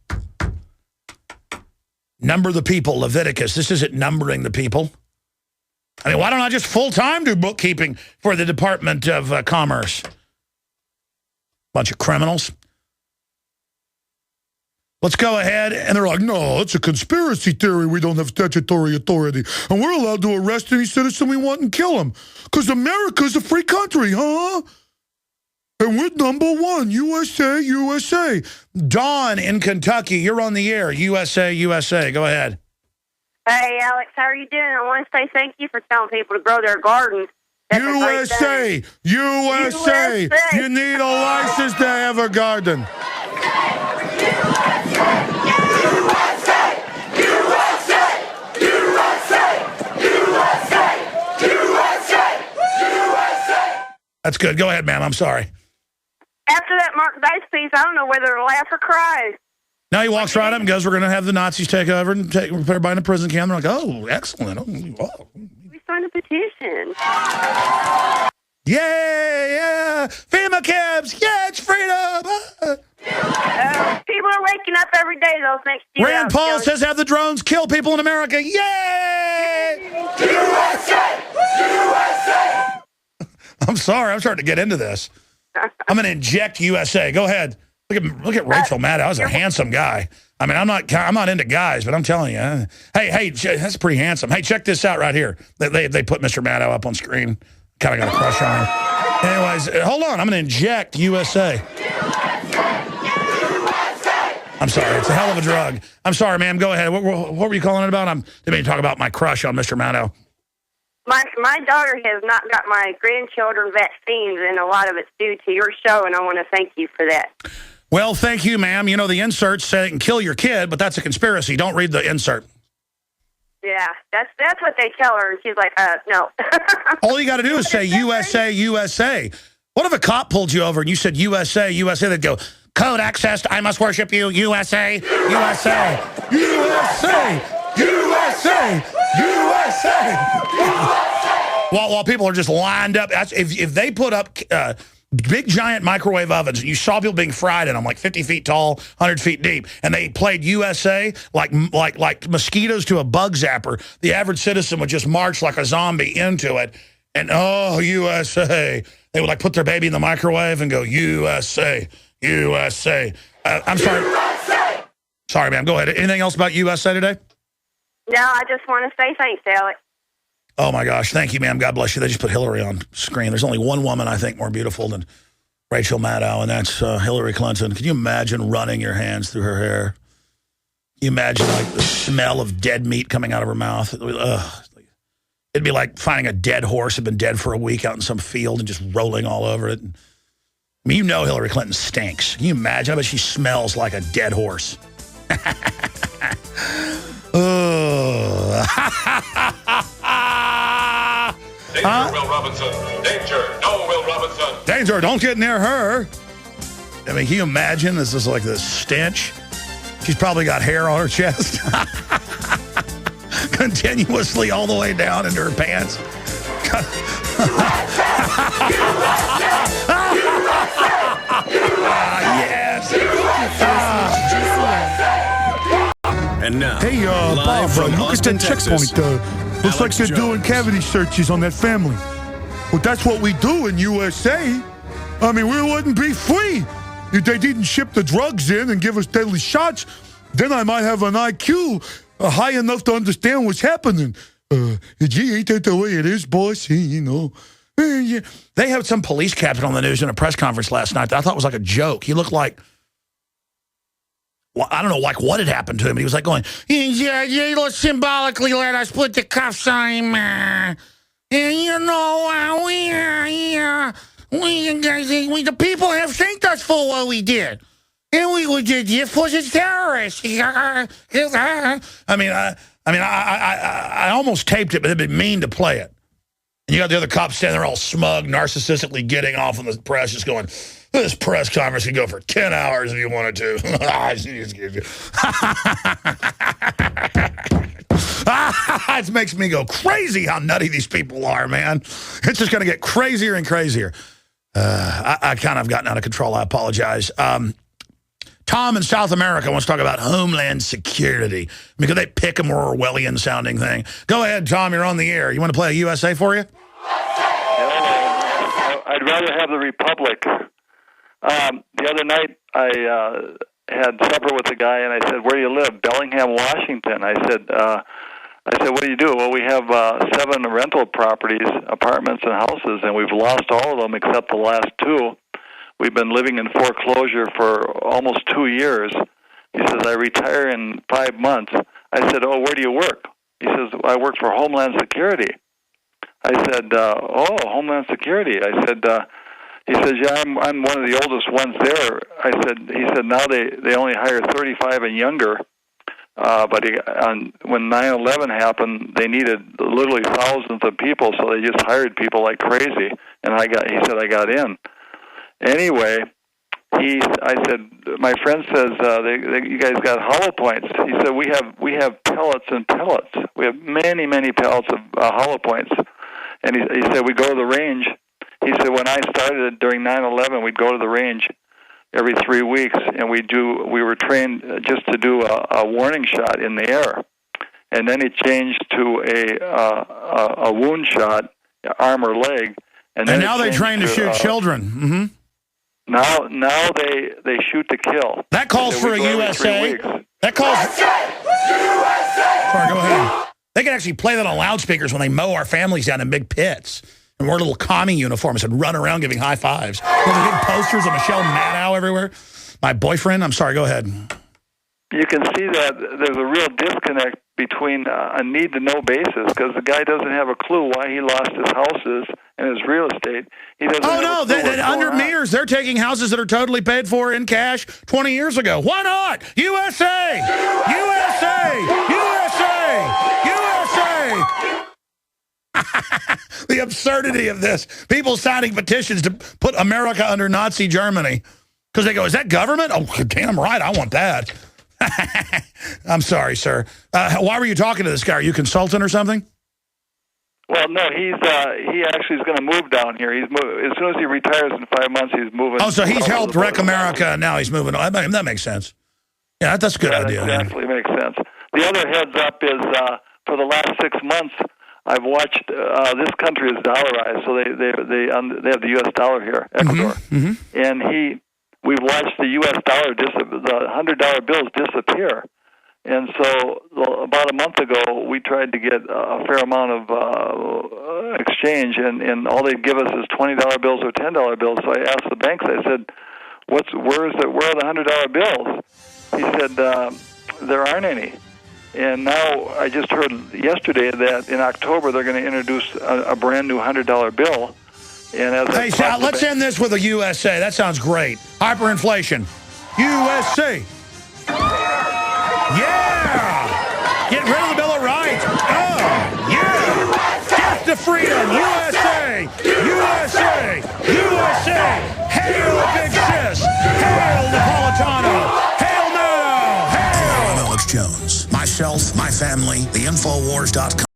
S2: Number the people, Leviticus. This isn't numbering the people. I mean, why don't I just full-time do bookkeeping for the Department of Commerce? Bunch of criminals. Let's go ahead. And they're like, no, it's a conspiracy theory. We don't have statutory authority. And we're allowed to arrest any citizen we want and kill him. Because America's a free country, huh? And we're #1, USA, USA. Dawn in Kentucky, you're on the air. USA, USA. Go ahead.
S21: Hey, Alex, how are you doing? I want to say thank you for telling people to grow their gardens. That's
S2: USA, USA. You need a license to have a garden. That's good. Go ahead, ma'am. I'm sorry.
S21: After that Mark Dice piece, I don't know whether to laugh or cry.
S2: Now he walks right up and goes, we're going to have the Nazis take over and put everybody in a prison camp. They're like, oh, excellent. Oh,
S21: We signed a petition.
S2: Yeah. FEMA cabs. Yeah, it's freedom.
S21: People are waking up every day, though, thanks to you.
S2: Rand Paul says have the drones kill people in America. Yay! USA! USA! I'm sorry. I'm starting to get into this. I'm going to inject USA. Go ahead. Look at Rachel Maddow. That was a handsome guy. I mean, I'm not into guys, but I'm telling you. Hey, that's pretty handsome. Hey, check this out right here. They put Mr. Maddow up on screen. Kind of got a crush on him. Anyways, hold on. I'm going to inject USA. I'm sorry. It's a hell of a drug. I'm sorry, ma'am. Go ahead. What were you calling it about? I didn't mean to talk about my crush on Mr. Maddow.
S21: My daughter has not got my grandchildren vaccines, and a lot of it's due to your show, and I want to thank you for that.
S2: Well, thank you, ma'am. You know, the inserts say it can kill your kid, but that's a conspiracy. Don't read the insert.
S21: Yeah, that's what they tell her, and she's like, no.
S2: All you got to do is say USA, USA. What if a cop pulled you over and you said USA, USA? They'd go, code accessed, I must worship you, USA, USA, USA, USA, USA. While people are just lined up, if they put up big giant microwave ovens, and you saw people being fried in them, like 50 feet tall, 100 feet deep, and they played USA like mosquitoes to a bug zapper, the average citizen would just march like a zombie into it, and oh, USA. They would like put their baby in the microwave and go, USA, USA. I'm sorry. USA! Sorry, ma'am. Go ahead. Anything else about USA today?
S21: No, I just want to say thanks, Alex.
S2: Oh, my gosh. Thank you, ma'am. God bless you. They just put Hillary on screen. There's only one woman, I think, more beautiful than Rachel Maddow, and that's Hillary Clinton. Can you imagine running your hands through her hair? Can you imagine, like, the smell of dead meat coming out of her mouth? It'd be like finding a dead horse had been dead for a week out in some field and just rolling all over it. I mean, you know Hillary Clinton stinks. Can you imagine? I bet she smells like a dead horse.
S3: Danger, Will Robinson. Danger. No, Will Robinson.
S2: Danger, don't get near her. I mean, can you imagine? This is like the stench. She's probably got hair on her chest. Continuously all the way down into her pants. Yes.
S1: And now,
S22: hey, Bob,
S1: from
S22: look
S1: Austin,
S22: at that
S1: Texas,
S22: checkpoint. Looks like they're doing cavity searches on that family. Well, that's what we do in USA. I mean, we wouldn't be free. If they didn't ship the drugs in and give us deadly shots, then I might have an IQ high enough to understand what's happening. Gee, ain't that the way it is, boss? You know.
S2: Yeah. They had some police captain on the news in a press conference last night that I thought was like a joke. He looked like, well, I don't know, like what had happened to him. He was like going, yeah, let's symbolically let us put the cuffs on him. And you know, the people have thanked us for what we did. And we did this for the terrorists. I almost taped it, but it'd been mean to play it. And you got the other cops standing there all smug, narcissistically getting off on the press, just going, this press conference can go for 10 hours if you wanted to. It makes me go crazy how nutty these people are, man. It's just going to get crazier and crazier. I kind of gotten out of control. I apologize. Tom in South America wants to talk about Homeland Security. Because they pick a more Orwellian-sounding thing. Go ahead, Tom. You're on the air. You want to play a USA for you?
S23: I'd rather have the Republic. The other night, I had supper with a guy, and I said, "Where do you live?" Bellingham, Washington. I said, "What do you do?" Well, we have 7 rental properties, apartments and houses, and we've lost all of them except the last 2. We've been living in foreclosure for almost 2 years. He says, "I retire in 5 months." I said, "Oh, where do you work?" He says, "I work for Homeland Security." I said, "Oh, Homeland Security." I said, he says, "Yeah, I'm one of the oldest ones there." He said, "Now they only hire 35 and younger." But when 9/11 happened, they needed literally thousands of people, so they just hired people like crazy. And he said, I got in. Anyway, I said, my friend says, you guys got hollow points. He said, we have pellets and pellets. We have many, many pellets of hollow points. And he said, we go to the range. He said, when I started during 9/11, we'd go to the range every 3 weeks, and we were trained just to do a warning shot in the air. And then it changed to a wound shot, arm or leg. And
S2: now they train to shoot children. Mm-hmm.
S23: Now they shoot to kill.
S2: That calls for a USA. That calls. USA! Sorry, go ahead. They can actually play that on loudspeakers when they mow our families down in big pits and wear little commie uniforms and run around giving high fives. There's big posters of Michelle Maddow everywhere. My boyfriend. I'm sorry. Go ahead.
S23: You can see that there's a real disconnect between a need-to-know basis, because the guy doesn't have a clue why he lost his houses and his real estate. He doesn't.
S2: Oh no! Under Mears, they're taking houses that are totally paid for in cash 20 years ago. Why not? USA! USA! USA! USA! The absurdity of this. People signing petitions to put America under Nazi Germany. Because they go, is that government? Oh, damn right, I want that. I'm sorry, sir. Why were you talking to this guy? Are you a consultant or something?
S23: Well, no, he actually is going to move down here. As soon as he retires in 5 months, he's moving.
S2: Oh, so he's helped wreck America, and now he's moving on. That makes sense. Yeah, that's a good idea.
S23: That exactly makes sense. The other heads up is for the last 6 months, I've watched. This country is dollarized, so they have the U.S. dollar here, Ecuador, and we've watched the U.S. dollar, the $100 bills disappear. And so about a month ago, we tried to get a fair amount of exchange, and all they'd give us is $20 bills or $10 bills. So I asked the banks, I said, where are the $100 bills? He said, there aren't any. And now I just heard yesterday that in October they're going to introduce a brand new $100 bill. And as
S2: let's end this with a USA. That sounds great. Hyperinflation. USA. Yeah! Get rid of the Bill of Rights. Oh, yeah! Death to freedom. USA! USA! USA! Hail Big Sis! Hail Napolitano! Hail NATO! Hail!
S4: I'm Alex Jones. Myself, my family, the Infowars.com.